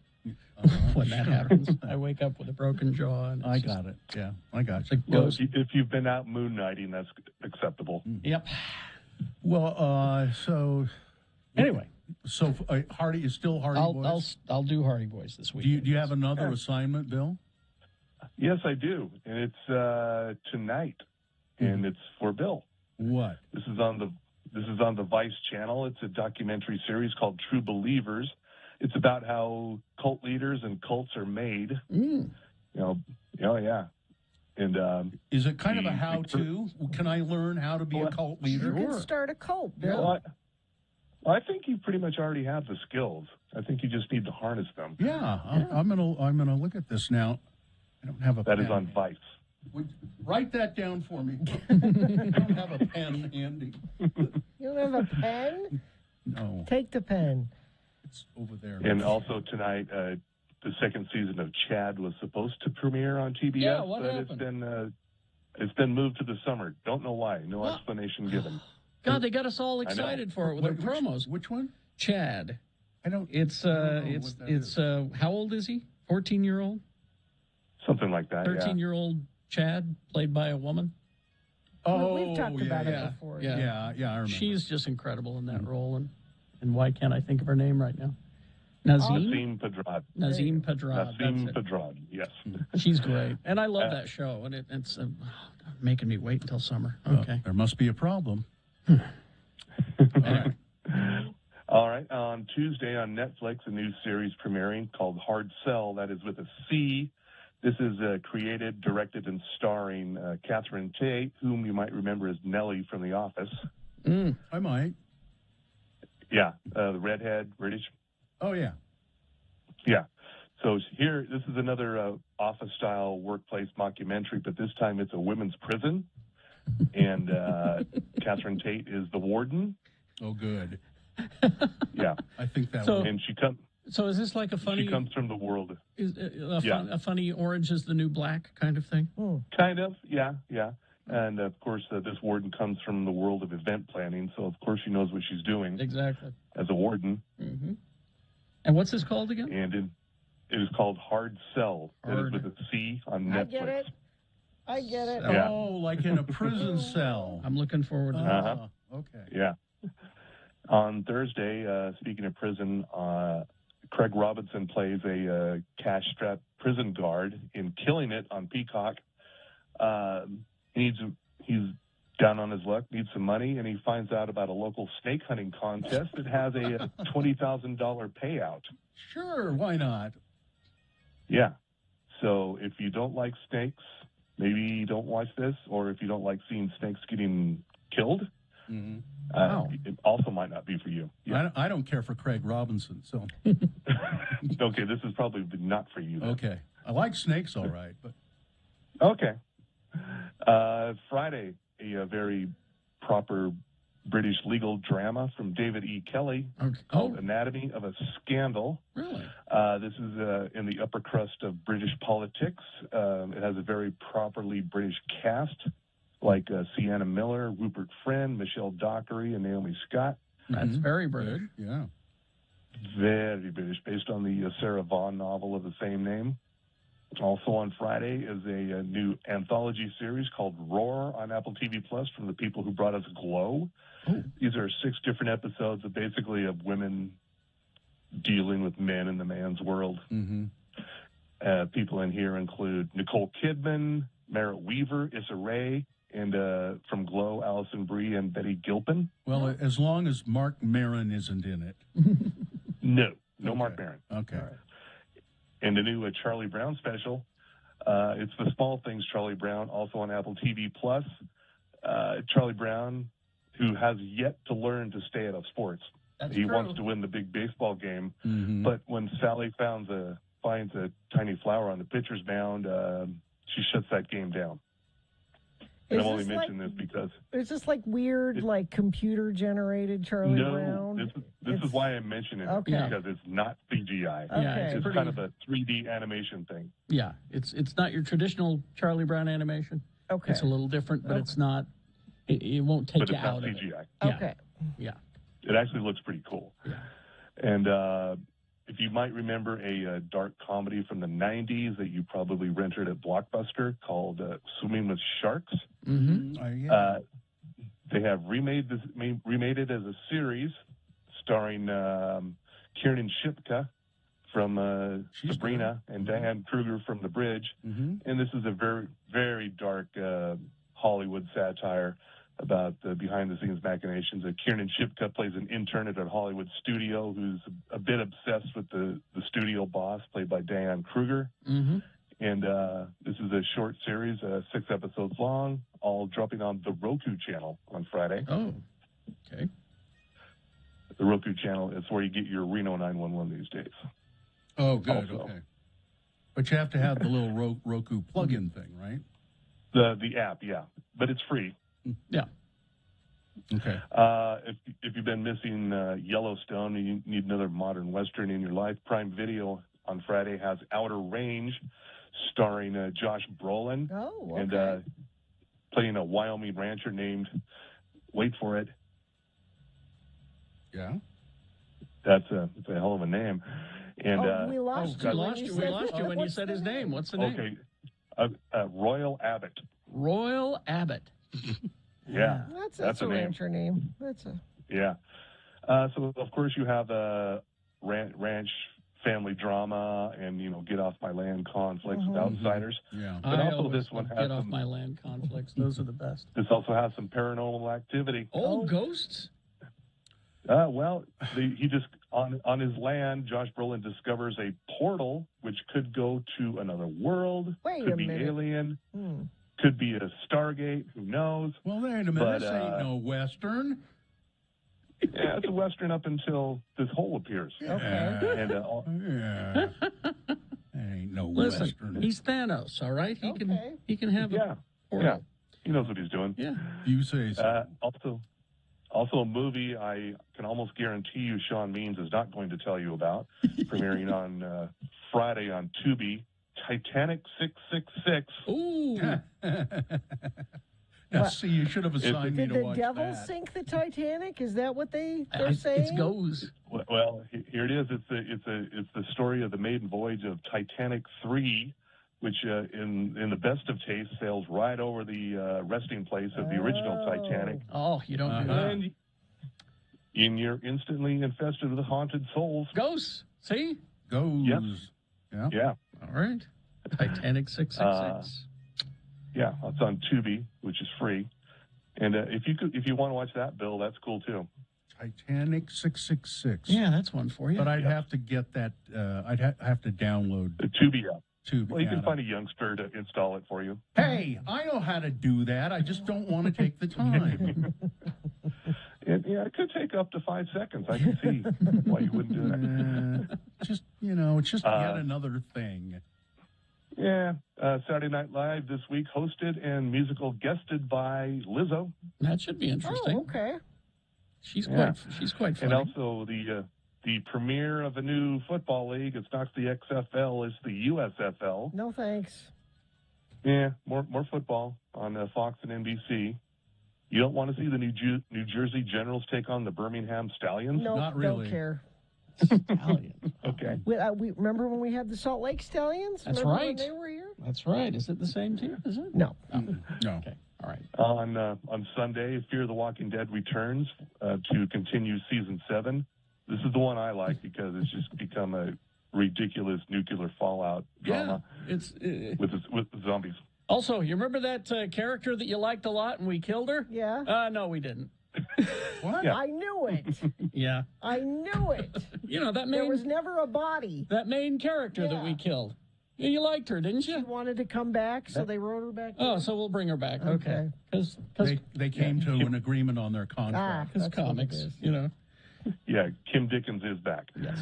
when that happens. I wake up with a broken jaw. And I got it. Yeah, I got it. Well, if you've been out moon knighting, that's acceptable. Yep. Well, so anyway, so Hardy is still Hardy Boys. I'll do Hardy Boys this week. Do you have another assignment, Bill? Yes, I do, and it's tonight, and it's for Bill. What? This is on the Vice channel. It's a documentary series called True Believers. It's about how cult leaders and cults are made. Mm. Yeah. And is it kind of a how-to? Can I learn how to be a cult leader? You can start a cult, Bill. Well, I think you pretty much already have the skills. I think you just need to harness them. Yeah. I'm gonna look at this now. I don't have a That pen. is on Vice. Write that down for me. I don't have a pen handy. You don't have a pen? No. Take the pen. It's over there. And also tonight, the second season of Chad was supposed to premiere on TBS, Yeah, what but happened? it's been moved to the summer. Don't know why. No explanation given. God, they got us all excited for it with their promos. Which one? Chad. I don't. It's how old is he? 14-year-old. Something like that. 13-year-old Chad, played by a woman. Oh, we've talked about it before. Yeah, I remember. She's just incredible in that role, and why can't I think of her name right now? Nazim Pedrad. Nazim Pedrad. Nazim Pedrad. Yes. She's great, and I love that show, and it's making me wait until summer. Okay, there must be a problem. All right. All right. On Tuesday on Netflix, a new series premiering called Hard Sell. That is with a C. This is created, directed, and starring Catherine Tate, whom you might remember as Nellie from The Office. I might. Yeah, the redhead, British. Oh, yeah. Yeah. So here, this is another office-style workplace mockumentary, but this time it's a women's prison, and Catherine Tate is the warden. Oh, good. Yeah. I think that So- And she comes... So is this like a funny? She comes from the world. A funny Orange is the New Black kind of thing? Kind of, yeah. And, of course, this warden comes from the world of event planning, so, of course, she knows what she's doing. Exactly. As a warden. Mm-hmm. And what's this called again? And it is called Hard Sell. It is with a C on Netflix. I get it. Yeah. Oh, like in a prison cell. I'm looking forward to that. Okay. Yeah. On Thursday, speaking of prison, Craig Robinson plays a cash-strapped prison guard in Killing It on Peacock. He's down on his luck, needs some money, and he finds out about a local snake hunting contest that has a $20,000 payout. Sure, why not? Yeah. So if you don't like snakes, maybe you don't watch this, or if you don't like seeing snakes getting killed, it also might not be for you. Yeah. I don't care for Craig Robinson, so. Okay, this is probably not for you then. Okay. I like snakes, all right, but. Okay. Friday, a very proper British legal drama from David E. Kelly called Anatomy of a Scandal. Really? This is in the upper crust of British politics. It has a very properly British cast, like Sienna Miller, Rupert Friend, Michelle Dockery, and Naomi Scott. That's very British. Yeah. Very British, based on the Sarah Vaughan novel of the same name. Also on Friday is a new anthology series called Roar on Apple TV Plus from the people who brought us Glow. These are 6 different episodes of basically of women dealing with men in the man's world. People in here include Nicole Kidman, Merritt Weaver, Issa Rae, and from Glow, Alison Brie and Betty Gilpin. Well, as long as Mark Maron isn't in it. No Mark Maron. Okay. And the new Charlie Brown special. It's The Small Things Charlie Brown, also on Apple TV Plus. Charlie Brown, who has yet to learn to stay out of sports. He wants to win the big baseball game, but when Sally finds a tiny flower on the pitcher's mound, she shuts that game down. And I'm only mentioning this because Is this like weird, like computer generated Charlie Brown? This is why I'm mentioning it, because it's not CGI. Yeah, it's kind of a 3D animation thing. Yeah, it's not your traditional Charlie Brown animation. Okay. It's a little different, but it's not. It won't take But you it's not out of CGI. it. Yeah. Okay. Yeah. It actually looks pretty cool. Yeah. And if you might remember a dark comedy from the 90s that you probably rented at Blockbuster called Swimming with Sharks, they have remade it as a series starring Kiernan Shipka from Sabrina and Diane Kruger from The Bridge. And this is a very, very dark Hollywood satire about the behind-the-scenes machinations. Kiernan Shipka plays an intern at a Hollywood studio who's a bit obsessed with the studio boss, played by Diane Kruger. And this is a short series, 6 episodes long, all dropping on the Roku channel on Friday. Oh, okay. The Roku channel is where you get your Reno 911 these days. Oh, good. Also. Okay. But you have to have the little Roku plug-in thing, right? The app, yeah. But it's free. Yeah. Okay. If you've been missing Yellowstone and you need another modern Western in your life, Prime Video on Friday has Outer Range, starring Josh Brolin. Oh, okay. And playing a Wyoming rancher named, wait for it. Yeah. That's a hell of a name. And we lost you. We lost you when you said his name. What's the name? Okay. Royal Abbott. Royal Abbott. Yeah. That's a name. rancher name. That's a. Yeah. So, of course, you have ranch family drama and, get off my land conflicts with outsiders. Yeah. But also this one has get off my land conflicts. Those are the best. This also has some paranormal activity. Oh, ghosts? Well, he just, on his land, Josh Brolin discovers a portal which could go to another world. Could be alien. Could be a Stargate. Who knows? Well, wait a minute. But, this ain't no Western. Yeah, it's a Western up until this hole appears. Okay. And ain't no Listen, Western. he's Thanos, all right? He can have a portal. Yeah. He knows what he's doing. Yeah. You say so. Also a movie I can almost guarantee you Sean Means is not going to tell you about, premiering on Friday on Tubi, Titanic 666. Ooh. Now, see, you should have assigned me Did to the watch devil that. sink the Titanic? Is that what they're saying? It goes. Well, here it is. It's the story of the maiden voyage of Titanic 3, which in the best of taste sails right over the resting place of the original Titanic. Oh, you don't do that. And you're instantly infested with haunted souls. Ghosts. See? Ghosts. Yep. Yeah. Yeah. All right. Titanic 666. Yeah, it's on Tubi, which is free. And if you want to watch that, Bill, that's cool too. Titanic 666. Yeah, that's one for you. But I'd have to get that. I'd have to download the Tubi app. Tubi. Well, you can find a youngster to install it for you. Hey, I know how to do that. I just don't want to take the time. It could take up to 5 seconds. I can see why you wouldn't do that. It's just yet another thing. Yeah, Saturday Night Live this week, hosted and musical guested by Lizzo. That should be interesting. Oh, okay. She's quite funny. And also the the premiere of a new football league. It's not the XFL, it's the USFL. No thanks. Yeah, more football on Fox and NBC. You don't want to see the New Jersey Generals take on the Birmingham Stallions? No, Not really. Don't care. Okay. We remember when we had the Salt Lake Stallions? That's Remember right. when they were here? That's right. Is it the same team? Is it? No. No. Okay. All right. On Sunday, Fear the Walking Dead returns to continue season 7. This is the one I like because it's just become a ridiculous nuclear fallout drama It's with the zombies. also, you remember that character that you liked a lot and we killed her? Yeah. No, we didn't. What? I knew it. Yeah. I knew it. You know, that There main was never a body. that main character that Yeah. we killed. You liked her, didn't She you? wanted to come back, so they wrote her back. Oh, so we'll bring her back. Okay. Okay. Because They came to an agreement on their contract. that's what it comics, is. you know. Yeah, Kim Dickens is back. Yes.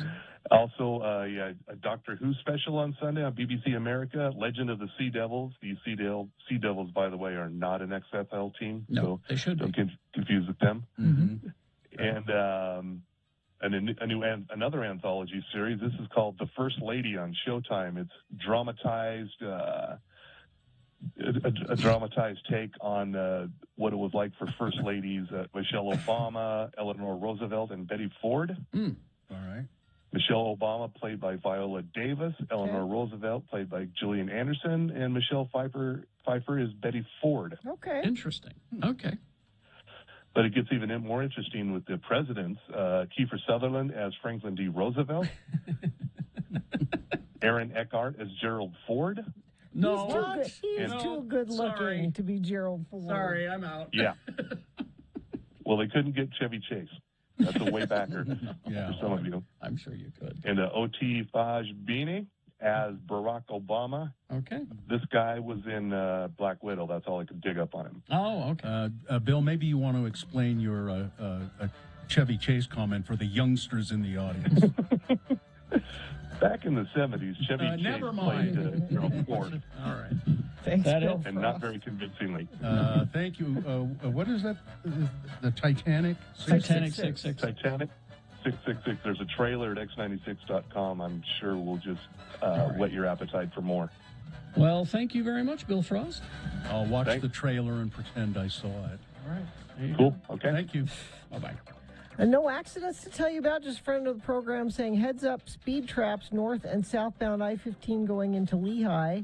Also, a Doctor Who special on Sunday on BBC America, Legend of the Sea Devils. The Sea Devils, by the way, are not an XFL team. No, so they should don't be. get confused with them. Mm-hmm. And another anthology series. This is called The First Lady on Showtime. It's dramatized, a dramatized take on what it was like for first ladies Michelle Obama, Eleanor Roosevelt, and Betty Ford. All right. Michelle Obama, played by Viola Davis. Eleanor Roosevelt, played by Gillian Anderson. And Michelle Pfeiffer is Betty Ford. Okay. Interesting. Okay. But it gets even more interesting with the presidents. Kiefer Sutherland as Franklin D. Roosevelt. Aaron Eckhart as Gerald Ford. No. He's too good looking to be Gerald Ford. Sorry, I'm out. Yeah. Well, they couldn't get Chevy Chase. That's a way backer Yeah. for some of you. I'm sure you could. And O.T. Faj Bini as Barack Obama. Okay. This guy was in Black Widow. That's all I could dig up on him. Oh, okay. Bill, maybe you want to explain your Chevy Chase comment for the youngsters in the audience. Back in the 70s, Chevy Chase never played mind. Gerald Ford. All right. Thanks, That Bill And not very convincingly. Thank you. What is that? The Titanic? Titanic 666. Titanic 666. There's a trailer at x96.com. I'm sure we'll just whet your appetite for more. Well, thank you very much, Bill Frost. I'll watch Thanks. the trailer and pretend I saw it. All right. There you Cool. go. Okay. Thank you. Bye-bye. And no accidents to tell you about. Just a friend of the program saying heads up, speed traps north and southbound I-15 going into Lehigh.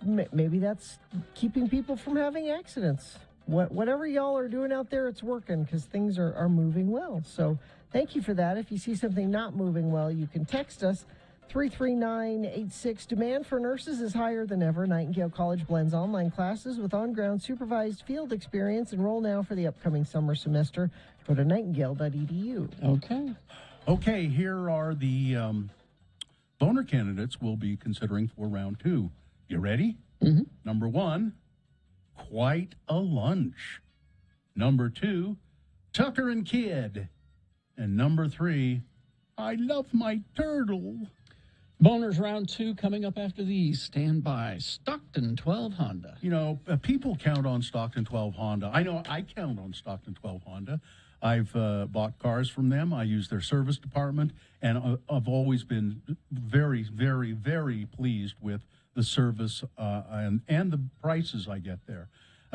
Maybe that's keeping people from having accidents. Whatever y'all are doing out there, it's working because things are moving well. So thank you for that. If you see something not moving well, you can text us 33986. Demand for nurses is higher than ever. Nightingale College blends online classes with on-ground supervised field experience. Enroll now for the upcoming summer semester. Go to nightingale.edu. Okay. Okay, here are the boner candidates we'll be considering for round 2. You ready? Mm-hmm. Number 1, quite a lunch. Number 2, Tucker and Kid. And number 3, I love my turtle. Boners round 2 coming up after these. Stand by. Stockton 12 Honda. You know, people count on Stockton 12 Honda. I know I count on Stockton 12 Honda. I've bought cars from them. I use their service department, and I've always been very, very, very pleased with the service and the prices I get there.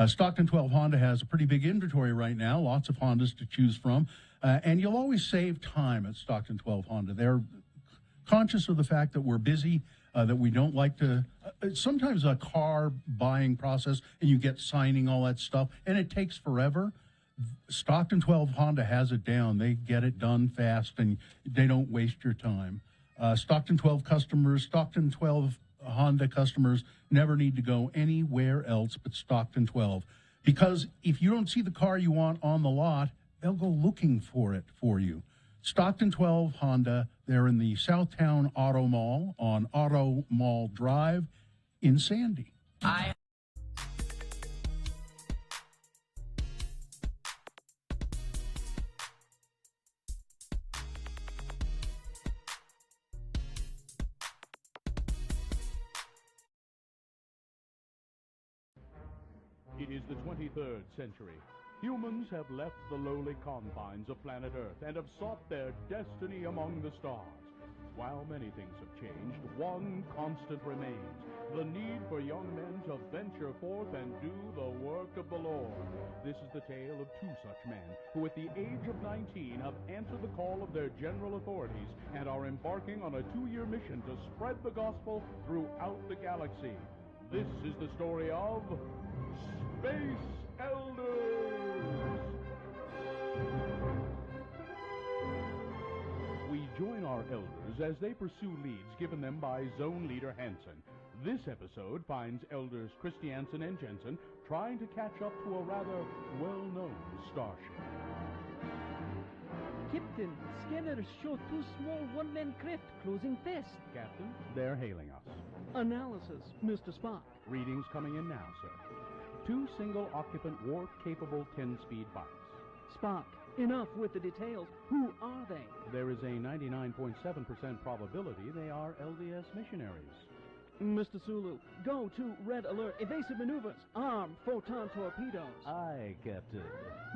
Stockton 12 Honda has a pretty big inventory right now, lots of Hondas to choose from, and you'll always save time at Stockton 12 Honda. They're conscious of the fact that we're busy, that we don't like to, sometimes a car buying process, and you get signing all that stuff, and it takes forever. Stockton 12 Honda has it down. They get it done fast, and they don't waste your time. Stockton 12 Honda customers never need to go anywhere else but Stockton 12. Because if you don't see the car you want on the lot, they'll go looking for it for you. Stockton 12 Honda, they're in the Southtown Auto Mall on Auto Mall Drive in Sandy. It is the 23rd century. Humans have left the lowly confines of planet Earth and have sought their destiny among the stars. While many things have changed, one constant remains: the need for young men to venture forth and do the work of the Lord. This is the tale of two such men who, at the age of 19, have answered the call of their general authorities and are embarking on a 2-year mission to spread the gospel throughout the galaxy. This is the story of Space Elders! We join our elders as they pursue leads given them by Zone Leader Hansen. This episode finds elders Christiansen and Jensen trying to catch up to a rather well-known starship. Captain, scanners show 2 small one-man craft closing fast. Captain, they're hailing us. Analysis, Mr. Spock. Readings coming in now, sir. 2 single-occupant warp-capable 10-speed bikes. Spock, enough with the details. Who are they? There is a 99.7% probability they are LDS missionaries. Mr. Sulu, go to red alert. Evasive maneuvers. Arm photon torpedoes. Aye, Captain.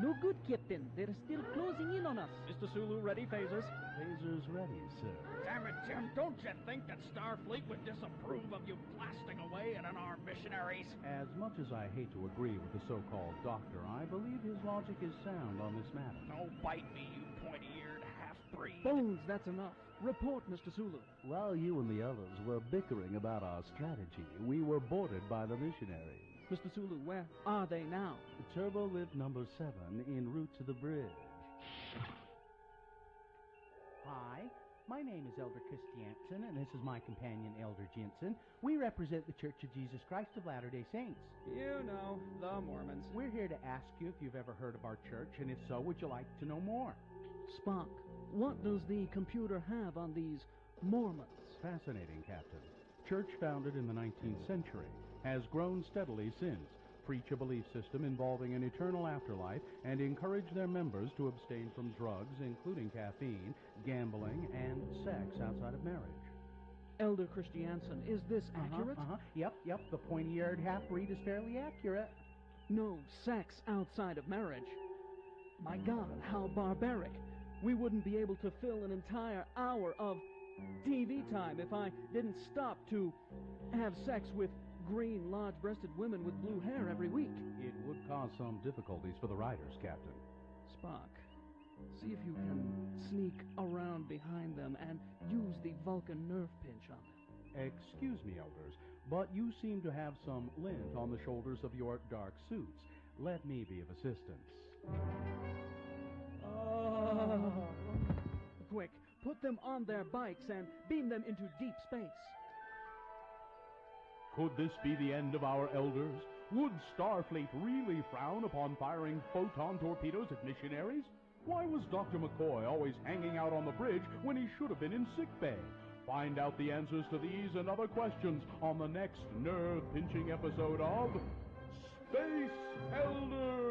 No good, Captain. They're still closing in on us. Mr. Sulu, ready phasers? Phasers ready, sir. Damn it, Jim. Don't you think that Starfleet would disapprove of you blasting away at unarmed missionaries? As much as I hate to agree with the so-called doctor, I believe his logic is sound on this matter. Oh, bite me, you pointy-eared half-breed. Bones, that's enough. Report, Mr. Sulu. While you and the others were bickering about our strategy, we were boarded by the missionaries. Mr. Sulu, where are they now? Turbo lift number 7 en route to the bridge. Hi, my name is Elder Christiansen, and this is my companion, Elder Jensen. We represent the Church of Jesus Christ of Latter-day Saints. You know, the Mormons. We're here to ask you if you've ever heard of our church, and if so, would you like to know more? Spock, what does the computer have on these Mormons? Fascinating, Captain. Church founded in the 19th century, has grown steadily since, preach a belief system involving an eternal afterlife, and encourage their members to abstain from drugs, including caffeine, gambling, and sex outside of marriage. Elder Christiansen, is this accurate? Yep, the pointy-eared half-breed is fairly accurate. No sex outside of marriage. My God, how barbaric. We wouldn't be able to fill an entire hour of TV time if I didn't stop to have sex with green, large-breasted women with blue hair every week. It would cause some difficulties for the riders, Captain. Spock, see if you can sneak around behind them and use the Vulcan nerve pinch on them. Excuse me, elders, but you seem to have some lint on the shoulders of your dark suits. Let me be of assistance. Quick, put them on their bikes and beam them into deep space. Could this be the end of our elders? Would Starfleet really frown upon firing photon torpedoes at missionaries? Why was Dr. McCoy always hanging out on the bridge when he should have been in sickbay? Find out the answers to these and other questions on the next nerve-pinching episode of Space Elders!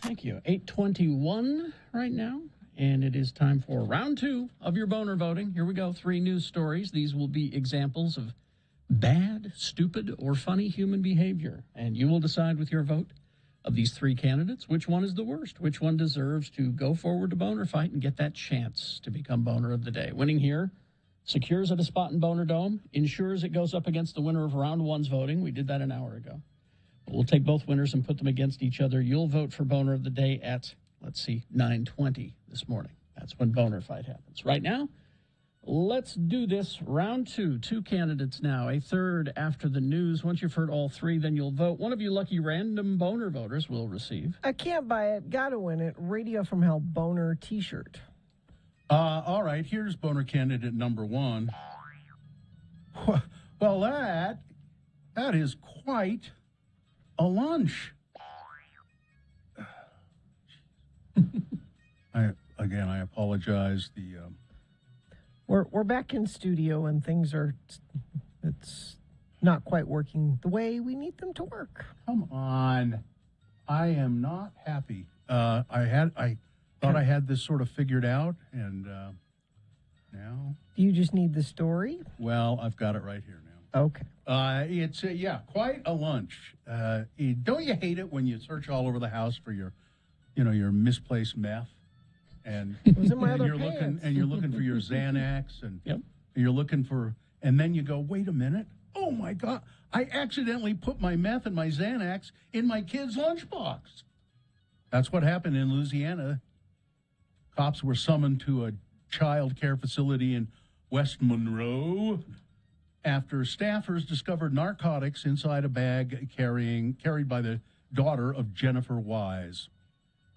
Thank you. 8:21 right now, and it is time for round 2 of your boner voting. Here we go. 3 news stories. These will be examples of bad, stupid, or funny human behavior, and you will decide with your vote of these 3 candidates which one is the worst, which one deserves to go forward to boner fight and get that chance to become boner of the day. Winning here, secures at a spot in Boner Dome, ensures it goes up against the winner of round one's voting. We did that an hour ago. But we'll take both winners and put them against each other. You'll vote for Boner of the Day at, 9:20 this morning. That's when Boner Fight happens. Right now, let's do this. Round 2, 2 candidates now, a third after the news. Once you've heard all 3, then you'll vote. One of you lucky random Boner voters will receive. I can't buy it, gotta win it. Radio from Hell Boner t-shirt. All right, here's Boner candidate number 1. Well, that is quite a lunch. I apologize. We're back in studio and things it's not quite working the way we need them to work. Come on, I am not happy. I thought I had this sort of figured out, and now you just need the story. Well, I've got it right here now. Okay. It's quite a lunch. Don't you hate it when you search all over the house for your misplaced meth? And you're looking for your Xanax, and you're looking for, and then you go, wait a minute, oh my God, I accidentally put my meth and my Xanax in my kid's lunchbox. That's what happened in Louisiana. Cops were summoned to a child care facility in West Monroe after staffers discovered narcotics inside a bag carried by the daughter of Jennifer Wise.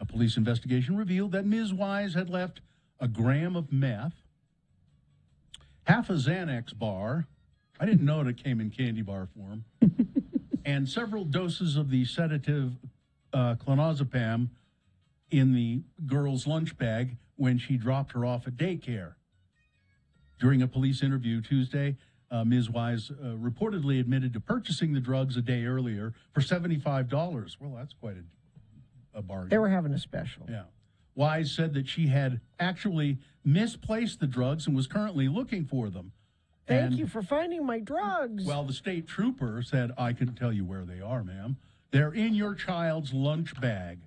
A police investigation revealed that Ms. Wise had left a gram of meth, half a Xanax bar, I didn't know it came in candy bar form, and several doses of the sedative clonazepam in the girl's lunch bag when she dropped her off at daycare. During a police interview Tuesday, Ms. Wise reportedly admitted to purchasing the drugs a day earlier for $75. Well, that's quite a bargain. They were having a special. Yeah. Wise said that she had actually misplaced the drugs and was currently looking for them. Thank you for finding my drugs. Well, the state trooper said, I can tell you where they are, ma'am. They're in your child's lunch bag.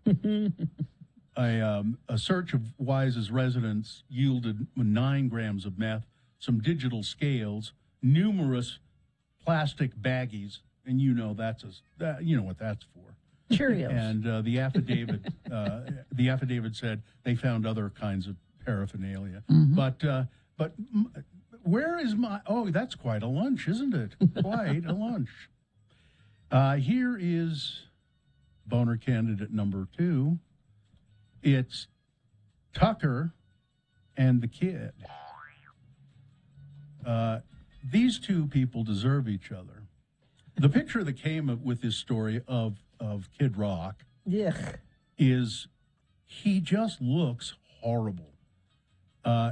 A search of Wise's residence yielded 9 grams of meth, some digital scales, numerous plastic baggies, and you know what that's for. Cheerios. And the affidavit said they found other kinds of paraphernalia. Mm-hmm. But where is my? Oh, that's quite a lunch, isn't it? Quite a lunch. Here is Boner candidate number 2. It's Tucker and the kid. These two people deserve each other. The picture that came with this story of Kid Rock is he just looks horrible.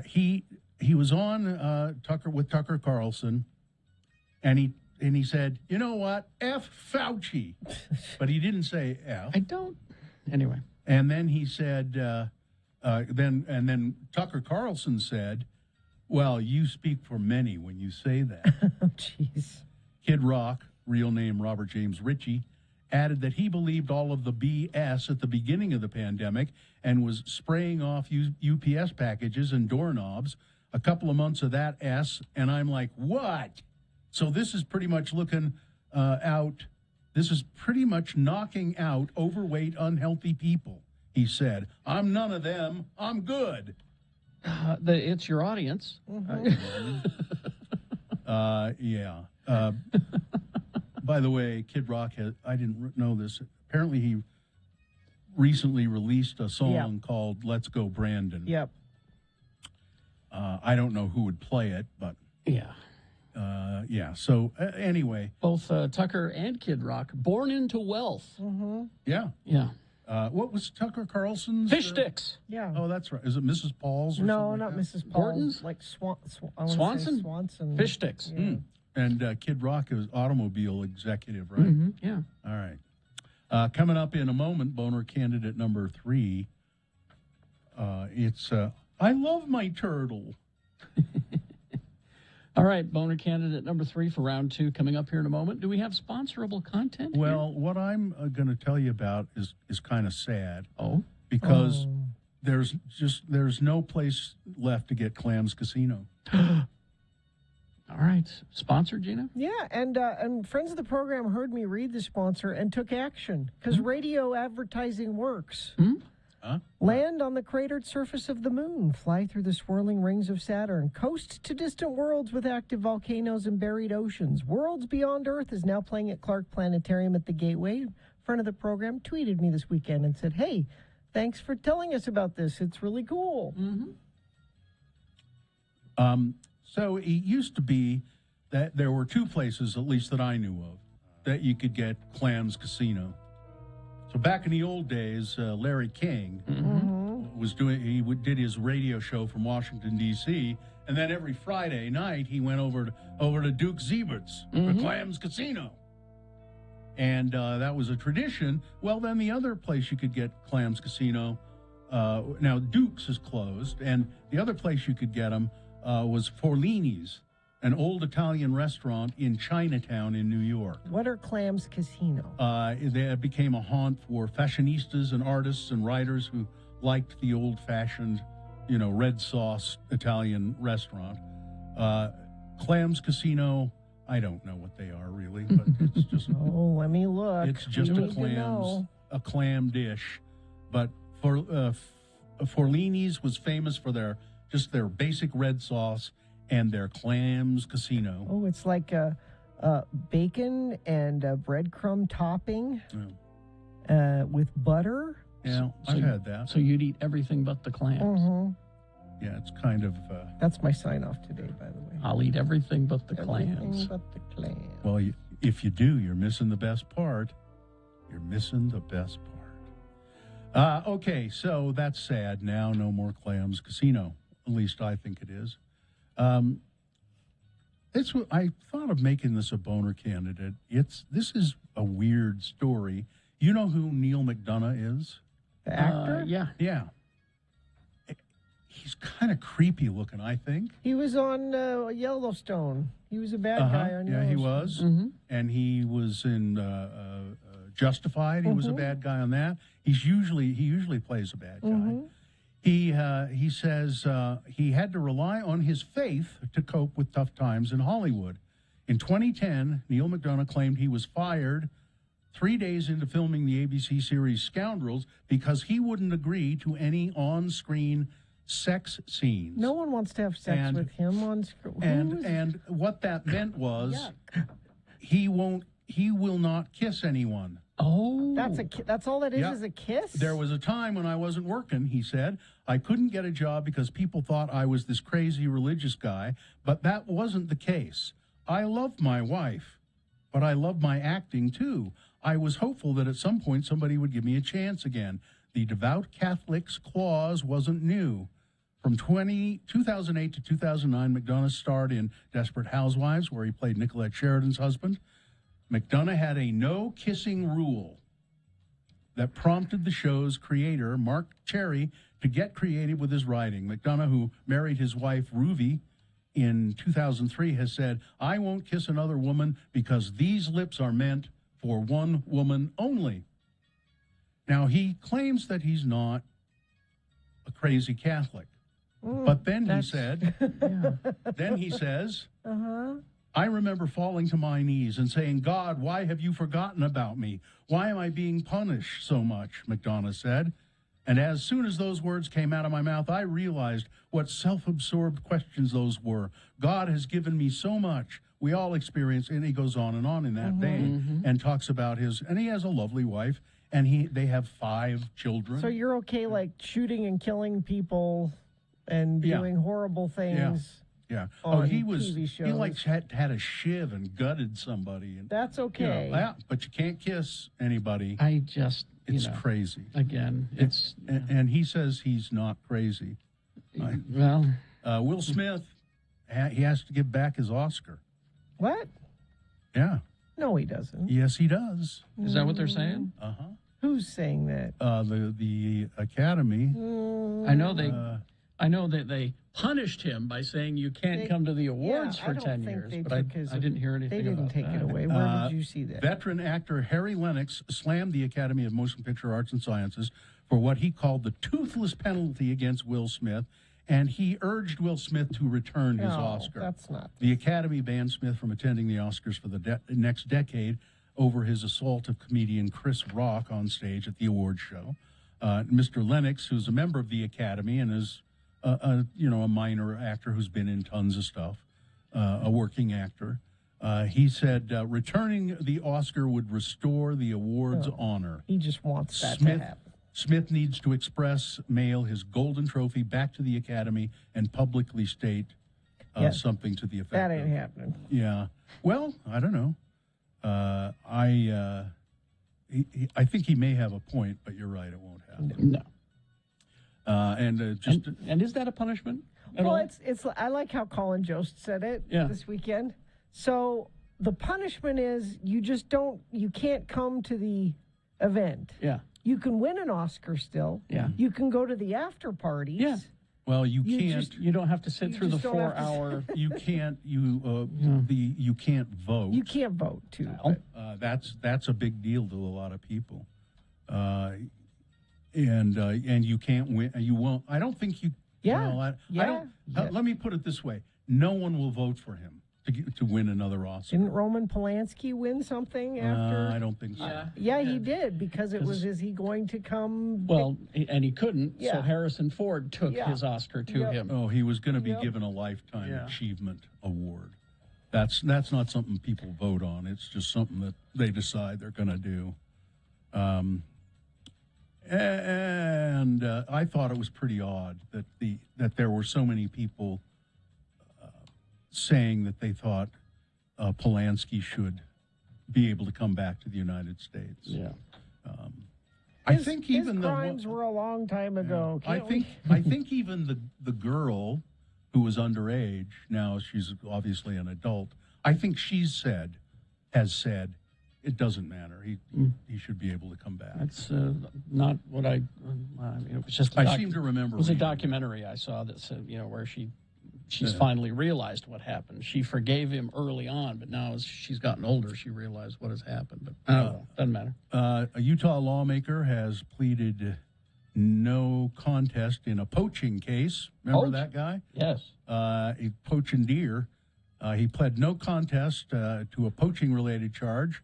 He was on Tucker Carlson, and he said, you know what, F Fauci, but he didn't say F. I don't. Anyway. And then he said, then Tucker Carlson said, well, you speak for many when you say that. Oh, jeez. Kid Rock, real name Robert James Ritchie, added that he believed all of the BS at the beginning of the pandemic and was spraying off UPS packages and doorknobs. A couple of months of that S, and I'm like, what? So this is pretty much looking out. This is pretty much knocking out overweight, unhealthy people, he said. I'm none of them. I'm good. It's your audience. Mm-hmm. Yeah. By the way, Kid Rock I didn't know this. Apparently he recently released a song called Let's Go Brandon. Yep. I don't know who would play it, but yeah. So anyway, both Tucker and Kid Rock born into wealth. Mm-hmm. Yeah. Yeah. What was Tucker Carlson's? Fish sticks. Yeah. Oh, that's right. Is it Mrs. Paul's? Or no, not like Mrs. Paul's. Gordon's? Like Swanson? Swanson. Fish sticks. Yeah. And Kid Rock is automobile executive, right? Mm-hmm. Yeah. All right. Coming up in a moment, Boner candidate number 3. It's I love my turtle. All right, Boner candidate number 3 for round 2 coming up here in a moment. Do we have sponsorable content? Well, what I'm going to tell you about is kind of sad. Oh, because there's no place left to get Clams Casino. All right. Sponsor, Gina? Yeah, and friends of the program heard me read the sponsor and took action because radio advertising works. Land on the cratered surface of the moon, fly through the swirling rings of Saturn, coast to distant worlds with active volcanoes and buried oceans. Worlds Beyond Earth is now playing at Clark Planetarium at the Gateway. Friend of the program tweeted me this weekend and said, "Hey, thanks for telling us about this. It's really cool." So it used to be that there were two places, at least that I knew of, that you could get Clams Casino. So back in the old days, Larry King was did his radio show from Washington, D.C., and then every Friday night he went over to Duke Zebert's, the Clams Casino. And that was a tradition. Well, then the other place you could get Clams Casino, now Duke's is closed, and the other place you could get them was Forlini's, an old Italian restaurant in Chinatown in New York. What are Clams Casino? It became a haunt for fashionistas and artists and writers who liked the old-fashioned, red sauce Italian restaurant. Clams Casino, I don't know what they are really, but it's just oh, let me look. It's just a clam dish. But Forlini's was famous for their basic red sauce and their Clams Casino. Oh, it's like a bacon and a breadcrumb topping with butter. Yeah, I've had that. So you'd eat everything but the clams. Yeah, it's kind of... That's my sign-off today, by the way. I'll eat everything but the Everything clams. but the clams. Well, if you do, you're missing the best part. You're missing the best part. Okay, so that's sad. Now, no more Clams Casino. At least I think it is. I thought of making this a boner candidate. This is a weird story. You know who Neil McDonough is? The actor? Yeah. Yeah. He's kind of creepy looking, I think. He was on Yellowstone. He was a bad guy on Yellowstone. Yeah, he was. And he was in Justified. He was a bad guy on that. He usually plays a bad guy. He says he had to rely on his faith to cope with tough times in Hollywood. In 2010, Neil McDonough claimed he was fired 3 days into filming the ABC series Scoundrels because he wouldn't agree to any on-screen sex scenes. No one wants to have sex with him on screen. And what that meant was he will not kiss anyone. Oh. That's all that is a kiss? There was a time when I wasn't working, he said. I couldn't get a job because people thought I was this crazy religious guy, but that wasn't the case. I love my wife, but I love my acting too. I was hopeful that at some point somebody would give me a chance again. The devout Catholic's clause wasn't new. From 2008 to 2009, McDonough starred in Desperate Housewives, where he played Nicolette Sheridan's husband. McDonough had a no-kissing rule that prompted the show's creator, Mark Cherry, to get creative with his writing. McDonough, who married his wife, Ruby, in 2003, has said, "I won't kiss another woman because these lips are meant for one woman only." Now, he claims that he's not a crazy Catholic. But then he said, then he says, I remember falling to my knees and saying, "God, why have you forgotten about me? Why am I being punished so much?" McDonough said. And as soon as those words came out of my mouth, I realized what self-absorbed questions those were. God has given me so much. We all experience, and he goes on in that vein and talks about and he has a lovely wife, and they have 5 children. So you're okay, like, shooting and killing people and doing horrible things? Yeah. He was. TV shows. He like had a shiv and gutted somebody. And, that's okay. Yeah, but you can't kiss anybody. It's crazy. Again, and he says he's not crazy. Well, Will Smith, he has to give back his Oscar. What? Yeah. No, he doesn't. Yes, he does. Is that what they're saying? Who's saying that? The Academy. I know that they punished him by saying you can't come to the awards for 10 years, but I didn't hear anything about that. They didn't take it away. Where did you see that? Veteran actor Harry Lennox slammed the Academy of Motion Picture Arts and Sciences for what he called the toothless penalty against Will Smith And he urged Will Smith to return his No, Oscar. that's not. The Academy banned Smith from attending the Oscars for the next decade over his assault of comedian Chris Rock on stage at the awards show. Mr. Lennox, who's a member of the Academy and is a minor actor who's been in tons of stuff, a working actor, he said returning the Oscar would restore the award's honor. He just wants that Smith, to happen. Smith needs to mail his golden trophy back to the Academy and publicly state something to the effect That ain't happening. Yeah. Well, I don't know. I think he may have a point, but you're right. It won't happen. No. And is that a punishment at Well, all? it's. I like how Colin Jost said it Yeah. this weekend. So the punishment is you can't come to the event. Yeah. You can win an Oscar still. Yeah. You can go to the after parties. Yeah. Well, you can't. You don't have to sit through the just don't have to 4-hour. You can't. You can't vote. You can't vote too. That's a big deal to a lot of people. And you can't win. You won't. I don't think you. Yeah. Well, I don't. Let me put it this way: no one will vote for him to win another Oscar. Didn't Roman Polanski win something after? I don't think so. Yeah, he did because it was. Is he going to come? Well, and he couldn't. Yeah. So Harrison Ford took his Oscar to him. Oh, he was going to be given a lifetime achievement award. That's not something people vote on. It's just something that they decide they're going to do. And I thought it was pretty odd that there were so many people saying that they thought Polanski should be able to come back to the United States. Yeah. I think even his crimes were a long time ago. I think even the girl who was underage, now she's obviously an adult, I think has said it doesn't matter. He should be able to come back. That's not what I mean, it was just. I seem to remember. It was a documentary I saw that said, where she's finally realized what happened. She forgave him early on, but now as she's gotten older, she realized what has happened. But I don't know. Doesn't matter. A Utah lawmaker has pleaded no contest in a poaching case. Remember that guy? Yes. He poaching deer. He pled no contest to a poaching-related charge.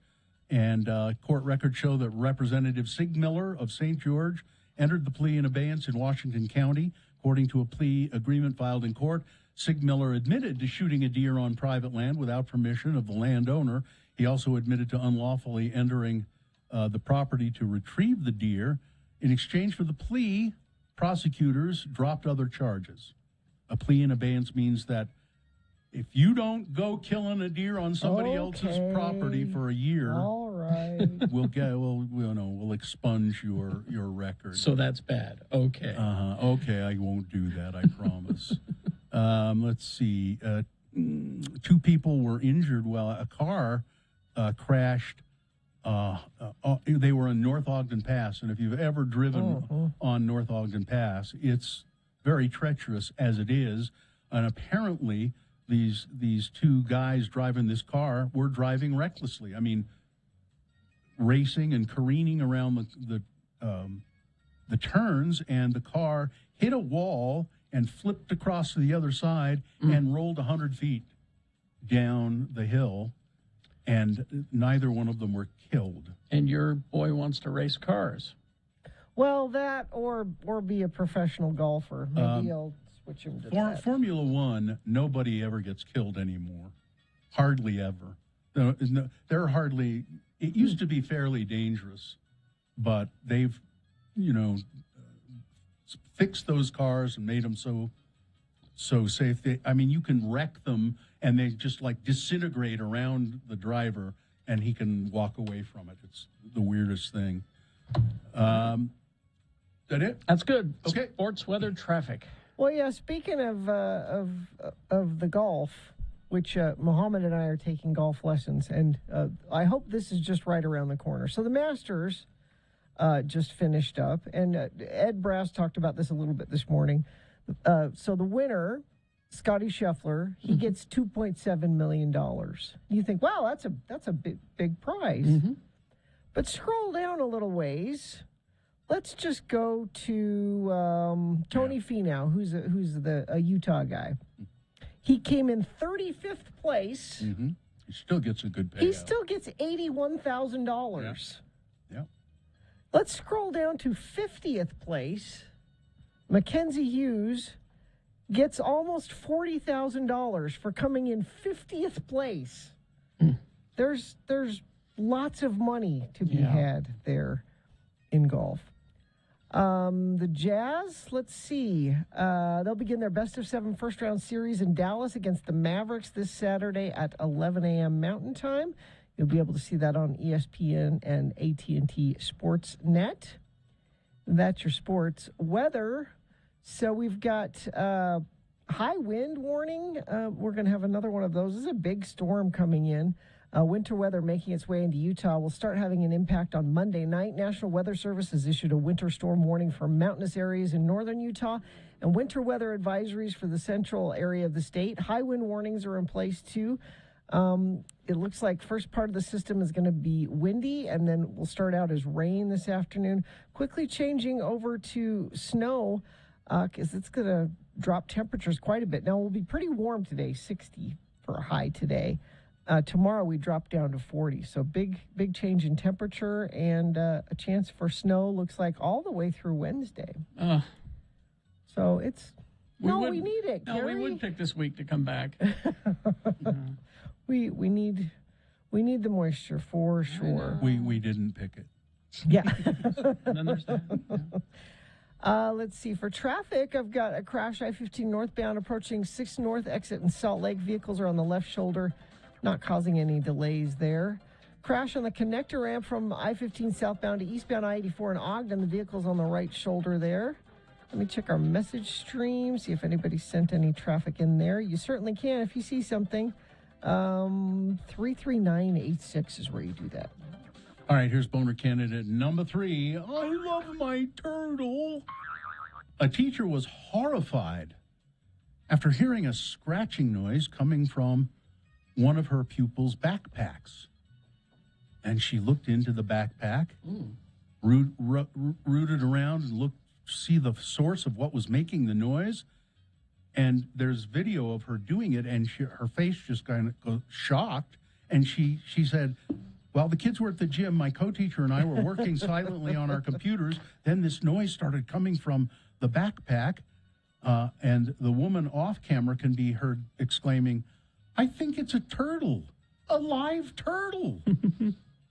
And court records show that Representative Sig Miller of St. George entered the plea in abeyance in Washington County. According to a plea agreement filed in court, Sig Miller admitted to shooting a deer on private land without permission of the landowner. He also admitted to unlawfully entering the property to retrieve the deer. In exchange for the plea, prosecutors dropped other charges. A plea in abeyance means that if you don't go killing a deer on somebody else's property for a year, all right, we'll expunge your record. So that's bad. Okay. Okay, I won't do that. I promise. Let's see. 2 people were injured while a car crashed. They were in North Ogden Pass, and if you've ever driven on North Ogden Pass, it's very treacherous as it is. And apparently, these 2 guys driving this car were driving recklessly. I mean, racing and careening around the turns, and the car hit a wall and flipped across to the other side and rolled 100 feet down the hill, and neither one of them were killed. And your boy wants to race cars. Well, that or be a professional golfer. Maybe I'll switch him to that. Formula One, nobody ever gets killed anymore. Hardly ever. They're hardly. It used to be fairly dangerous, but they've, fixed those cars and made them so safe. You can wreck them and they just disintegrate around the driver and he can walk away from it. It's the weirdest thing. Is that it? That's good. Okay. Sports, weather, traffic. Well, yeah. Speaking of the golf, which Mohammed and I are taking golf lessons, and I hope this is just right around the corner. So the Masters just finished up, and Ed Brass talked about this a little bit this morning. So the winner, Scotty Scheffler, he gets $2.7 million. You think, wow, that's a big prize. But scroll down a little ways. Let's just go to Tony Finau, who's a Utah guy. He came in 35th place. Mm-hmm. He still gets a good payout. He still gets $81,000. Yeah. Let's scroll down to 50th place. Mackenzie Hughes gets almost $40,000 for coming in 50th place. There's lots of money to be had there in golf. The Jazz, let's see. They'll begin their best-of-7 first-round series in Dallas against the Mavericks this Saturday at 11 a.m. Mountain Time. You'll be able to see that on ESPN and AT&T Sportsnet. That's your sports weather. So we've got high wind warning. We're going to have another one of those. This is a big storm coming in. Winter weather making its way into Utah will start having an impact on Monday night. National Weather Service has issued a winter storm warning for mountainous areas in northern Utah and winter weather advisories for the central area of the state. High wind warnings are in place, too. It looks like first part of the system is going to be windy, and then we'll start out as rain this afternoon. Quickly changing over to snow because it's going to drop temperatures quite a bit. Now, we'll be pretty warm today, 60 for a high today. Tomorrow we drop down to 40, so big change in temperature and a chance for snow looks like all the way through Wednesday. So it's we need it. No, Gary. we would pick this week to come back. We need the moisture for sure. We didn't pick it. Yeah. And then there's that. Let's see. For traffic, I've got a crash I-15 northbound approaching 6 North exit in Salt Lake. Vehicles are on the left shoulder, not causing any delays there. Crash on the connector ramp from I-15 southbound to eastbound I-84 in Ogden. The vehicle's on the right shoulder there. Let me check our message stream, see if anybody sent any traffic in there. You certainly can if you see something. 33986 is where you do that. All right, here's boner candidate number 3. I love my turtle. A teacher was horrified after hearing a scratching noise coming from one of her pupils' backpacks. And she looked into the backpack, rooted around and looked, see the source of what was making the noise. And there's video of her doing it, and her face just kind of goes shocked. And she said, while the kids were at the gym, my co-teacher and I were working silently on our computers. Then this noise started coming from the backpack, and the woman off camera can be heard exclaiming, I think it's a turtle, a live turtle.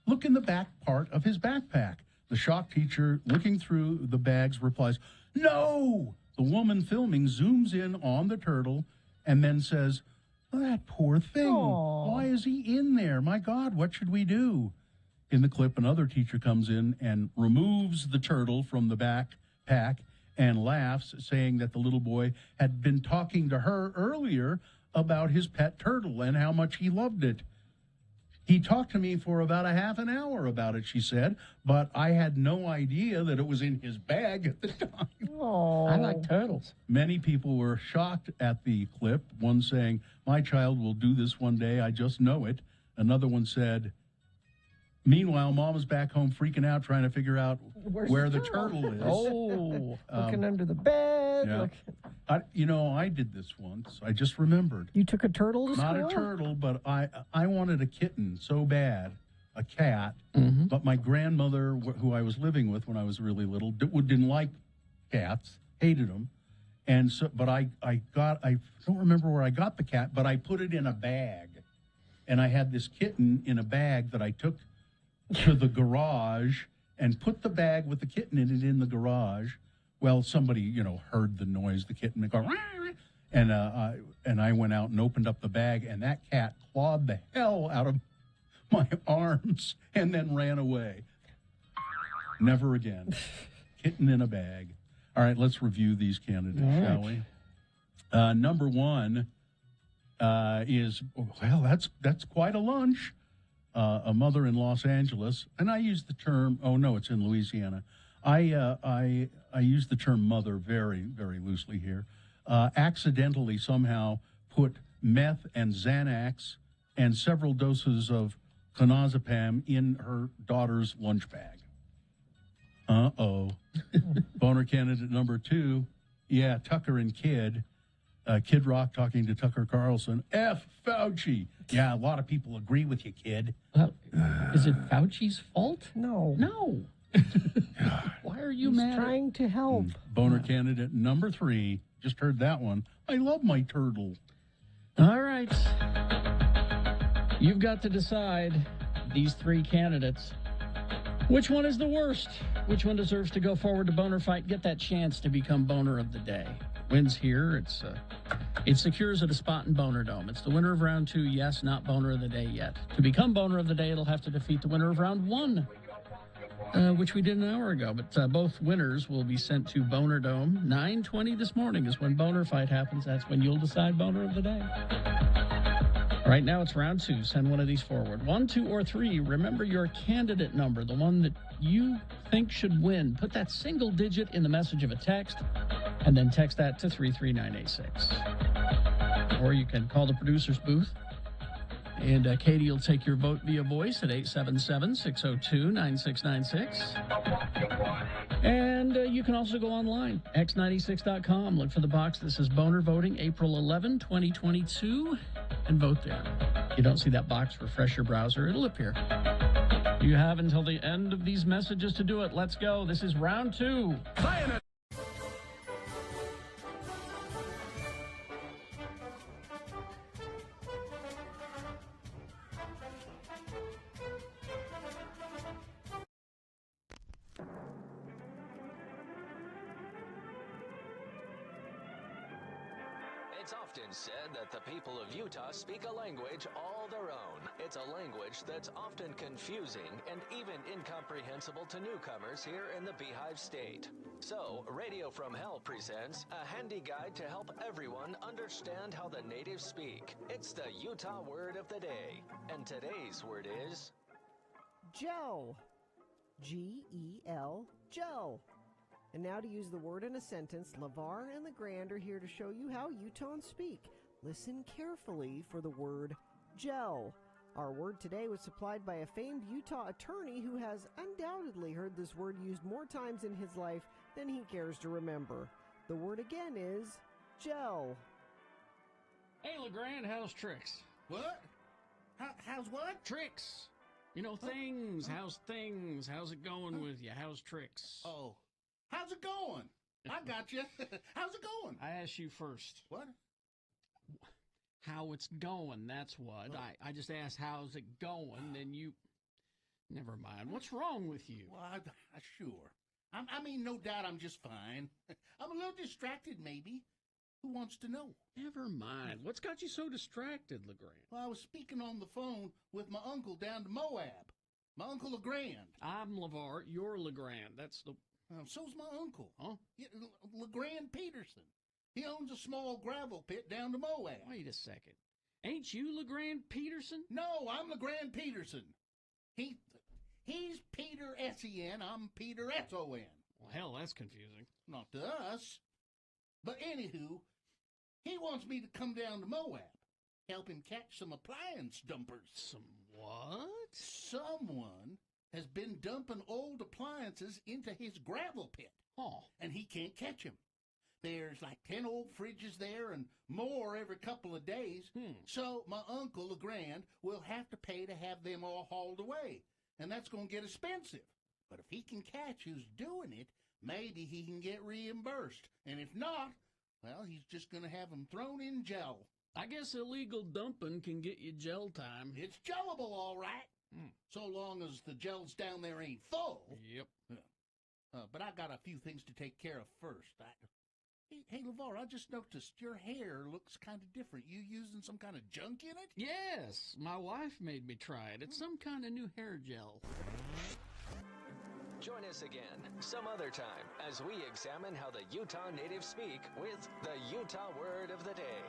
Look in the back part of his backpack. The shocked teacher, looking through the bags, replies, no! The woman filming zooms in on the turtle and then says, oh, that poor thing. Aww. Why is he in there? My God, what should we do? In the clip, another teacher comes in and removes the turtle from the backpack and laughs, saying that the little boy had been talking to her earlier about his pet turtle and how much he loved it. He talked to me for about a half an hour about it, she said, but I had no idea that it was in his bag at the time. Aww. I like turtles. Many people were shocked at the clip, one saying, my child will do this one day, I just know it. Another one said, meanwhile, Mom is back home freaking out, trying to figure out where the turtle is. Oh, looking under the bed. Yeah. I did this once. I just remembered. You took a turtle to Not school? a turtle, but I wanted a kitten so bad, a cat. Mm-hmm. But my grandmother, who I was living with when I was really little, didn't like cats, hated them. And so, but I don't remember where I got the cat, but I put it in a bag. And I had this kitten in a bag that I took to the garage and put the bag with the kitten in it in the garage. Well, somebody, heard the noise, the kitten go, and I went out and opened up the bag, and that cat clawed the hell out of my arms and then ran away. Never again. Kitten in a bag. All right, let's review these candidates, shall we? Number 1 is, that's quite a lunch. A mother in Los Angeles, and I use the term, it's in Louisiana. I use the term mother very, very loosely here. Accidentally somehow put meth and Xanax and several doses of clonazepam in her daughter's lunch bag. Uh-oh. candidate number 2, yeah, Tucker and Kid. Kid Rock talking to Tucker Carlson. F. Fauci. Yeah, a lot of people agree with you, kid. Is it Fauci's fault? No. No. Why are you He's mad? trying to help. Boner candidate number 3. Just heard that one. I love my turtle. All right. You've got to decide, these 3 candidates, which one is the worst? Which one deserves to go forward to Boner Fight? Get that chance to become Boner of the Day. Wins here. It secures it a spot in Boner Dome. It's the winner of round 2. Yes, not Boner of the Day yet. To become Boner of the Day, it'll have to defeat the winner of round 1, which we did an hour ago. But both winners will be sent to Boner Dome. 9:20 this morning is when Boner Fight happens. That's when you'll decide Boner of the Day. Right now it's round 2. Send one of these forward. 1, 2, or 3. Remember your candidate number, the one that you think should win. Put that single digit in the message of a text, and then text that to 33986. Or you can call the producer's booth, and Katie will take your vote via voice at 877-602-9696. And you can also go online, x96.com. Look for the box that says Boner Voting, April 11, 2022, and vote there. If you don't see that box, refresh your browser. It'll appear. You have until the end of these messages to do it. Let's go. This is round 2. It's often said that the people of Utah speak a language all their own. It's a language that's often confusing and even incomprehensible to newcomers here in the Beehive State. So, Radio from Hell presents a handy guide to help everyone understand how the natives speak. It's the Utah Word of the Day. And today's word is... Gel. G-E-L, gel. And now to use the word in a sentence, LeVar and LeGrand are here to show you how Utahns speak. Listen carefully for the word gel. Our word today was supplied by a famed Utah attorney who has undoubtedly heard this word used more times in his life than he cares to remember. The word again is gel. Hey, LeGrand, how's tricks? What? How's what? Tricks. You know, things. How's things? How's it going with you? How's tricks? Oh. How's it going? I got you. How's it going? I asked you first. What? How it's going, that's what. Oh. I just asked how's it going, then you... Never mind. What's wrong with you? Well, sure. I mean, no doubt I'm just fine. I'm a little distracted, maybe. Who wants to know? Never mind. What's got you so distracted, LeGrand? Well, I was speaking on the phone with my uncle down to Moab. My Uncle LeGrand. I'm LeVar, you're LeGrand. That's the... So's my uncle. Huh? Yeah, LeGrand Peterson. He owns a small gravel pit down to Moab. Wait a second. Ain't you LeGrand Peterson? No, I'm LeGrand Peterson. He's Peter S-E-N. I'm Peter S-O-N. Well, hell, that's confusing. Not to us. But anywho, he wants me to come down to Moab, help him catch some appliance dumpers. Some what? Someone has been dumping old appliances into his gravel pit. Oh. And he can't catch them. There's like 10 old fridges there and more every couple of days. So my uncle, LeGrand, will have to pay to have them all hauled away. And that's going to get expensive. But if he can catch who's doing it, maybe he can get reimbursed. And if not, well, he's just going to have them thrown in jail. I guess illegal dumping can get you jail time. It's jellable, all right. So long as the gels down there ain't full. Yep. But I got a few things to take care of first. Hey, LeVar, I just noticed your hair looks kind of different. You using some kind of junk in it? Yes, my wife made me try it. It's some kind of new hair gel. Join us again some other time as we examine how the Utah natives speak with the Utah Word of the Day.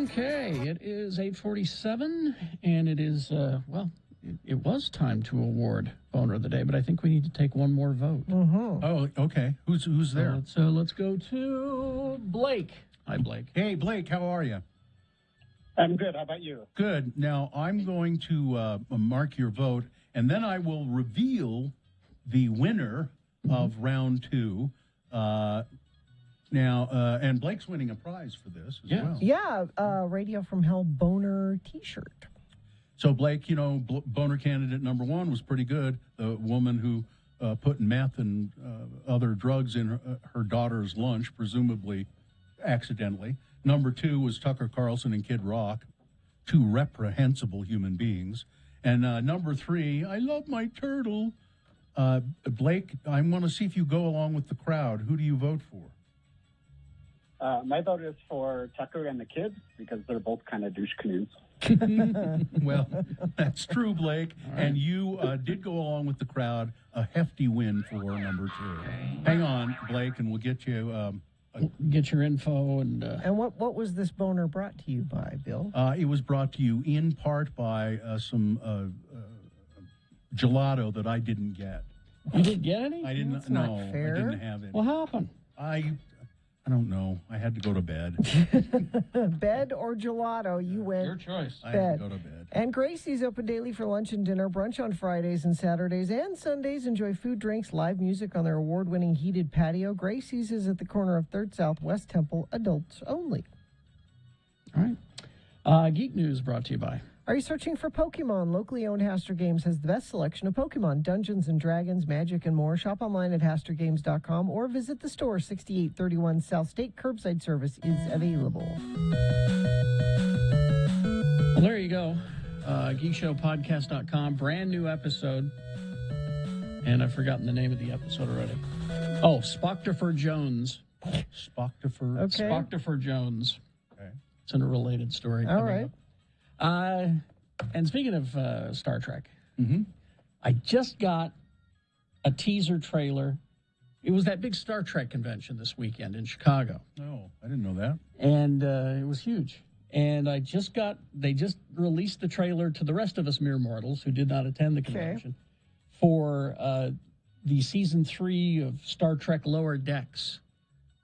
Okay, it is 8:47, and it is, it was time to award Boner of the Day, but I think we need to take one more vote. Oh, okay. Who's there? Let's go to Blake. Hi, Blake. Hey, Blake, how are you? I'm good. How about you? Good. Now, I'm going to mark your vote, and then I will reveal the winner of round 2. And Blake's winning a prize for this as well. Yeah, Radio from Hell Boner T-shirt. So, Blake, Boner candidate number 1 was pretty good. The woman who put meth and other drugs in her daughter's lunch, presumably accidentally. Number 2 was Tucker Carlson and Kid Rock, 2 reprehensible human beings. And number 3, I love my turtle. Blake, I want to see if you go along with the crowd. Who do you vote for? My vote is for Tucker and the kids because they're both kind of douche canoes. Well, that's true, Blake. Right. And you did go along with the crowd. A hefty win for number 2. Hang on, Blake, and we'll get you... get your info. And what was this boner brought to you by, Bill? It was brought to you in part by some gelato that I didn't get. You didn't get any? I didn't. That's no, not fair. I didn't have it. What happened? I don't know. I had to go to bed. Bed or gelato? You went. Your choice. Bed. I had to go to bed. And Gracie's open daily for lunch and dinner, brunch on Fridays and Saturdays and Sundays. Enjoy food, drinks, live music on their award-winning heated patio. Gracie's is at the corner of 3rd South West Temple, adults only. All right. Geek News brought to you by... Are you searching for Pokemon? Locally owned Haster Games has the best selection of Pokemon, Dungeons and Dragons, Magic, and more. Shop online at HasterGames.com or visit the store. 6831 South State. Curbside service is available. Well, there you go. GeekShowPodcast.com. Brand new episode. And I've forgotten the name of the episode already. Oh, Spocktifer Jones. Spocktifer? Okay. Spocktifer Jones. Okay. It's in a related story. All right. Up. And speaking of Star Trek, mm-hmm. I just got a teaser trailer. It was that big Star Trek convention this weekend in Chicago. Oh, I didn't know that. And it was huge. And they just released the trailer to the rest of us mere mortals who did not attend the convention for the season 3 of Star Trek Lower Decks,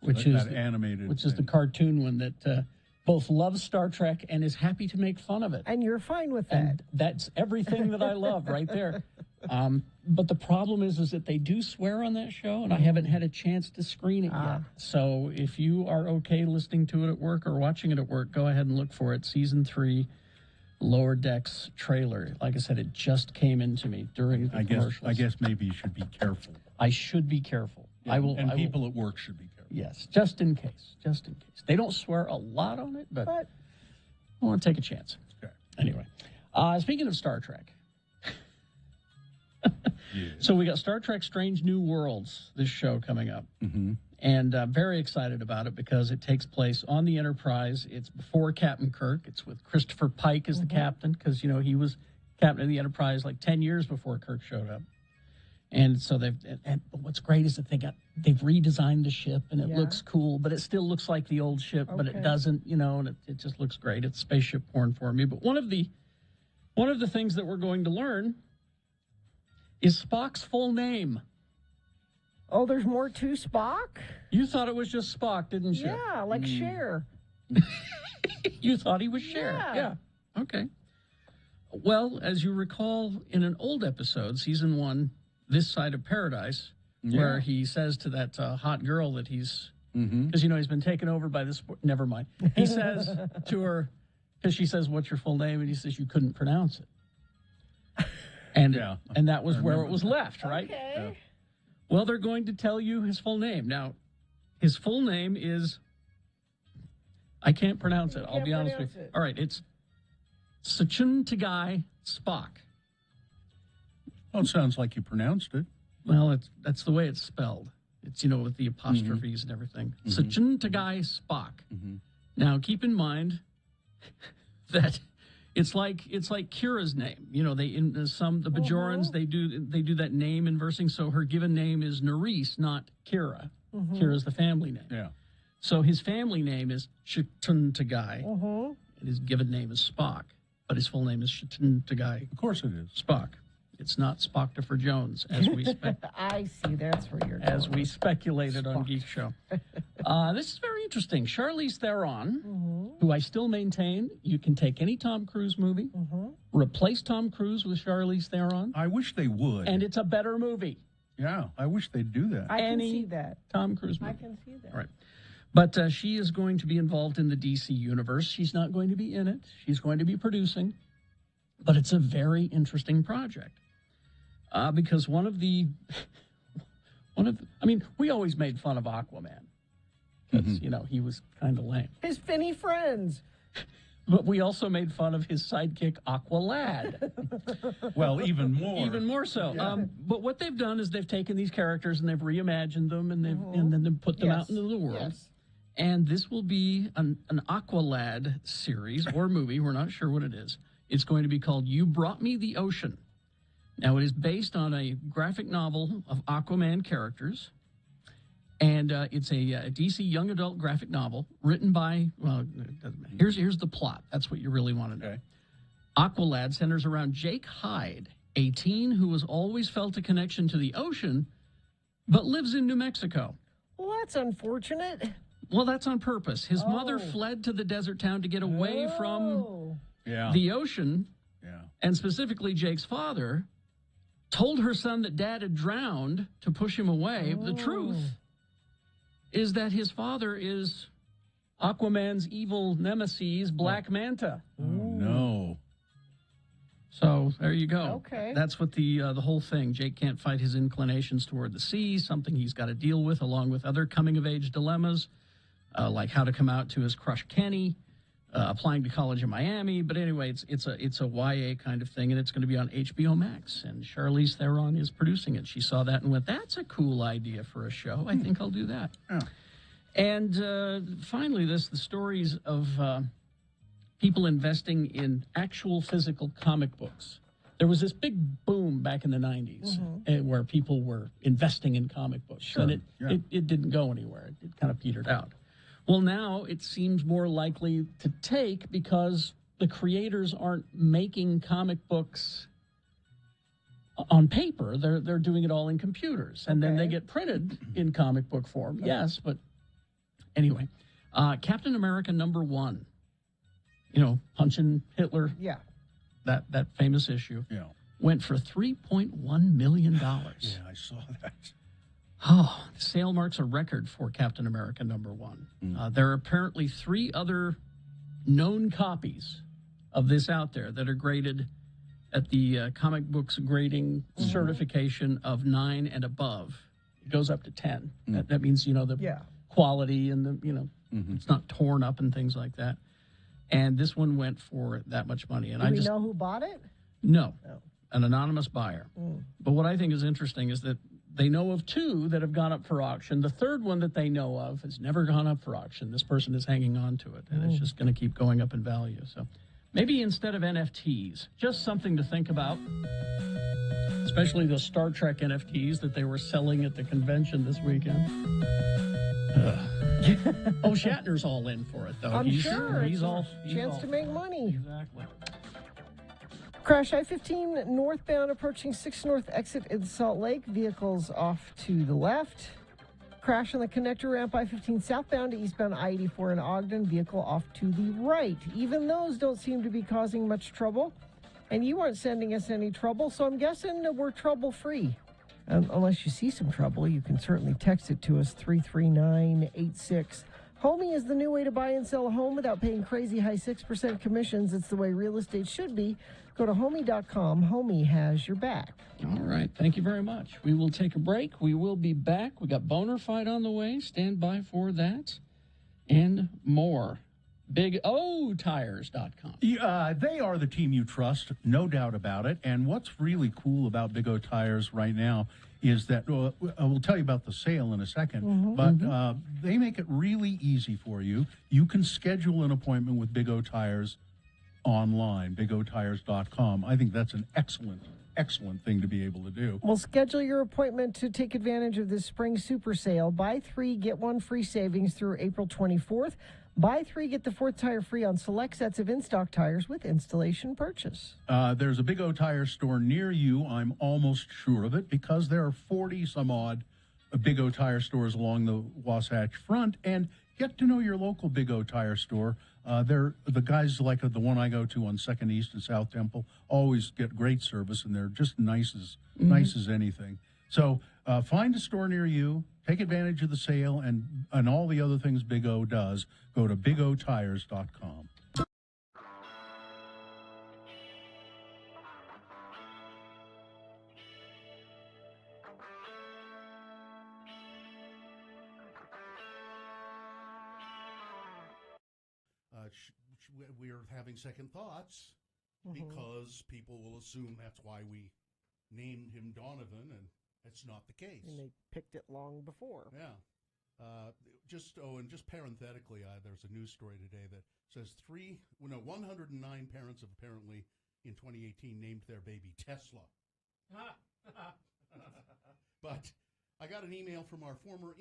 which is the cartoon one that both loves Star Trek and is happy to make fun of it. And you're fine with that. And that's everything that I love right there. But the problem is that they do swear on that show, and I haven't had a chance to screen it yet. So if you are okay listening to it at work or watching it at work, go ahead and look for it. Season 3, Lower Decks trailer. Like I said, it just came into me during the commercials. I guess maybe you should be careful. I should be careful. Yeah, people at work should be careful. Yes, just in case. Just in case. They don't swear a lot on it, but I want to take a chance. Okay. Anyway, speaking of Star Trek, so we got Star Trek Strange New Worlds, this show coming up. Mm-hmm. And very excited about it because it takes place on the Enterprise. It's before Captain Kirk. It's with Christopher Pike as the captain because, he was captain of the Enterprise like 10 years before Kirk showed up. And so but what's great is that they've redesigned the ship and it looks cool, but it still looks like the old ship, but it doesn't, and it just looks great. It's spaceship porn for me. But one of the things that we're going to learn is Spock's full name. Oh, there's more to Spock? You thought it was just Spock, didn't you? Yeah, like Cher. You thought he was Cher. Yeah. Okay. Well, as you recall in an old episode, season 1, This Side of Paradise, where he says to that hot girl that he's, because, he's been taken over by this, never mind. He says to her, because she says, what's your full name? And he says, you couldn't pronounce it. And that was where it was left, right? Okay. Yeah. Well, they're going to tell you his full name. Now, his full name is, I can't pronounce it. I'll be honest with you. All right, it's Sachun Tagai Spock. Well, it sounds like you pronounced it. Well, that's the way it's spelled. It's, with the apostrophes and everything. Sachun Tagai Spock. Now, keep in mind that it's like Kira's name. The Bajorans, they do that name inversing. So her given name is Nerys, not Kira. Kira's the family name. Yeah. So his family name is Sachun Tagai. and his given name is Spock, but his full name is Chitin Tagai. Of course it is. Spock. It's not Spocktifer Jones, as we I see. That's where you're as going. we speculated on Geek Show. This is very interesting. Charlize Theron, who I still maintain you can take any Tom Cruise movie, replace Tom Cruise with Charlize Theron. I wish they would. And it's a better movie. Yeah, I wish they'd do that. I can see that. Tom Cruise movie. I can see that. All right. But she is going to be involved in the DC universe. She's not going to be in it. She's going to be producing. But it's a very interesting project. Because we always made fun of Aquaman. Because, he was kind of lame. His finny friends. But we also made fun of his sidekick, Aqualad. Well, even more. Even more so. Yeah. But what they've done is they've taken these characters and they've reimagined them and then they've put them out into the world. Yes. And this will be an Aqualad series or movie. We're not sure what it is. It's going to be called You Brought Me the Ocean. Now, it is based on a graphic novel of Aquaman characters. And it's a DC young adult graphic novel written by, well, it doesn't matter. Here's the plot. That's what you really want to know. Aqualad centers around Jake Hyde, a teen who has always felt a connection to the ocean, but lives in New Mexico. Well, that's unfortunate. Well, that's on purpose. His mother fled to the desert town to get away from the ocean, and specifically Jake's father, told her son that dad had drowned to push him away. The truth is that his father is Aquaman's evil nemesis, Black Manta. Oh, no. So there you go. Okay. That's what the whole thing. Jake can't fight his inclinations toward the sea, something he's got to deal with, along with other coming-of-age dilemmas, like how to come out to his crush Kenny, applying to college in Miami. But anyway, it's a YA kind of thing, and it's going to be on HBO Max. And Charlize Theron is producing it. She saw that and went, "That's a cool idea for a show. I think I'll do that." Yeah. And finally, the stories of people investing in actual physical comic books. There was this big boom back in the 90s where people were investing in comic books. Sure. And it didn't go anywhere. It kind of petered out. Well, now it seems more likely to take because the creators aren't making comic books on paper. They're doing it all in computers. And then they get printed in comic book form. Yes, but anyway. Captain America #1. Punching Hitler. Yeah. That famous issue. Yeah. Went for $3.1 million. Yeah, I saw that. Oh, the sale marks a record for Captain America #1. There are apparently 3 other known copies of this out there that are graded at the comic books grading certification of 9 and above. It goes up to 10. That means, the quality and the, it's not torn up and things like that. And this one went for that much money. And Do we know who bought it? No, an anonymous buyer. But what I think is interesting is that they know of 2 that have gone up for auction. The third one that they know of has never gone up for auction. This person is hanging on to it, and it's just going to keep going up in value. So maybe instead of NFTs, just something to think about, especially the Star Trek NFTs that they were selling at the convention this weekend. Shatner's all in for it, though. I'm sure. He's It's all a chance to make money. Exactly. Crash I-15 northbound approaching 6 North exit in Salt Lake. Vehicles off to the left. Crash on the connector ramp I-15 southbound to eastbound I-84 in Ogden. Vehicle off to the right. Even those don't seem to be causing much trouble. And you aren't sending us any trouble, so I'm guessing we're trouble-free. Unless you see some trouble, you can certainly text it to us, 33986. Homey is the new way to buy and sell a home without paying crazy high 6% commissions. It's the way real estate should be. Go to homey.com. Homey has your back. All right. Thank you very much. We will take a break. We will be back. We got Boner Fight on the way. Stand by for that and more. BigOTires.com. They are the team you trust, no doubt about it. And what's really cool about Big O Tires right now is that we'll tell you about the sale in a second, but they make it really easy for you. You can schedule an appointment with Big O Tires online, BigOTires.com. I think that's an excellent thing to be able to do. Well, schedule your appointment to take advantage of this spring super sale. Buy 3, get 1 free savings through April 24th. Buy 3, get the 4th tire free on select sets of in-stock tires with installation purchase. There's a Big O Tire store near you. I'm almost sure of it because there are 40 some odd Big O Tire stores along the Wasatch Front. And get to know your local Big O Tire store. They're the guys like the one I go to on 2nd East and South Temple always get great service, and they're just nice as anything. So find a store near you, take advantage of the sale, and all the other things Big O does. Go to bigotires.com. We're having second thoughts because people will assume that's why we named him Donovan, and that's not the case. And they picked it long before. Yeah. Just parenthetically, there's a news story today that says 109 parents have apparently in 2018 named their baby Tesla. But I got an email from our former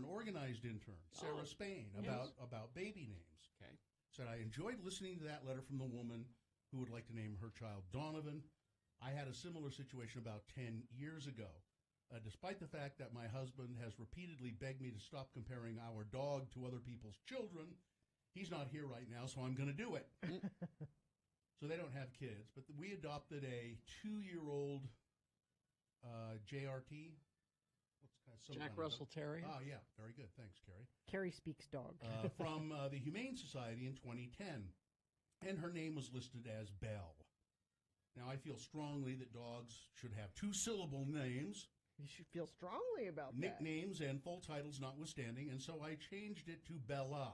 organized intern, Sarah Spain, about baby names. Okay. Said, I enjoyed listening to that letter from the woman who would like to name her child Donovan. I had a similar situation about 10 years ago. Despite the fact that my husband has repeatedly begged me to stop comparing our dog to other people's children, he's not here right now, so I'm going to do it. So they don't have kids, but we adopted a 2-year-old JRT. Jack Russell Terrier. Oh, yeah. Very good. Thanks, Carrie. Carrie speaks dog. From the Humane Society in 2010. And her name was listed as Belle. Now, I feel strongly that dogs should have 2-syllable names. You should feel strongly about nicknames and full titles notwithstanding, and so I changed it to Bella,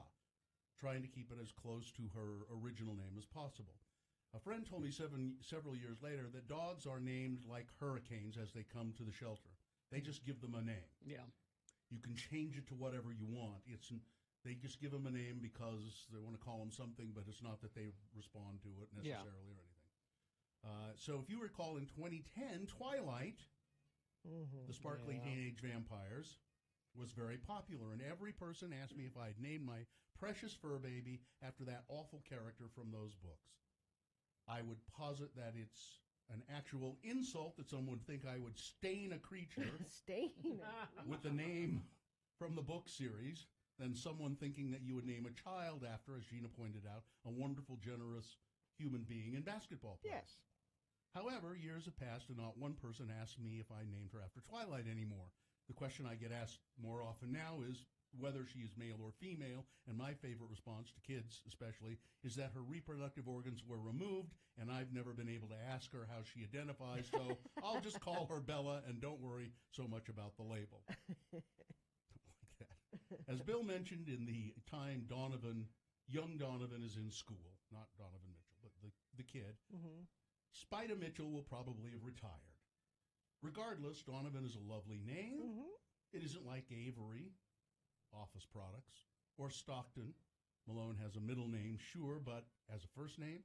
trying to keep it as close to her original name as possible. A friend told me several years later that dogs are named like hurricanes as they come to the shelter. They just give them a name. Yeah. You can change it to whatever you want. They just give them a name because they want to call them something, but it's not that they respond to it necessarily or anything. So if you recall, in 2010, Twilight, the sparkly teenage vampires, was very popular, and every person asked me if I'd named my precious fur baby after that awful character from those books. I would posit that it's an actual insult that someone would think I would stain a creature with the name from the book series than someone thinking that you would name a child after, as Gina pointed out, a wonderful, generous human being and basketball player. Yes. However, years have passed and not one person asked me if I named her after Twilight anymore. The question I get asked more often now is whether she is male or female, and my favorite response to kids especially is that her reproductive organs were removed, and I've never been able to ask her how she identifies, so I'll just call her Bella and don't worry so much about the label. Like that. As Bill mentioned, in the time young Donovan is in school, not Donovan Mitchell, but the kid, Spida Mitchell will probably have retired. Regardless, Donovan is a lovely name. It isn't like Avery, Office Products, or Stockton. Malone has a middle name, sure, but as a first name?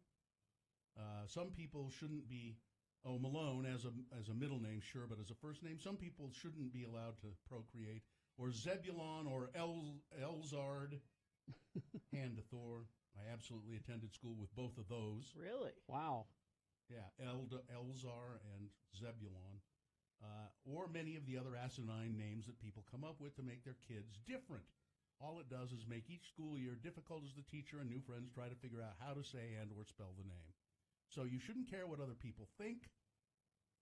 Some people shouldn't be, Malone as a middle name, sure, but as a first name, some people shouldn't be allowed to procreate. Or Zebulon or Elzard, hand to Thor. I absolutely attended school with both of those. Really? Wow. Yeah, Elzar and Zebulon. Or many of the other asinine names that people come up with to make their kids different. All it does is make each school year difficult as the teacher and new friends try to figure out how to say and or spell the name. So you shouldn't care what other people think.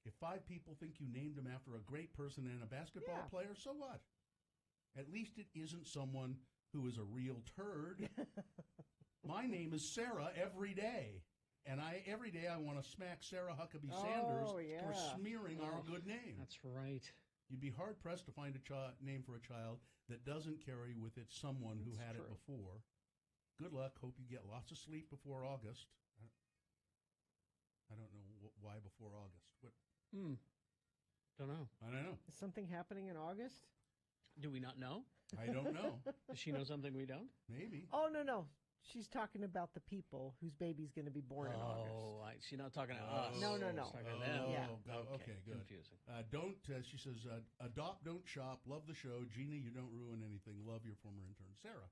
If 5 people think you named them after a great person and a basketball player, so what? At least it isn't someone who is a real turd. My name is Sarah every day. And every day I want to smack Sarah Huckabee Sanders for smearing our good name. That's right. You'd be hard-pressed to find a name for a child that doesn't carry with it someone who had it before. Good luck. Hope you get lots of sleep before August. I don't know why before August. Don't know. I don't know. Is something happening in August? Do we not know? I don't know. Does she know something we don't? Maybe. Oh, no. She's talking about the people whose baby's going to be born in August. Oh, she's not talking to us. No. She's talking to them. Okay, good. Confusing. She says, adopt, don't shop. Love the show. Gina, you don't ruin anything. Love your former intern, Sarah.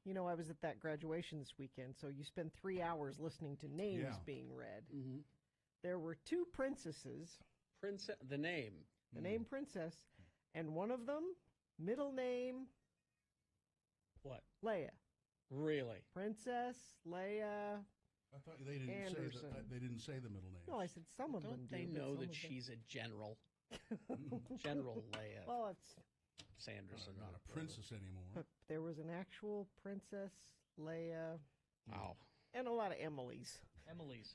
You know, I was at that graduation this weekend, so you spend 3 hours listening to names Yeah. being read. Mm-hmm. There were 2 princesses. The name. The name Princess, and one of them, middle name, What? Leia. Really? Princess Leia. I thought they didn't Anderson. say they didn't say the middle name. No, I said some of them Don't do. they but know some that of them- she's a general? General Leia Well, it's Sanderson. Not a princess anymore. but there was an actual Princess Leia. Wow. And a lot of Emilys. Emily's.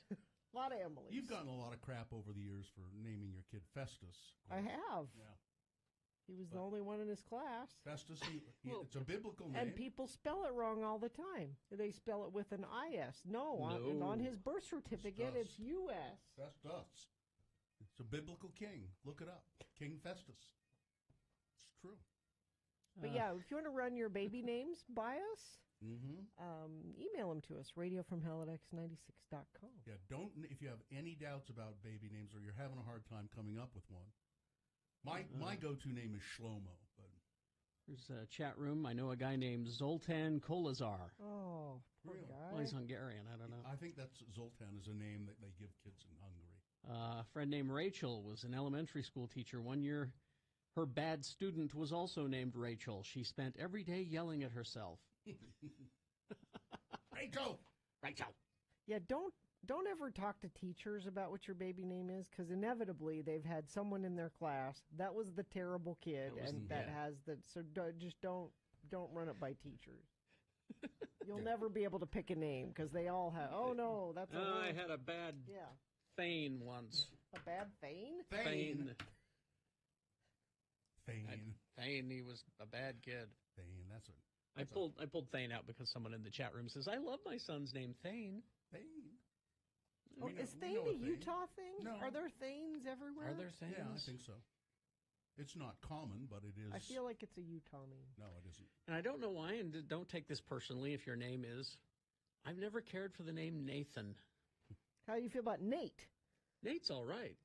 A lot of Emilys. You've gotten a lot of crap over the years for naming your kid Festus. I have. Yeah. He was the only one in his class. Festus, it's a biblical name. And people spell it wrong all the time. They spell it with an IS. No. On his birth certificate, it's US. Festus. It's a biblical king. Look it up. King Festus. It's true. But yeah, if you want to run your baby names by us, Mm-hmm. email them to us, radiofromhell@x96.com. Yeah, if you have any doubts about baby names or you're having a hard time coming up with one, my go-to name is Shlomo. But There's a chat room. I know a guy named Zoltan Kolazar. Oh, poor Really? guy. Well, he's Hungarian. I don't know. I think that's Zoltan is a name that they give kids in Hungary. A friend named Rachel was an elementary school teacher. One year, her bad student was also named Rachel. She spent every day yelling at herself. Rachel! Yeah, don't ever talk to teachers about what your baby name is, because inevitably they've had someone in their class that was the terrible kid, so just don't run it by teachers. You'll never be able to pick a name because they all have. Oh no, that's. I had a bad Yeah. Thane once. A bad Thane. Thane. Thane. He was a bad kid. Thane. That's a. I pulled Thane out because someone in the chat room says, I love my son's name, Thane. Thane. Oh, is Thane a Utah thing? No. Are there Thanes everywhere? Are there Thanes? Yeah, I think so. It's not common, but it is. I feel like it's a Utah name. No, it isn't. And I don't know why, and don't take this personally if your name is. I've never cared for the name Nathan. How do you feel about Nate? Nate's all right.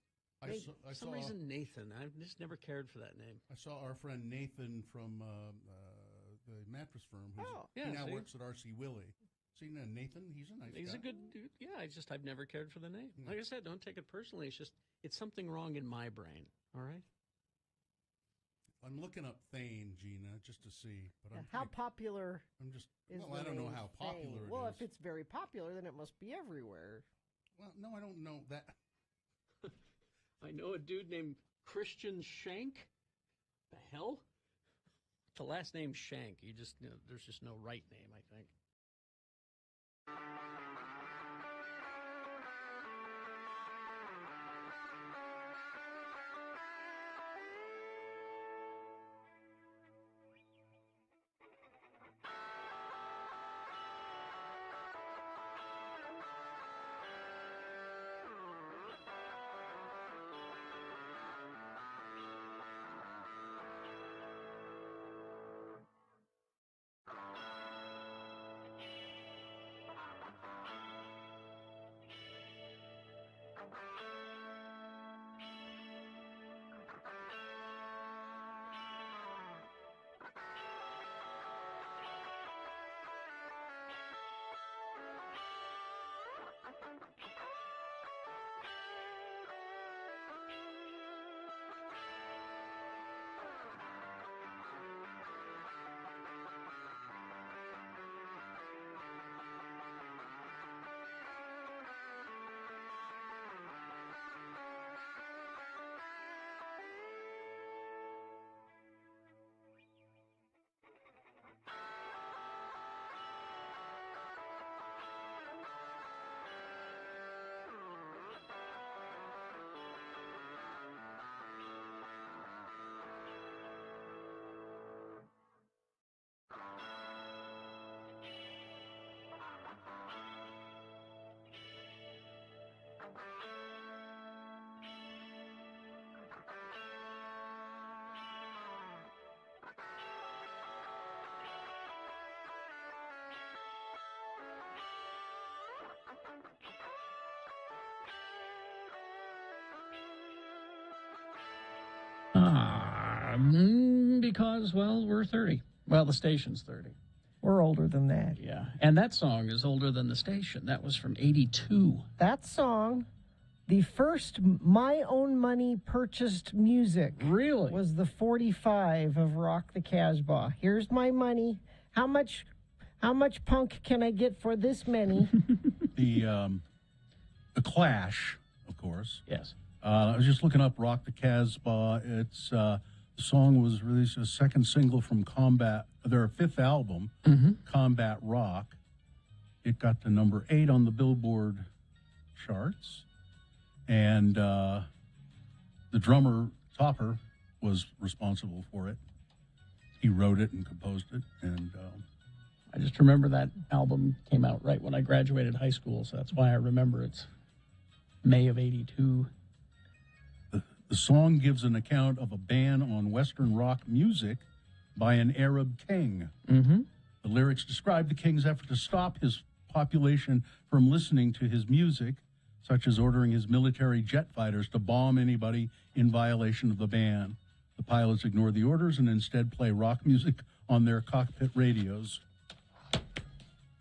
I For some reason, Nathan. I've just never cared for that name. I saw our friend Nathan from the mattress firm. He now works at R.C. Willey. See, Nathan, he's a nice guy. He's a good dude. Yeah, I've never cared for the name. Like I said, don't take it personally. It's something wrong in my brain. All right? I'm looking up Thane, Gina, just to see. But How popular is I the don't know name how popular Thane? it Well, is. if it's very popular, then it must be everywhere. Well, no, I don't know that. I know a dude named Christian Shank. The hell? The last name Shank. There's just no right name, I think. Because, well, we're 30. Well, the station's 30. We're older than that. Yeah. And that song is older than the station. That was from 82. That song, the first my own money purchased music, really, was the 45 of Rock the Casbah. Here's my money. How much punk can I get for this many? The Clash, of course. Yes. I was just looking up Rock the Casbah. It's the song was released as second single from their fifth album, Combat Rock. It got to number 8 on the Billboard charts. And the drummer, Topper, was responsible for it. He wrote it and composed it. And I just remember that album came out right when I graduated high school, so that's why I remember it's May of 82. The song gives an account of a ban on Western rock music by an Arab king. Mm-hmm. The lyrics describe the king's effort to stop his population from listening to his music, such as ordering his military jet fighters to bomb anybody in violation of the ban. The pilots ignore the orders and instead play rock music on their cockpit radios.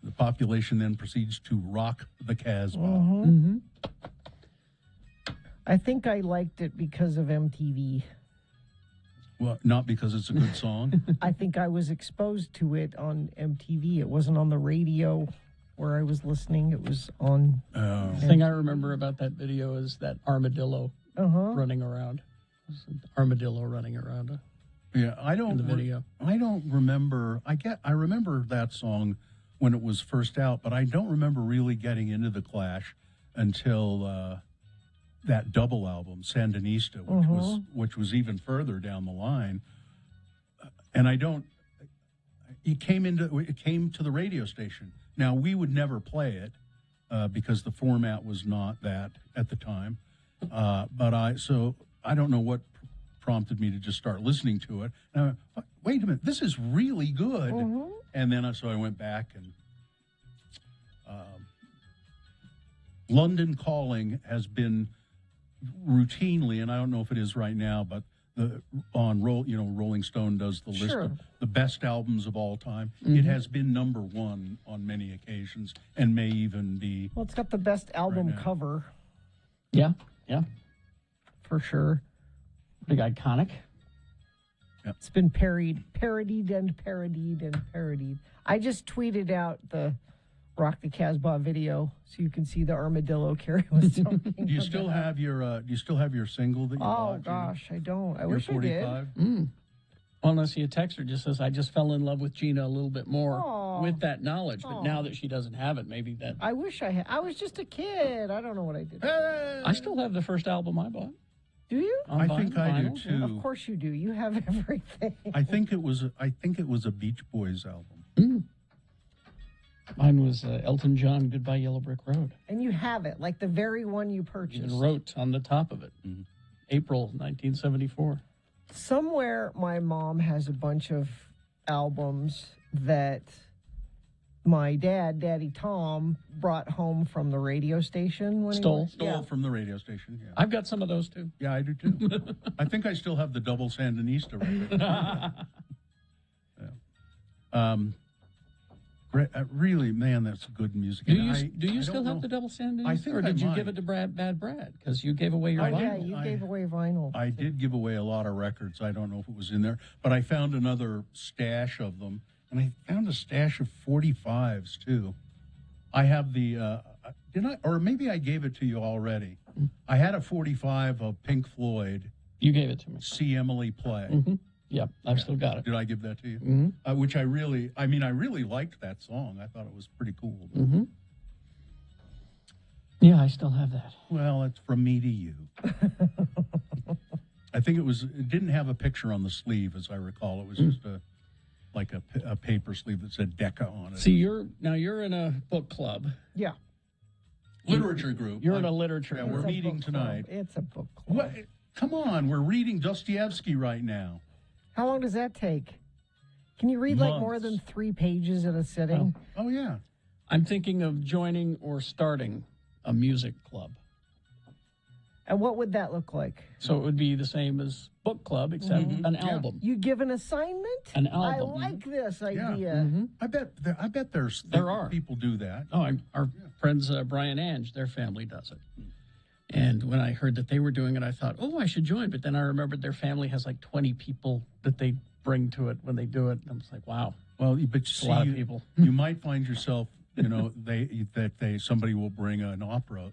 The population then proceeds to rock the Casbah. Mm-hmm. I think I liked it because of MTV. Well, not because it's a good song. I think I was exposed to it on MTV. It wasn't on the radio where I was listening. It was on. The thing I remember about that video is that armadillo running around. Armadillo running around. Yeah, I don't. In the video. I don't remember. I remember that song when it was first out, but I don't remember really getting into the Clash until that double album, Sandinista, which was even further down the line. And I don't. It came to the radio station. Now we would never play it because the format was not that at the time. But I don't know what prompted me to just start listening to it. And I went, wait a minute, this is really good. And then so I went back and London Calling has been routinely, and I don't know if it is right now, but Rolling Stone does the list of the best albums of all time. It has been number 1 on many occasions and may even be. Well, it's got the best album cover. Yeah. For sure. Big iconic. Yep. It's been parodied and parodied and parodied. I just tweeted out the Rock the Casbah video so you can see the armadillo Carrie was talking Do you still have your single that you bought? Oh gosh, I don't. I Your wish 45? I did. Well, unless your texter just says, I just fell in love with Gina a little bit more with that knowledge. But now that she doesn't have it, maybe that. I wish I had. I was just a kid. I don't know what I did. I still have the first album I bought. Do you? I think I do too. Of course you do. You have everything. I think it was a Beach Boys album. Mine was Elton John, Goodbye Yellow Brick Road. And you have it, like the very one you purchased. Even wrote on the top of it, April 1974. Somewhere my mom has a bunch of albums that my Daddy Tom, brought home from the radio station. When Stole from the radio station, yeah. I've got some of those, too. Yeah, I do, too. I think I still have the double Sandinista record. Really, man, that's good music. Do you still have the double Sandinista? I think or did I you give might. it to Bad Brad? Because you gave away your vinyl. Yeah, you gave away vinyl. I did give away a lot of records. I don't know if it was in there, but I found another stash of them, and I found a stash of 45s too. I have the did I, or maybe I gave it to you already. I had a 45 of Pink Floyd. You gave it to me. See Emily Play. Yep, I've still got it. Did I give that to you? Which I really liked that song. I thought it was pretty cool. Yeah, I still have that. Well, it's from me to you. I think it didn't have a picture on the sleeve, as I recall. It was just like a paper sleeve that said Decca on it. See, you're in a book club. Yeah. Literature group. You're in a literature group. group. We're meeting tonight. It's a book club. What? Come on, we're reading Dostoevsky right now. How long does that take? Can you read like more than 3 pages in a sitting? Oh yeah. I'm thinking of joining or starting a music club. And what would that look like? So it would be the same as book club, except an album. You give an assignment? An album. I like this idea. Mm-hmm. I bet There are people do that. Oh, our friends Brian Ange, their family does it. And when I heard that they were doing it, I thought, oh, I should join. But then I remembered their family has like 20 people that they bring to it when they do it. And I was like, wow. Well, but a lot of people. You might find yourself, somebody will bring an opera.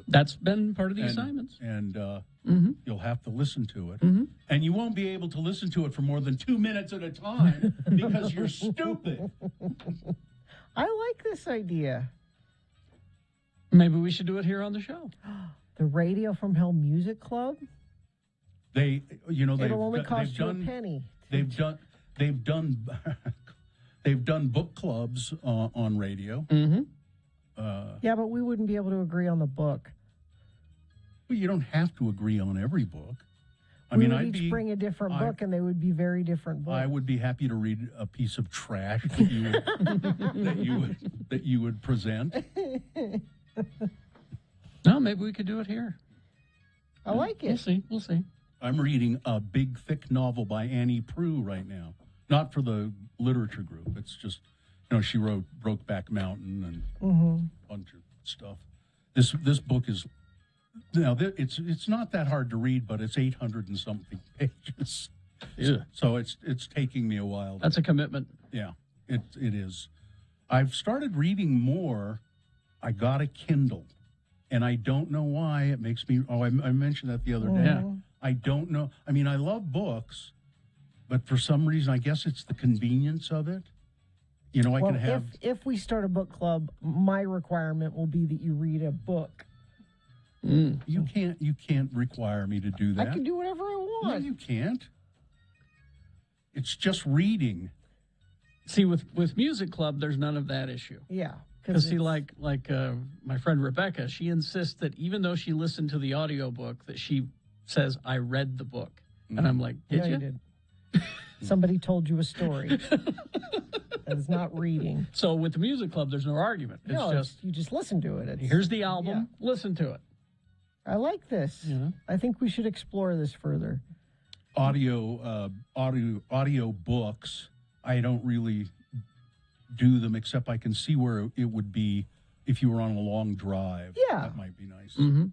That's been part of the assignments. And Mm-hmm. you'll have to listen to it. Mm-hmm. And you won't be able to listen to it for more than 2 minutes at a time because you're stupid. I like this idea. Maybe we should do it here on the show. The Radio from Hell Music Club? It'll only cost you a penny. They've done book clubs on radio. Mm-hmm. Yeah, but we wouldn't be able to agree on the book. Well, you don't have to agree on every book. We would each bring a different book, and they would be very different books. I would be happy to read a piece of trash that you would present. No, maybe we could do it here. I like it. We'll see. I'm reading a big, thick novel by Annie Proulx right now. Not for the literature group. It's just, she wrote Brokeback Mountain and a bunch of stuff. This book is, it's not that hard to read, but it's 800 and something pages. Yeah. So it's taking me a while. That's a commitment. Yeah, it is. I've started reading more. I got a Kindle, and I don't know why. It makes me. Oh, I mentioned that the other day. Yeah. I don't know. I mean, I love books, but for some reason, I guess it's the convenience of it. I can have. If we start a book club, my requirement will be that you read a book. You can't require me to do that. I can do whatever I want. No, you can't. It's just reading. See, with Music Club, there's none of that issue. Yeah. Because see, like my friend Rebecca, she insists that even though she listened to the audiobook, that she says, I read the book. And I'm like, did you? Did. Somebody told you a story. That is not reading. So with the Music Club, there's no argument. It's you just listen to it. Here's the album. Yeah. Listen to it. I like this. Yeah. I think we should explore this further. Audio books. I don't really do them, except I can see where it would be if you were on a long drive. Yeah. That might be nice. Mm-hmm.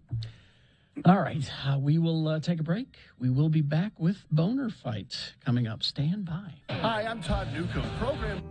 All right. We will take a break. We will be back with Boner Fight coming up. Stand by. Hi, I'm Todd Newcomb. Program.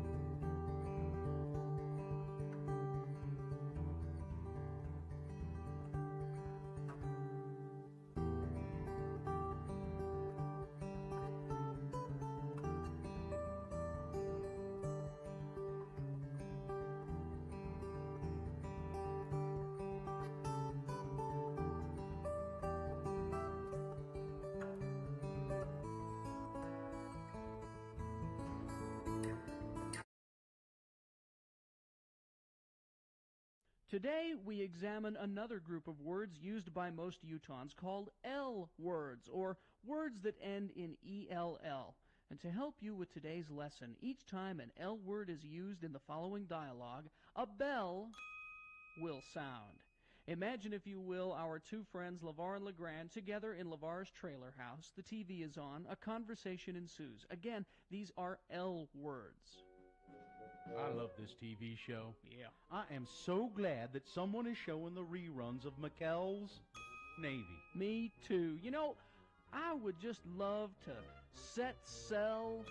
Today, we examine another group of words used by most Utahns called L words, or words that end in ELL. And to help you with today's lesson, each time an L word is used in the following dialogue, a bell will sound. Imagine, if you will, our two friends, LeVar and LeGrand, together in LeVar's trailer house. The TV is on. A conversation ensues. Again, these are L words. I love this TV show. Yeah. I am so glad that someone is showing the reruns of McKell's Navy. Me too. I would just love to set sail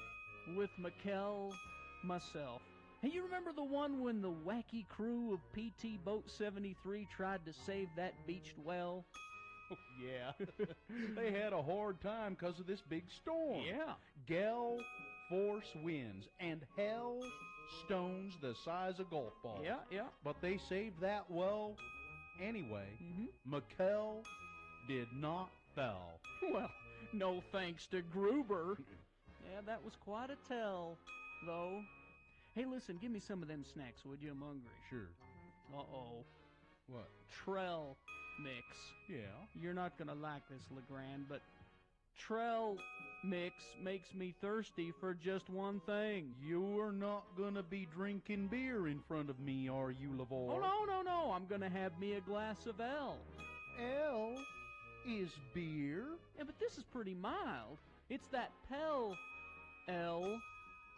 with McKell myself. Hey, you remember the one when the wacky crew of PT Boat 73 tried to save that beached well? Oh, yeah. They had a hard time because of this big storm. Yeah. Gale force winds and hell stones the size of golf balls. Yeah. But they saved that well anyway. McKell did not fall. Well, no thanks to Gruber. Yeah, that was quite a tell, though. Hey, listen, give me some of them snacks, would you? I'm hungry. Sure. Uh-oh. What? Trell mix. Yeah. You're not going to like this, LeGrand, but Trell mix makes me thirsty for just one thing. You're not gonna be drinking beer in front of me, are you, LeVar? Oh, no. I'm gonna have me a glass of L. L? is beer. Yeah, but this is pretty mild. It's that Pell L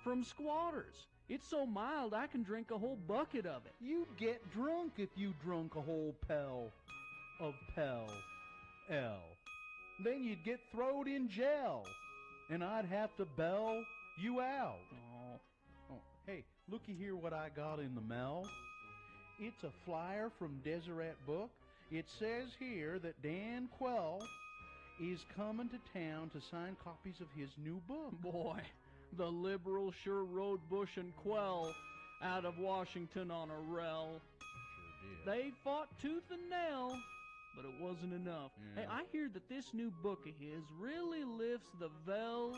from Squatters. It's so mild I can drink a whole bucket of it. You'd get drunk if you drunk a whole Pell of Pell L. Then you'd get throwed in jail, and I'd have to bail you out. Oh, hey, looky here what I got in the mail. It's a flyer from Deseret Book. It says here that Dan Quell is coming to town to sign copies of his new book. Boy, the liberals sure rode Bush and Quell out of Washington on a rel. Sure did. They fought tooth and nail, but it wasn't enough. Yeah. Hey, I hear that this new book of his really lifts the veil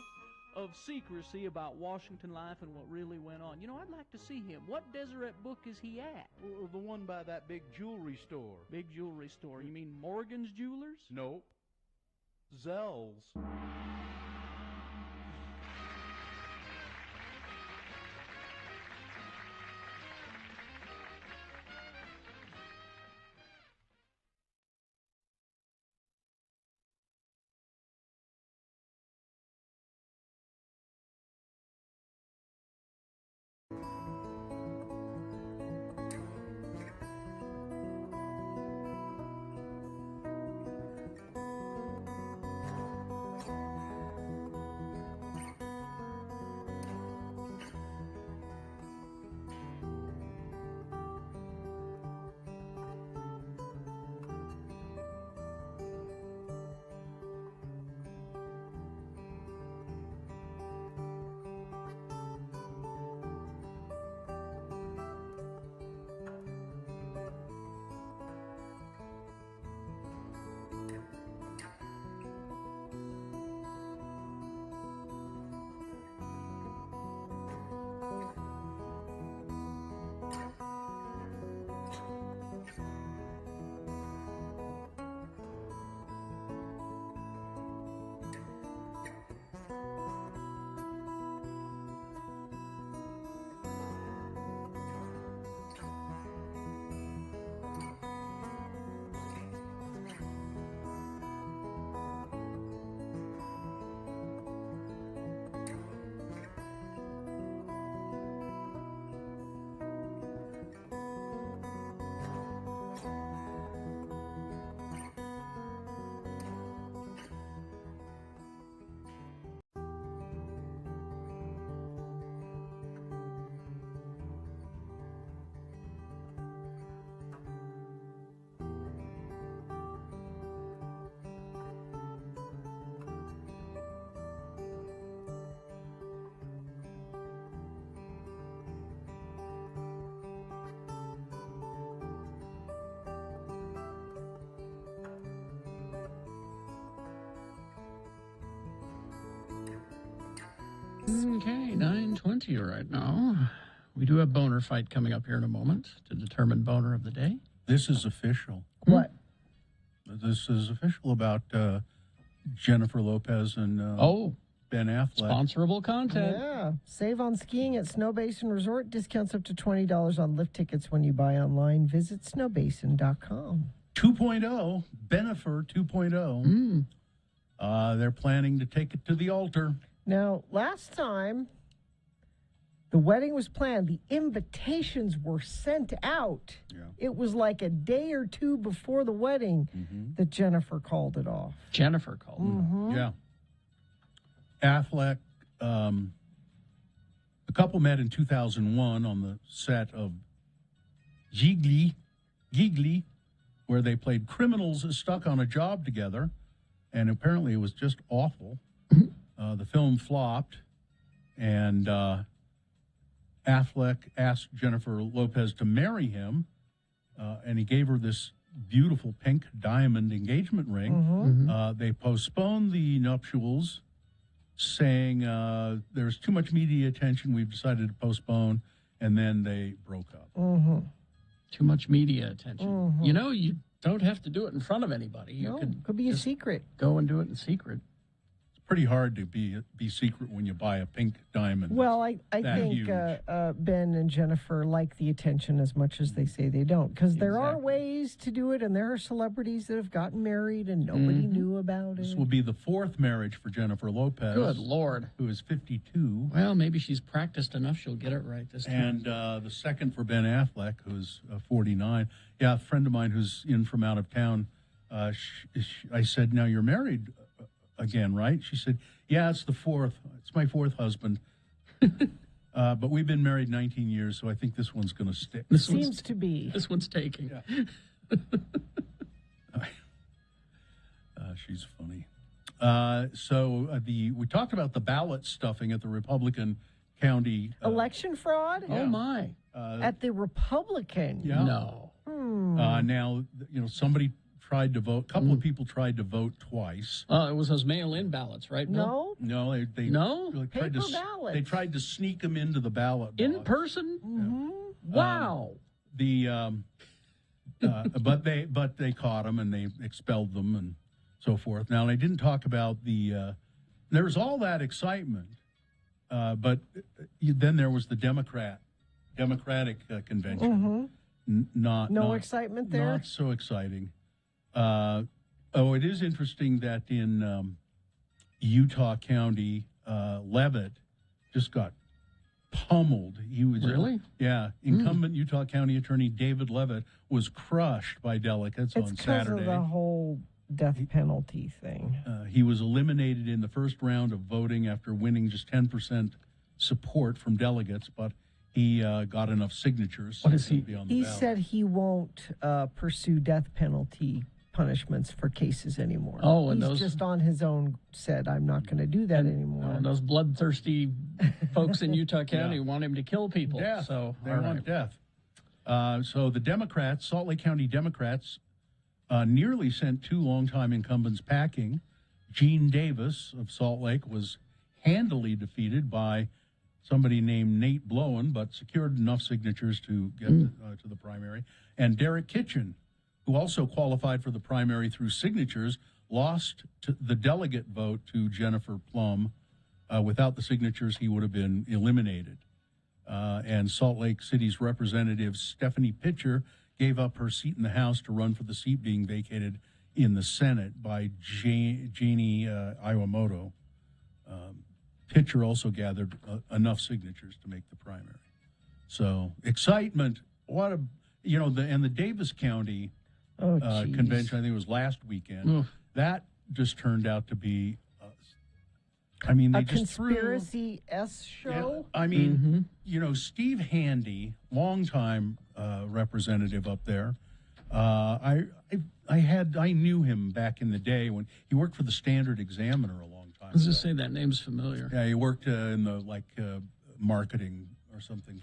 of secrecy about Washington life and what really went on. You know, I'd like to see him. What Deseret Book is he at? Well, the one by that big jewelry store. Big jewelry store. You mean Morgan's Jewelers? Nope. Zell's. Okay, 9:20 right now. We do have boner fight coming up here in a moment to determine boner of the day. This is official. What? This is official about Jennifer Lopez and Ben Affleck. Sponsorable content. Yeah. Save on skiing at Snow Basin Resort. Discounts up to $20 on lift tickets when you buy online. Visit snowbasin.com. 2.0, Benifer 2.0. They're planning to take it to the altar. Now, last time the wedding was planned, the invitations were sent out. Yeah. It was like a day or two before the wedding that Jennifer called it off. Jennifer called it off. Yeah. Affleck, the couple met in 2001 on the set of Gigli, where they played criminals stuck on a job together, and apparently it was just awful. The film flopped, and Affleck asked Jennifer Lopez to marry him, and he gave her this beautiful pink diamond engagement ring. They postponed the nuptials, saying there's too much media attention. We've decided to postpone, and then they broke up. Too much media attention. You know, you don't have to do it in front of anybody. You could be a secret. Go and do it in secret. pretty hard to be secret when you buy a pink diamond. Well, I that think huge. Ben and Jennifer like the attention as much as they say they don't, because there are Exactly. ways to do it, and there are celebrities that have gotten married and nobody knew about it. This will be the fourth marriage for Jennifer Lopez. Good Lord. Who is 52. Well, maybe she's practiced enough. She'll get it right this time. And the second for Ben Affleck, who's 49. Yeah, a friend of mine who's in from out of town, I said, now you're married again, right? She said, yeah, it's the fourth. It's my fourth husband. But we've been married 19 years, so I think this one's going to stick. Seems to be. This one's taking. She's funny. We talked about the ballot stuffing at the Republican county. Election fraud? Yeah. Oh, my. At the Republican? Yeah. No. Now, somebody tried to vote. A couple of people tried to vote twice. It was those mail-in ballots, right, Bill? No, they No? like, Paper tried to, ballots. They tried to sneak them into the ballot box. In person? Mm-hmm. Wow. But they caught them and they expelled them and so forth. Now, they didn't talk about there was all that excitement, but then there was the Democratic convention. No excitement there? Not so exciting. It is interesting that in Utah County, Levitt just got pummeled. He was Really? Incumbent Utah County Attorney David Levitt was crushed by delegates It's on because Saturday. of the whole death penalty thing. He was eliminated in the first round of voting after winning just 10% support from delegates, but he got enough signatures. What is to he? be on the He ballot. said he won't pursue death penalty punishments for cases anymore. Oh, and He's those- just on his own said, I'm not going to do that anymore. And those bloodthirsty folks in Utah County want him to kill people. Death. So, They all want right. death. So the Democrats, Salt Lake County Democrats, nearly sent two longtime incumbents packing. Gene Davis of Salt Lake was handily defeated by somebody named Nate Blowen, but secured enough signatures to get to the primary. And Derek Kitchen, who also qualified for the primary through signatures, lost to the delegate vote to Jennifer Plum. Without the signatures, he would have been eliminated. And Salt Lake City's representative Stephanie Pitcher gave up her seat in the House to run for the seat being vacated in the Senate by Jeannie Iwamoto. Pitcher also gathered enough signatures to make the primary. So excitement! What and the Davis County convention, I think it was last weekend. That just turned out to be. They a just threw. conspiracy-esque show? I mean, Steve Handy, longtime representative up there. I knew him back in the day when he worked for the Standard Examiner a long time. I was just saying that name's familiar. Yeah, he worked in the marketing or something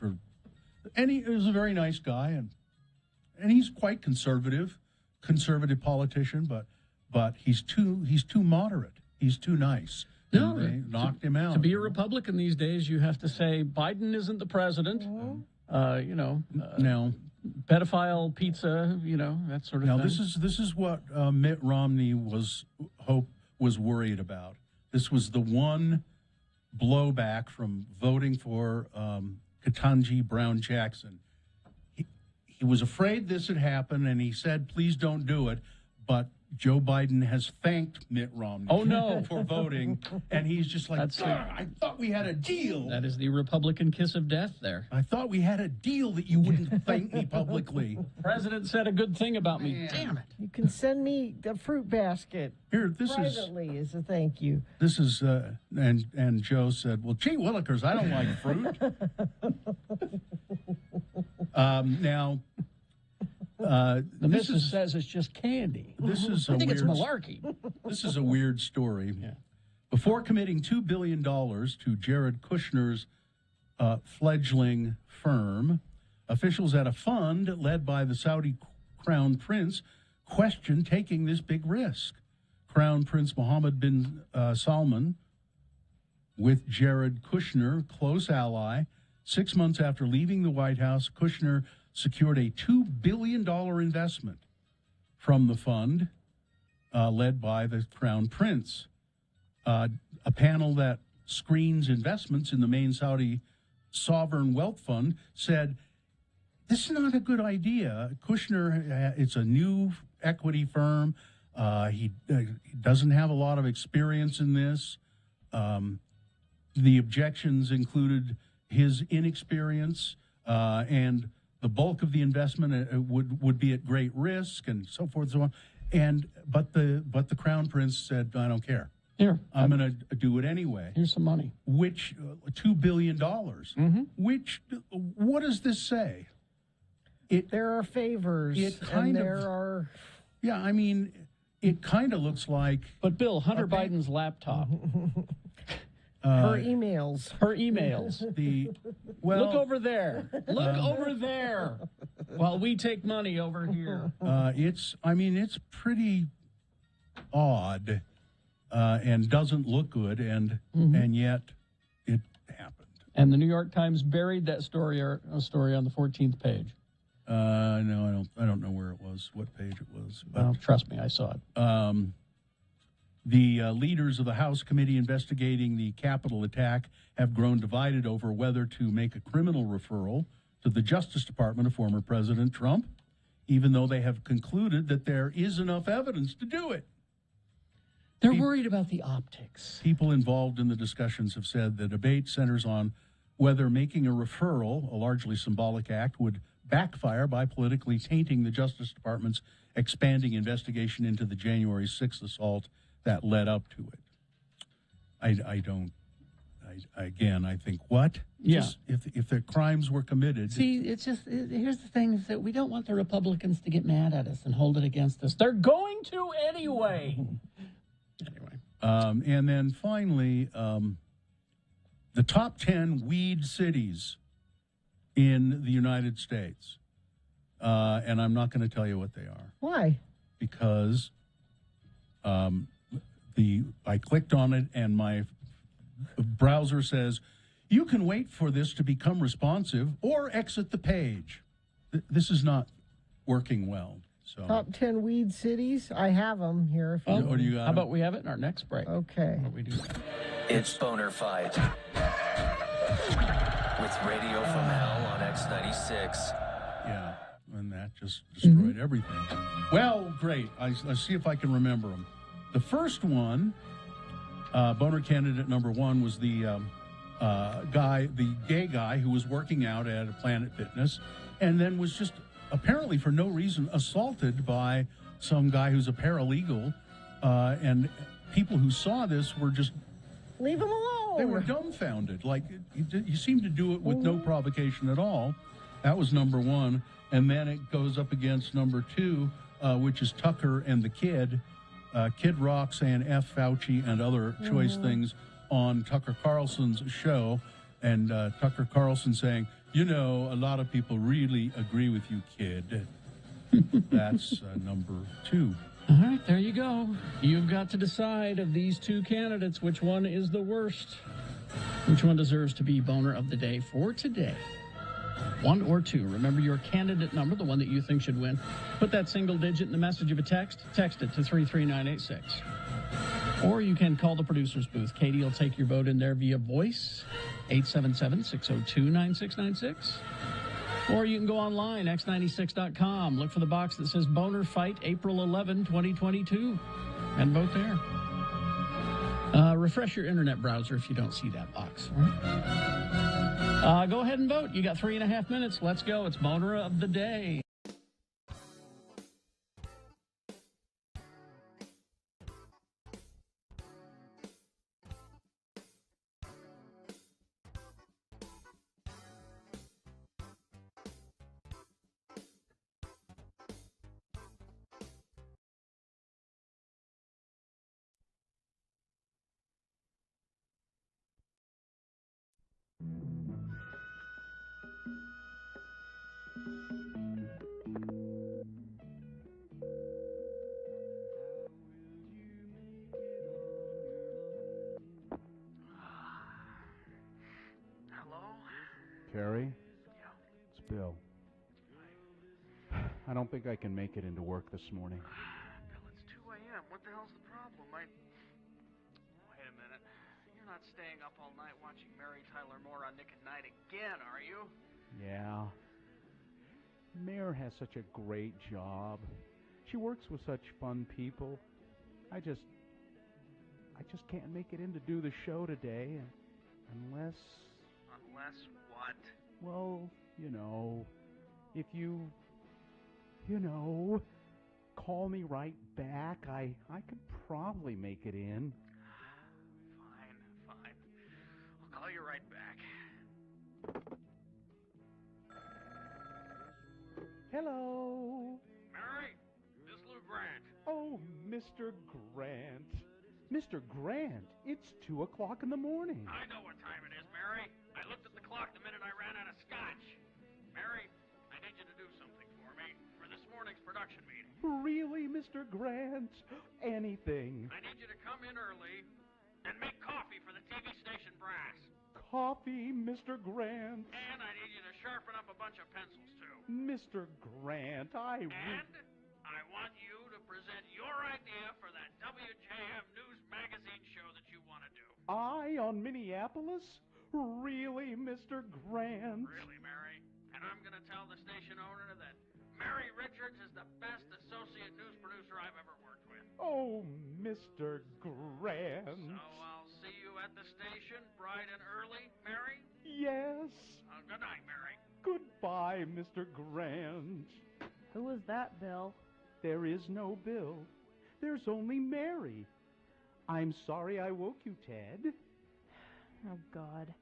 and he was a very nice guy, and he's quite conservative politician, but he's too moderate. He's too nice. No, And they knocked him out. To be a Republican these days, you have to say Biden isn't the president. Now, pedophile pizza, that sort of now thing. this is what Mitt Romney was worried about. This was the one blowback from voting for Ketanji Brown Jackson. He was afraid this would happen, and he said, "Please don't do it." But Joe Biden has thanked Mitt Romney for voting, and he's just like, I thought we had a deal. That is the Republican kiss of death there. I thought we had a deal that you wouldn't thank me publicly. President said a good thing about me. Damn it. You can send me a fruit basket privately as a thank you. This is, and Joe said, well, gee willikers, I don't like fruit. Now, the missus says it's just candy. This is I think it's malarkey. This is a weird story. Before committing $2 billion to Jared Kushner's fledgling firm, officials at a fund led by the Saudi Crown Prince questioned taking this big risk. Crown Prince Mohammed bin Salman, with Jared Kushner, close ally, 6 months after leaving the White House, Kushner secured a $2 billion investment from the fund led by the Crown Prince. a panel that screens investments in the main Saudi sovereign wealth fund said, this is not a good idea. Kushner, it's a new equity firm. He doesn't have a lot of experience in this. The objections included his inexperience and the bulk of the investment would be at great risk and so forth and so on. But the Crown Prince said, I don't care. Here, I'm going to do it anyway. Here's some money. Which $2 billion. Which what does this say? There are favors. Yeah, I mean, it kind of looks like. But Bill, Hunter Biden's laptop. Her emails. Her emails. Look over there. Look over there. While we take money over here. It's pretty odd and doesn't look good, and yet it happened. And the New York Times buried that story on the 14th page. No, I don't know where it was, what page it was. But, well, trust me, I saw it. The leaders of the House committee investigating the Capitol attack have grown divided over whether to make a criminal referral to the Justice Department of former President Trump, even though they have concluded that there is enough evidence to do it. They're worried about the optics. People involved in the discussions have said the debate centers on whether making a referral, a largely symbolic act, would backfire by politically tainting the Justice Department's expanding investigation into the January 6th assault that led up to it. I think what? Yeah. Just, if the crimes were committed. See, here's the thing, is that we don't want the Republicans to get mad at us and hold it against us. They're going to anyway. And then finally, the top 10 weed cities in the United States. And I'm not going to tell you what they are. Why? Because I clicked on it and my browser says, you can wait for this to become responsive or exit the page. This is not working well. So Top 10 weed cities. I have them here. How about we have it in our next break? Okay. What we do? It's Boner Fight with Radio from Hell on X96. Yeah, and that just destroyed everything. Well, great. Let's see if I can remember them. The first one, boner candidate number one, was the gay guy who was working out at a Planet Fitness and then was just apparently for no reason assaulted by some guy who's a paralegal. And people who saw this were just... Leave him alone. They were dumbfounded. Like, you seem to do it with no provocation at all. That was number one. And then it goes up against number two, which is Tucker and the Kid. Kid Rock saying F Fauci and other choice things on Tucker Carlson's show. And Tucker Carlson saying, you know, a lot of people really agree with you, kid. That's number two. All right, there you go. You've got to decide of these two candidates which one is the worst. Which one deserves to be boner of the day for today? One or two. Remember your candidate number, the one that you think should win. Put that single digit in the message of a text. Text it to 33986. Or you can call the producer's booth. Katie will take your vote in there via voice, 877-602-9696. Or you can go online, x96.com. Look for the box that says Boner Fight April 11, 2022, and vote there. Refresh your internet browser if you don't see that box. Go ahead and vote. You got 3.5 minutes. Let's go. It's Boner of the Day. Carrie? It's Bill. I don't think I can make it into work this morning. Bill, it's 2 a.m. What the hell's the problem? Wait a minute. not staying up all night watching Mary Tyler Moore on Nick at Night again, are you? Yeah. Mare has such a great job. She works with such fun people. I just can't make it in to do the show today unless... Unless what? Well, if you call me right back, I could probably make it in. Fine. I'll call you right back. Hello. Mary, this is Lou Grant. Oh, Mr. Grant. Mr. Grant, it's 2 o'clock in the morning. I know what time it is, Mary. I looked at the clock the minute I ran out of scotch. Mary, I need you to do something for me for this morning's production meeting. Really, Mr. Grant? Anything. I need you to come in early and make coffee for the TV station brass. Coffee, Mr. Grant. And I need you to sharpen up a bunch of pencils, too. Mr. Grant, And I want you to present your idea for that WJM News Magazine show that you want to do. I on Minneapolis? Really, Mr. Grant? Really, Mary. And I'm going to tell the station owner that Mary Richards is the best associate news producer I've ever worked with. Oh, Mr. Grant. So I'll see you at the station bright and early, Mary? Yes. Good night, Mary. Goodbye, Mr. Grant. Who was that, Bill? There is no Bill. There's only Mary. I'm sorry I woke you, Ted. Oh, God.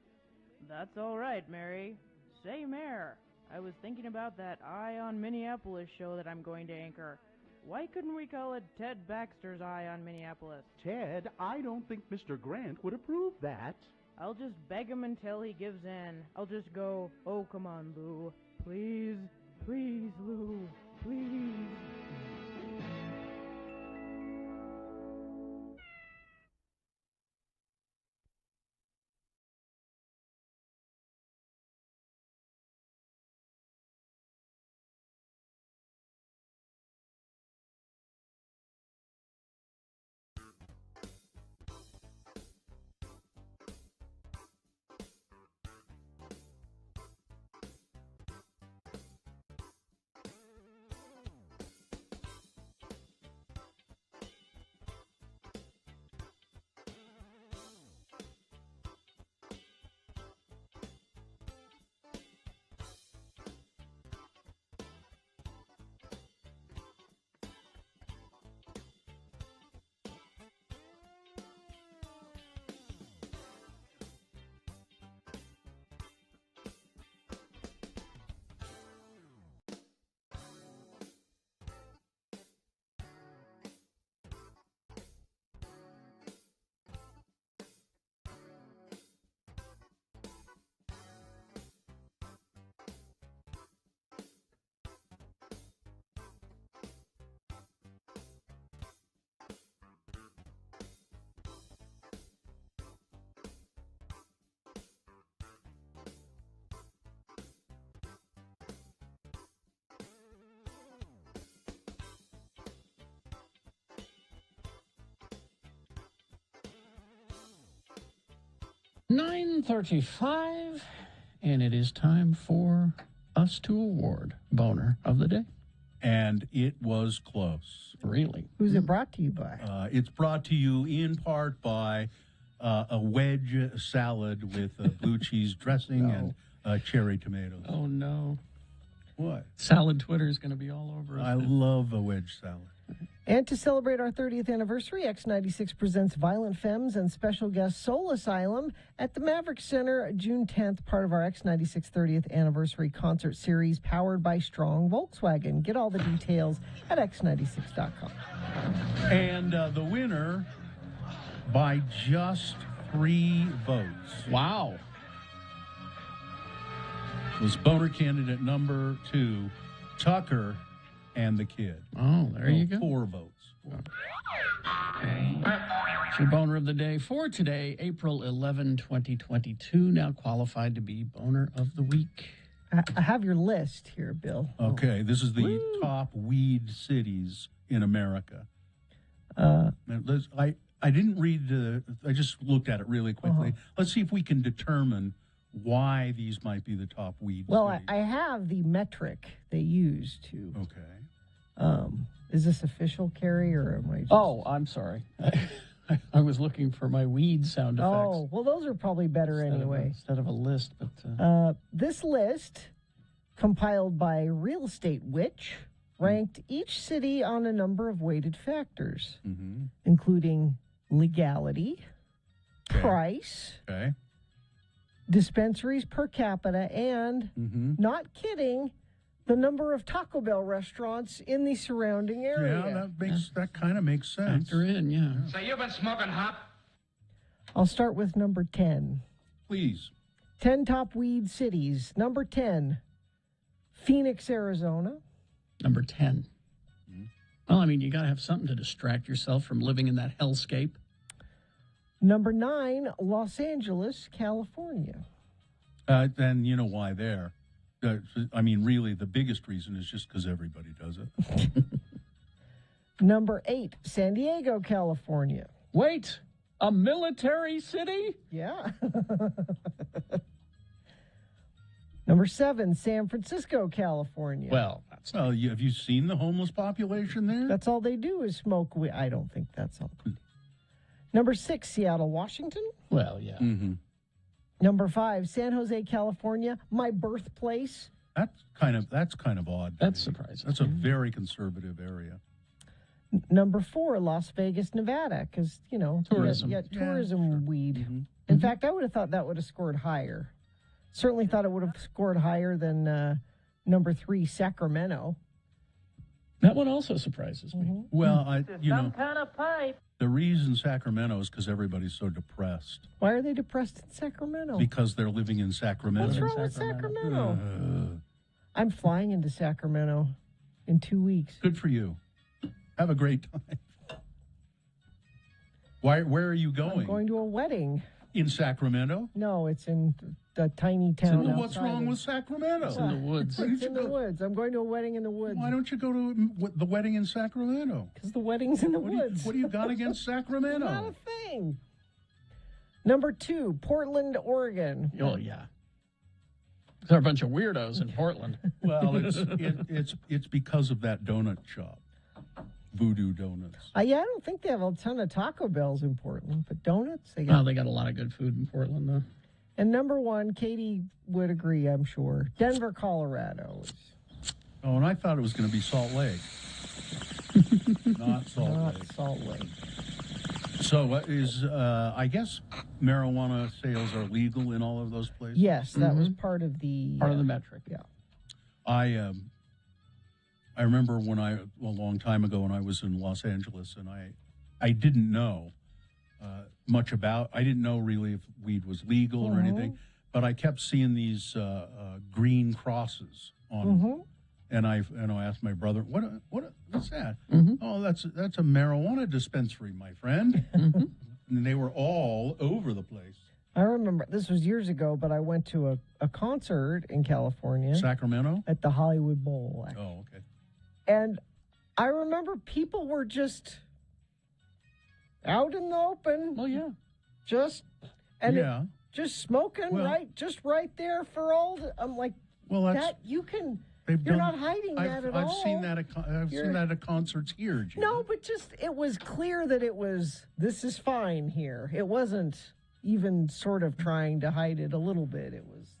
That's all right, Mary. Say, Mare, I was thinking about that Eye on Minneapolis show that I'm going to anchor. Why couldn't we call it Ted Baxter's Eye on Minneapolis? Ted, I don't think Mr. Grant would approve that. I'll just beg him until he gives in. I'll just go, oh, come on, Lou. Please, please, Lou. Please. $9:35, and it is time for us to award Boner of the Day. And it was close. Really? Who's it brought to you by? It's brought to you in part by a wedge salad with blue cheese dressing and cherry tomatoes. Oh, no. What? Salad Twitter is going to be all over us. I love a wedge salad. And to celebrate our 30th anniversary, X96 presents Violent Femmes and special guest Soul Asylum at the Maverick Center June 10th, part of our X96 30th anniversary concert series powered by Strong Volkswagen. Get all the details at x96.com. And the winner by just 3 votes. Wow. Was Boner candidate number 2, Tucker and the Kid. Oh, there you go. 4 votes. It's your Boner of the Day for today, April 11, 2022. Now qualified to be Boner of the Week. I have your list here, Bill. Okay, this is the top weed cities in America. I didn't read. I just looked at it really quickly. Let's see if we can determine why these might be the top weed. Well, cities. I have the metric they use to. Okay. Is this official, Carrie, or am I just... Oh, I'm sorry. I was looking for my weed sound effects. Oh, well, those are probably better anyway. Instead of a list, but... This list, compiled by Real Estate Witch, ranked each city on a number of weighted factors, including legality, price, dispensaries per capita, and, not kidding, the number of Taco Bell restaurants in the surrounding area. Yeah, that kind of makes sense. Factor in, yeah. So you've been smoking hop? I'll start with number 10. Please. 10 top weed cities. Number 10, Phoenix, Arizona. Number 10. Well, I mean, you got to have something to distract yourself from living in that hellscape. Number 9, Los Angeles, California. Then you know why there. I mean, really, the biggest reason is just because everybody does it. Number 8, San Diego, California. Wait, a military city? Yeah. Number 7, San Francisco, California. Well, have you seen the homeless population there? That's all they do is smoke weed. I don't think that's all. Number 6, Seattle, Washington. Well, yeah. Number 5, San Jose, California, my birthplace. That's kind of odd. That's surprising. That's a very conservative area. Number 4, Las Vegas, Nevada, because, you know, tourism. Tourism weed. In fact, I would have thought that would have scored higher. Certainly thought it would have scored higher than number 3, Sacramento. That one also surprises me. Well, Some kind of pipe. the reason Sacramento is because everybody's so depressed. Why are they depressed in Sacramento? Because they're living in Sacramento. What's wrong with Sacramento? I'm flying into Sacramento in 2 weeks. Good for you. Have a great time. Where are you going? I'm going to a wedding. In Sacramento? No, it's in the tiny town. What's wrong with Sacramento? It's in the woods. It's in the woods. I'm going to a wedding in the woods. Why don't you go to the wedding in Sacramento? Because the wedding's in the woods. What do you got against Sacramento? Not a thing. Number 2, Portland, Oregon. Oh, yeah. There are a bunch of weirdos in Portland. Well, it's because of that donut shop, Voodoo Donuts. Yeah, I don't think they have a ton of Taco Bells in Portland, but donuts, they got. Well, they got a lot of good food in Portland, though. And number 1, Katie would agree, I'm sure, Denver, Colorado. Oh, and I thought it was going to be Salt Lake. Not Salt Lake. So I guess marijuana sales are legal in all of those places? Yes, that was part of the metric. Yeah. I remember a long time ago when I was in Los Angeles, and I didn't know much about. I didn't know really if weed was legal or anything, but I kept seeing these green crosses on. And I asked my brother, what's that? Oh, that's a marijuana dispensary, my friend. And they were all over the place. I remember, this was years ago, but I went to a concert in California. Sacramento? At the Hollywood Bowl, actually. Oh, okay. And I remember people were just out in the open. Oh, yeah. Just smoking, just right there for all the, I'm like, that you can... You're not hiding that at all. I've seen that at concerts here, Gina. No, but just it was clear that this is fine here. It wasn't even sort of trying to hide it a little bit. It was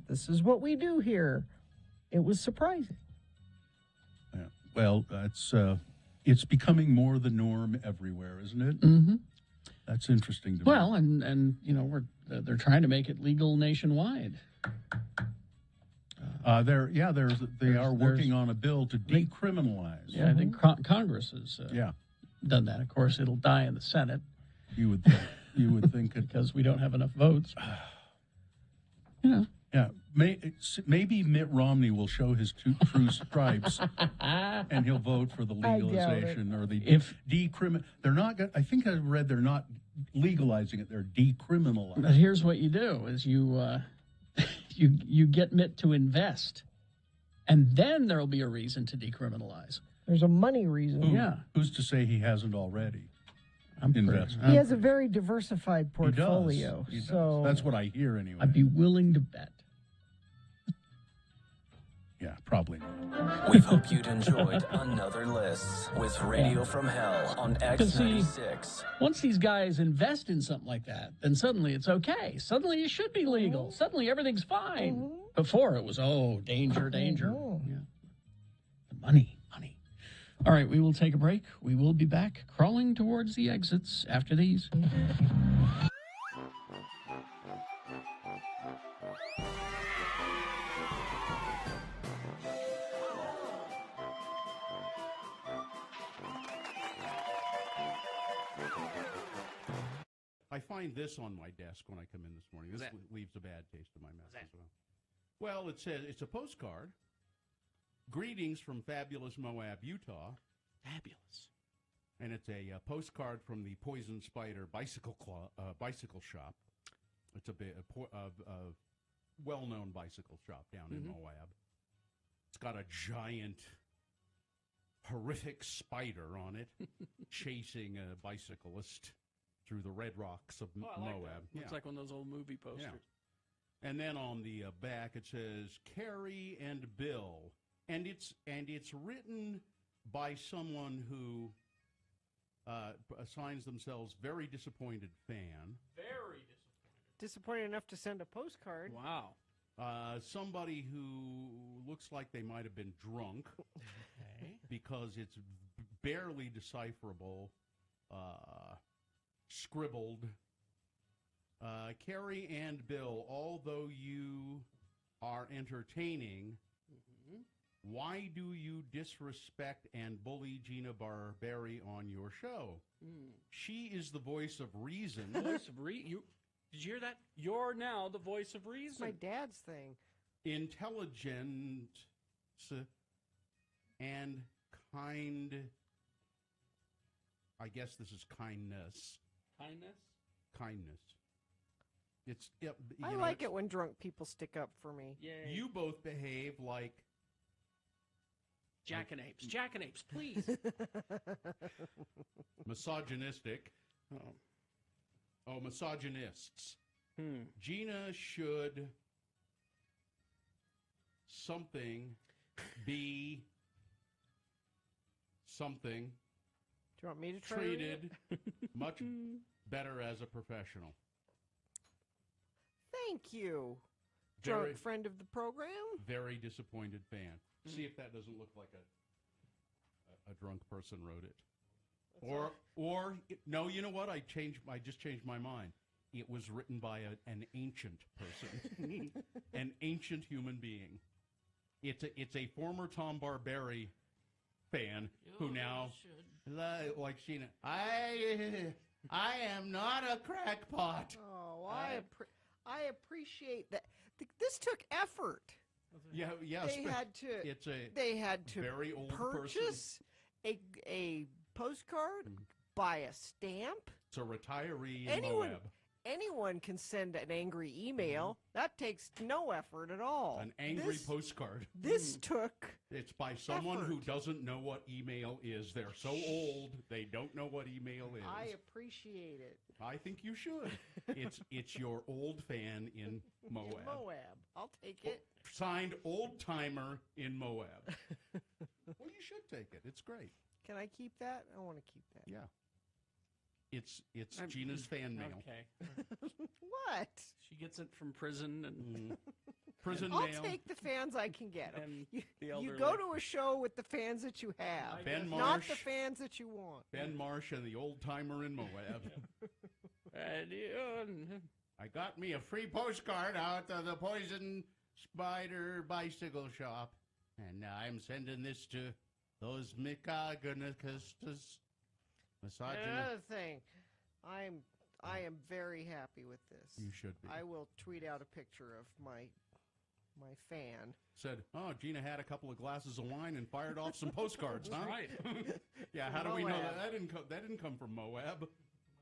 this is what we do here. It was surprising. Yeah. Well, it's becoming more the norm everywhere, isn't it? That's interesting to me. Well, and you know they're trying to make it legal nationwide. They are working on a bill to decriminalize. Yeah, I think Congress has done that. Of course, it'll die in the Senate. You would think it because we don't have enough votes. Yeah. Yeah. Maybe Mitt Romney will show his true stripes, and he'll vote for the legalization or the decriminal. They're not. I think I read they're not legalizing it. They're decriminalizing. But here's what you do: is you get Mitt to invest, and then there'll be a reason to decriminalize. There's a money reason. Who's to say he hasn't already? invest. He has a very diversified He does. portfolio. He does. So That's what I hear anyway. I'd be willing to bet. Yeah, probably not. We hope you'd enjoyed another list with Radio from Hell on Because see, X96. once these guys invest in something like that, then suddenly it's okay. Suddenly it should be legal. Suddenly everything's fine. Before it was, danger, danger. Yeah. The money. All right, we will take a break. We will be back crawling towards the exits after these. I find this on my desk when I come in this morning. This leaves a bad taste in my mouth as well. Well, it says it's a postcard. Greetings from fabulous Moab, Utah. Fabulous. And it's a postcard from the Poison Spider bicycle shop. It's a well-known bicycle shop down in Moab. It's got a giant, horrific spider on it chasing a bicyclist through the red rocks of Moab. Like Looks like one of those old movie posters. Yeah. And then on the back it says Carrie and Bill, and it's written by someone who assigns themselves very disappointed fan. Very disappointed enough to send a postcard. Wow. Somebody who looks like they might have been drunk because it's barely decipherable. Scribbled. Carrie and Bill, although you are entertaining, why do you disrespect and bully Gina Barberi on your show? She is the voice of reason. Voice of reason? Did you hear that? You're now the voice of reason. It's my dad's thing. Intelligent and kind. I guess this is kindness. Kindness. It's. I like it when drunk people stick up for me. Yay. You both behave like jackanapes. Jackanapes, please. Misogynistic. Misogynists. Gina should be something. Do you want me to try treated much better as a professional? Thank you, drunk friend of the program. Very disappointed fan. See if that doesn't look like a drunk person wrote it. Or no, you know what? I just changed my mind. It was written by an ancient person, an ancient human being. It's a former Tom Barberi fan who now, like Sheena, I am not a crackpot. Oh, I appreciate that. This took effort. Yeah. They had to very old purchase a postcard, buy a stamp. It's a retiree in Moab. Anyone can send an angry email. That takes no effort at all. An angry postcard. This took. It's by someone who doesn't know what email is. They're so old they don't know what email is. I appreciate it. I think you should. It's your old fan in Moab. In Moab, I'll take it. Signed old timer in Moab. Well, you should take it. It's great. Can I keep that? I want to keep that. Yeah. It's Gina's fan mail. Okay. What? She gets it from prison and prison I'll mail. take the fans I can get. And you go to a show with the fans that you have, Ben not Marsh, the fans that you want. Ben Marsh and the old timer in Moab. I got me a free postcard out of the Poison Spider bicycle shop, and I'm sending this to those misogynists. Another thing, I am very happy with this. You should be. I will tweet out a picture of my fan. Said, oh, Gina had a couple of glasses of wine and fired off some postcards, huh? Right. Yeah, how do we know that? That didn't come from Moab.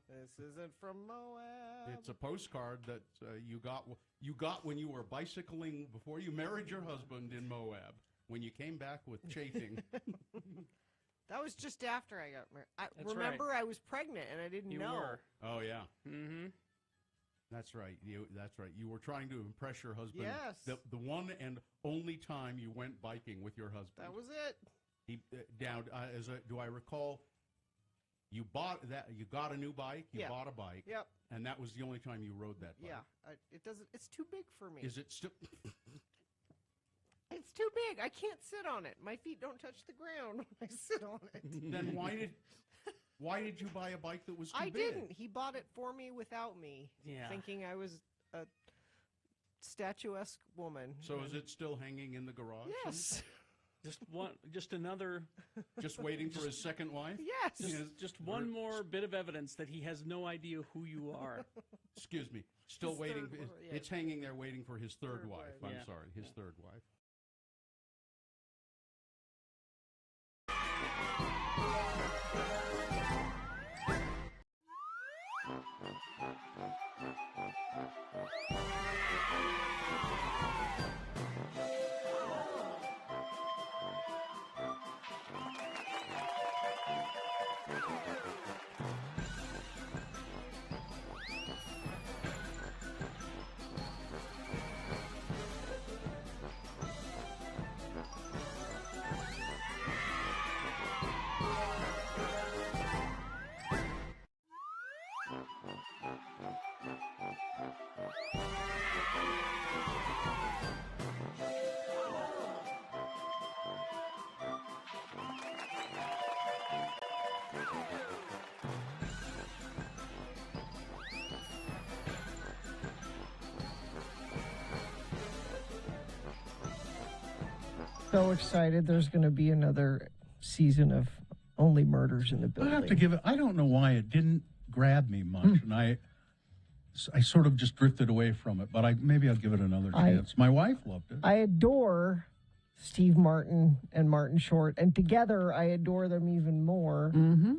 This isn't from Moab. It's a postcard that you got when you were bicycling before you married your husband in Moab, when you came back with chafing. That was just after I got married. That's Remember, right. I was pregnant and I didn't You know. were. Oh, yeah. Mm-hmm. That's right. That's right. You were trying to impress your husband. Yes. The one and only time you went biking with your husband. That was it. He do I recall? You got a new bike. You Yeah. bought a bike. Yep. And that was the only time you rode that bike. Yeah. It doesn't. It's too big for me. Is it still? It's too big. I can't sit on it. My feet don't touch the ground when I sit on it. Then why did you buy a bike that was too I big? didn't. He bought it for me without me. Yeah. Thinking I was a statuesque woman. So is it still hanging in the garage? Yes. Just another. Just waiting for his second wife? Yes. Just one more bit of evidence that he has no idea who you are. Excuse me. Still His waiting. third wife, yeah. It's hanging there waiting for his third Third wife. wife. I'm Yeah. sorry, his third wife. So excited. There's going to be another season of Only Murders in the I Building. have to give it. I don't know why it didn't grab me much, and I sort of just drifted away from it. But maybe I'll give it another chance. My wife loved it. I adore Steve Martin and Martin Short, and together I adore them even more. Mm-hmm.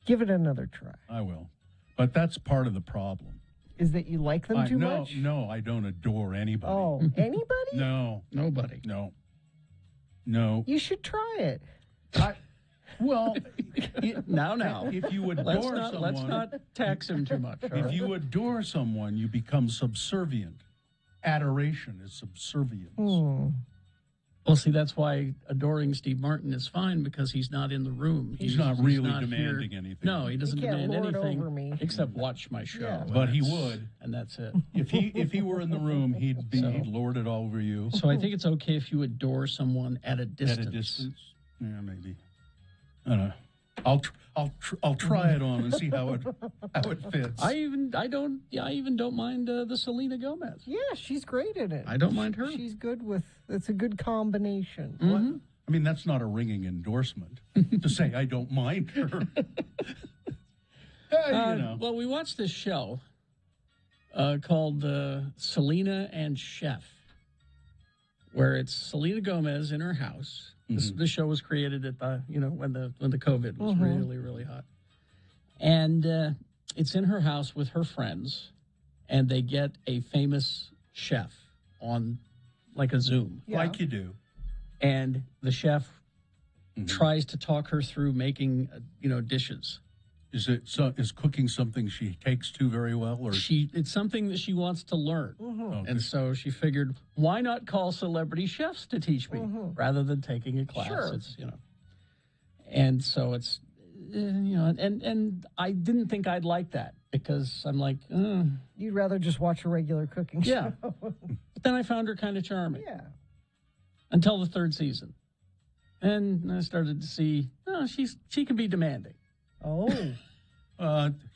Give it another try. I will, but that's part of the problem. Is that you like them too no, much? No, I don't adore anybody. Oh, anybody? No, nobody. No. You should try it. Well, now. If you adore someone, let's not tax him too much. all If right? you adore someone, you become subservient. Adoration is subservience. Well, see, that's why adoring Steve Martin is fine, because he's not in the room. He's not really not demanding here. anything. No, he doesn't He can't demand lord anything over me. except watch my show. Yeah. But he That's- would. and that's it. If he were in the room, he'd lord it all over you. So I think it's okay if you adore someone at a distance. At a distance, yeah, maybe. I don't know. I'll try it on and see how it fits. I even don't mind the Selena Gomez. Yeah, she's great in it. I don't mind her. She's good with. It's a good combination. Mm-hmm. I mean, that's not a ringing endorsement to say I don't mind her. Well, we watched this show called Selena and Chef, where it's Selena Gomez in her house. The show was created at the when the COVID was really, really hot, and it's in her house with her friends, and they get a famous chef on like a Zoom, like you do, and the chef tries to talk her through making dishes. Is cooking something she takes to very well, or it's something that she wants to learn, Okay. and so she figured, why not call celebrity chefs to teach me rather than taking a class? Sure. It's and so it's and I didn't think I'd like that, because I'm like, You'd rather just watch a regular cooking Yeah. show. But then I found her kind of charming. Yeah. Until the third season, and I started to see, she can be demanding. Oh.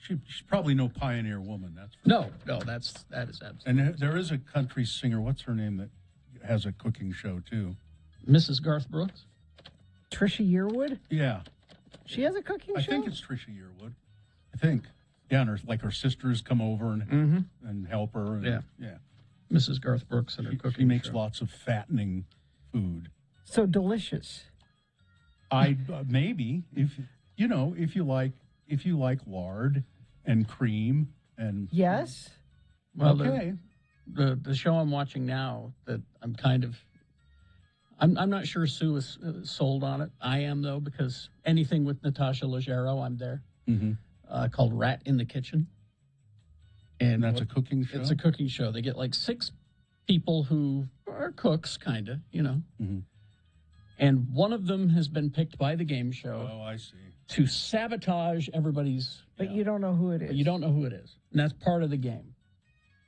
She's probably no pioneer woman. That's No, that is absolutely. And there is a country singer. What's her name that has a cooking show too? Mrs. Garth Brooks. Trisha Yearwood. Yeah, She has a cooking I show. think it's Trisha Yearwood. I think. Yeah, and her sisters come over and help her. And, Yeah. Mrs. Garth Brooks and her cooking. She makes show. lots of fattening food. So delicious. Maybe if you like lard and cream and Yes. Well, okay. the show I'm watching now that I'm kind of I'm not sure Sue is sold on it. I am, though, because anything with Natasha Leggero, I'm there. Called Rat in the Kitchen. And that's a cooking show? It's a cooking show. They get like 6 people who are cooks, kind of, you know. And one of them has been picked by the game show. Oh, I see. To sabotage everybody's. But you don't know who it is. But you don't know who it is. And that's part of the game.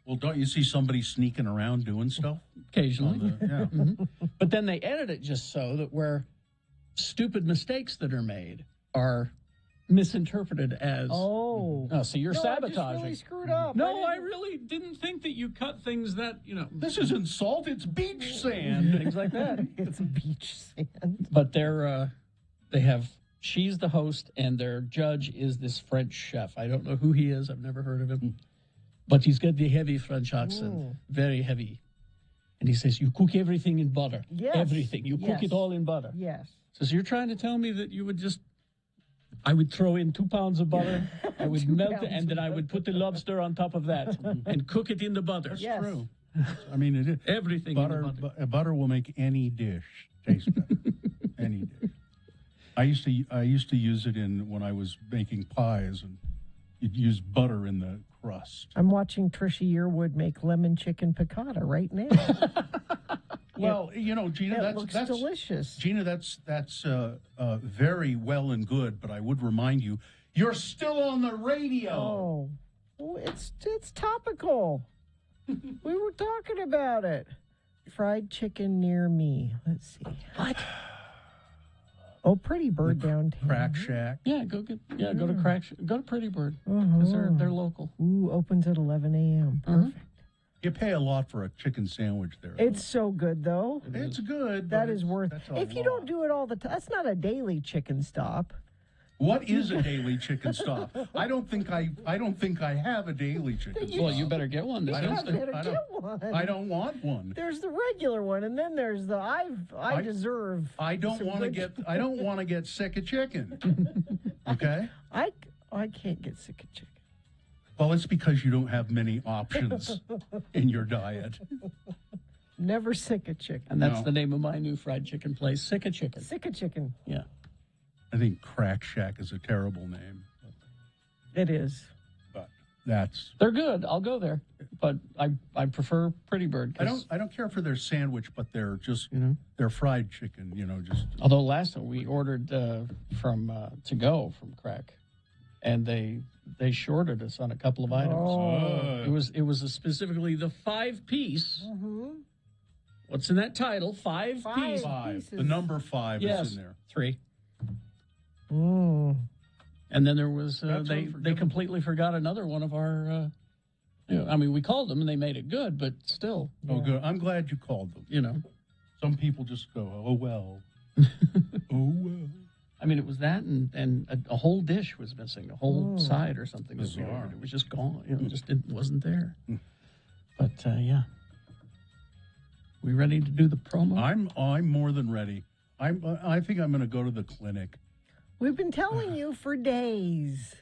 Well, don't you see somebody sneaking around doing stuff? Occasionally. Yeah. But then they edit it just so that where stupid mistakes that are made are misinterpreted as. Oh, so you're no, sabotaging. I just really screwed up. No, I really didn't think that you cut things that, you know. This isn't salt, it's beach sand. Things like that. It's beach sand. But she's the host, and their judge is this French chef. I don't know who he is. I've never heard of him. But he's got the heavy French accent, very heavy. And he says, you cook everything in butter. Yes. Everything. You cook it all in butter. Yes. Says, you're trying to tell me that you would just, I would throw in 2 pounds of butter, I would melt it, and then I would put the lobster on top of that and cook it in the butter. That's true. I mean, it is. Everything butter, in the butter. Butter will make any dish taste better. Any dish. I used to use it when I was making pies, and you'd use butter in the crust. I'm watching Trisha Yearwood make lemon chicken piccata right now. Well, you know, Gina, that's delicious. Gina, that's very well and good, but I would remind you, you're still on the radio. Oh, it's topical. We were talking about it. Fried chicken near me. Let's see. What? Oh, Pretty Bird downtown. Crack Shack. Yeah, go to Crack Shack. Go to Pretty Bird because they're local. Ooh, opens at 11 a.m. Perfect. You pay a lot for a chicken sandwich there. It's so good, though. It's good. That is worth. That's a If you lot. don't do it all the time, that's not a daily chicken stop. What is a daily chicken stop? I don't think I have a daily chicken stop. Well, you better get one. You better get one. I don't want one. There's the regular one, and then there's the I deserve. I don't some want to good- get. I don't want to get sick of chicken. Okay. I can't get sick of chicken. Well, it's because you don't have many options in your diet. Never sick of chicken. And that's the name of my new fried chicken place, Sick of Chicken. Sick of chicken. Yeah. I think Crack Shack is a terrible name. It is. But that's. They're good. I'll go there. But I prefer Pretty Bird. I don't care for their sandwich, but they're just they're fried chicken. Just. Although last time we ordered from to go from Crack, and they shorted us on a couple of items. Oh. It was specifically the 5-piece. What's in that title? 5-piece. Five. The number 5 is in there. 3. Mm. And then there was That's they unforgivable. completely forgot another one of our. I mean, we called them and they made it good, but still. Oh, good. I'm glad you called them. Some people just go, oh well. Oh well. I mean, it was that and a whole dish was missing, a whole side or something. that we Bizarre. ordered. It was just gone. It just wasn't there. But yeah, we ready to do the promo? I'm more than ready. I think I'm going to go to the clinic. We've been telling you for days.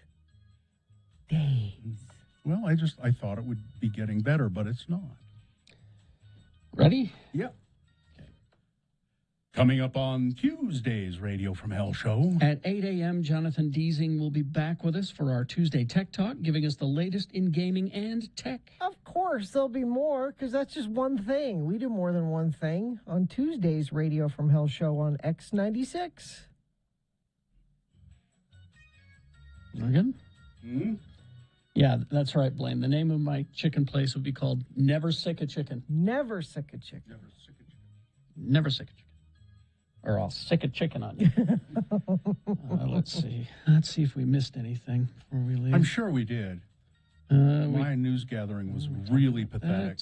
Well, I thought it would be getting better, but it's not. Ready? Yep. Coming up on Tuesday's Radio from Hell show. At 8 a.m., Jonathan Deasing will be back with us for our Tuesday Tech Talk, giving us the latest in gaming and tech. Of course, there'll be more, because that's just one thing. We do more than one thing on Tuesday's Radio from Hell show on X96. We're good? Mm-hmm. Yeah, that's right, Blaine. The name of my chicken place would be called Never Sick of Chicken. Never sick of chicken. Never sick of chicken. Or I'll sick of chicken on you. Let's see. Let's see if we missed anything before we leave. I'm sure we did. My news gathering was really pathetic.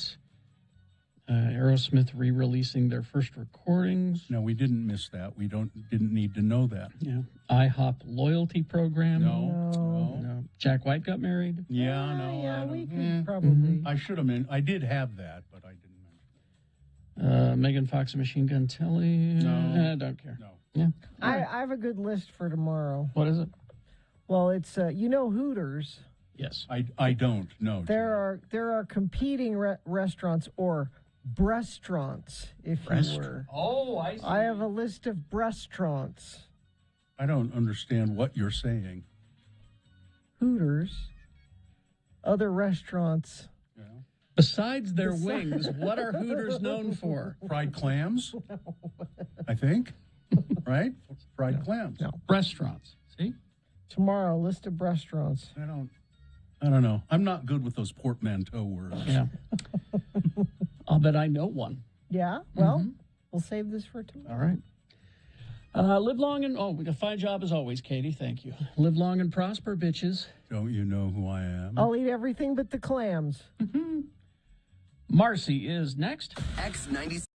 Aerosmith re-releasing their first recordings. No, we didn't miss that. We didn't need to know that. Yeah. IHOP loyalty program. No. Jack White got married. Yeah, no. Yeah, I we don't- could probably. I should have I did have that, but I didn't. Megan Fox and Machine Gun Kelly. No. I don't care. No. Yeah. I have a good list for tomorrow. What is it? Well, it's Yes. I don't know. There are competing restaurants or Restaurants, if you were. Oh, I see. I have a list of restaurants. I don't understand what you're saying. Hooters, other restaurants. Besides their wings, what are Hooters known for? Fried clams, I think. Right? Fried clams. No. Restaurants. See? Tomorrow, list of restaurants. I don't know. I'm not good with those portmanteau words. Yeah. I'll bet I know one. Yeah? Well, we'll save this for tomorrow. All right. Live long and... Oh, a fine job as always, Katie. Thank you. Live long and prosper, bitches. Don't you know who I am? I'll eat everything but the clams. Marcy is next. X96.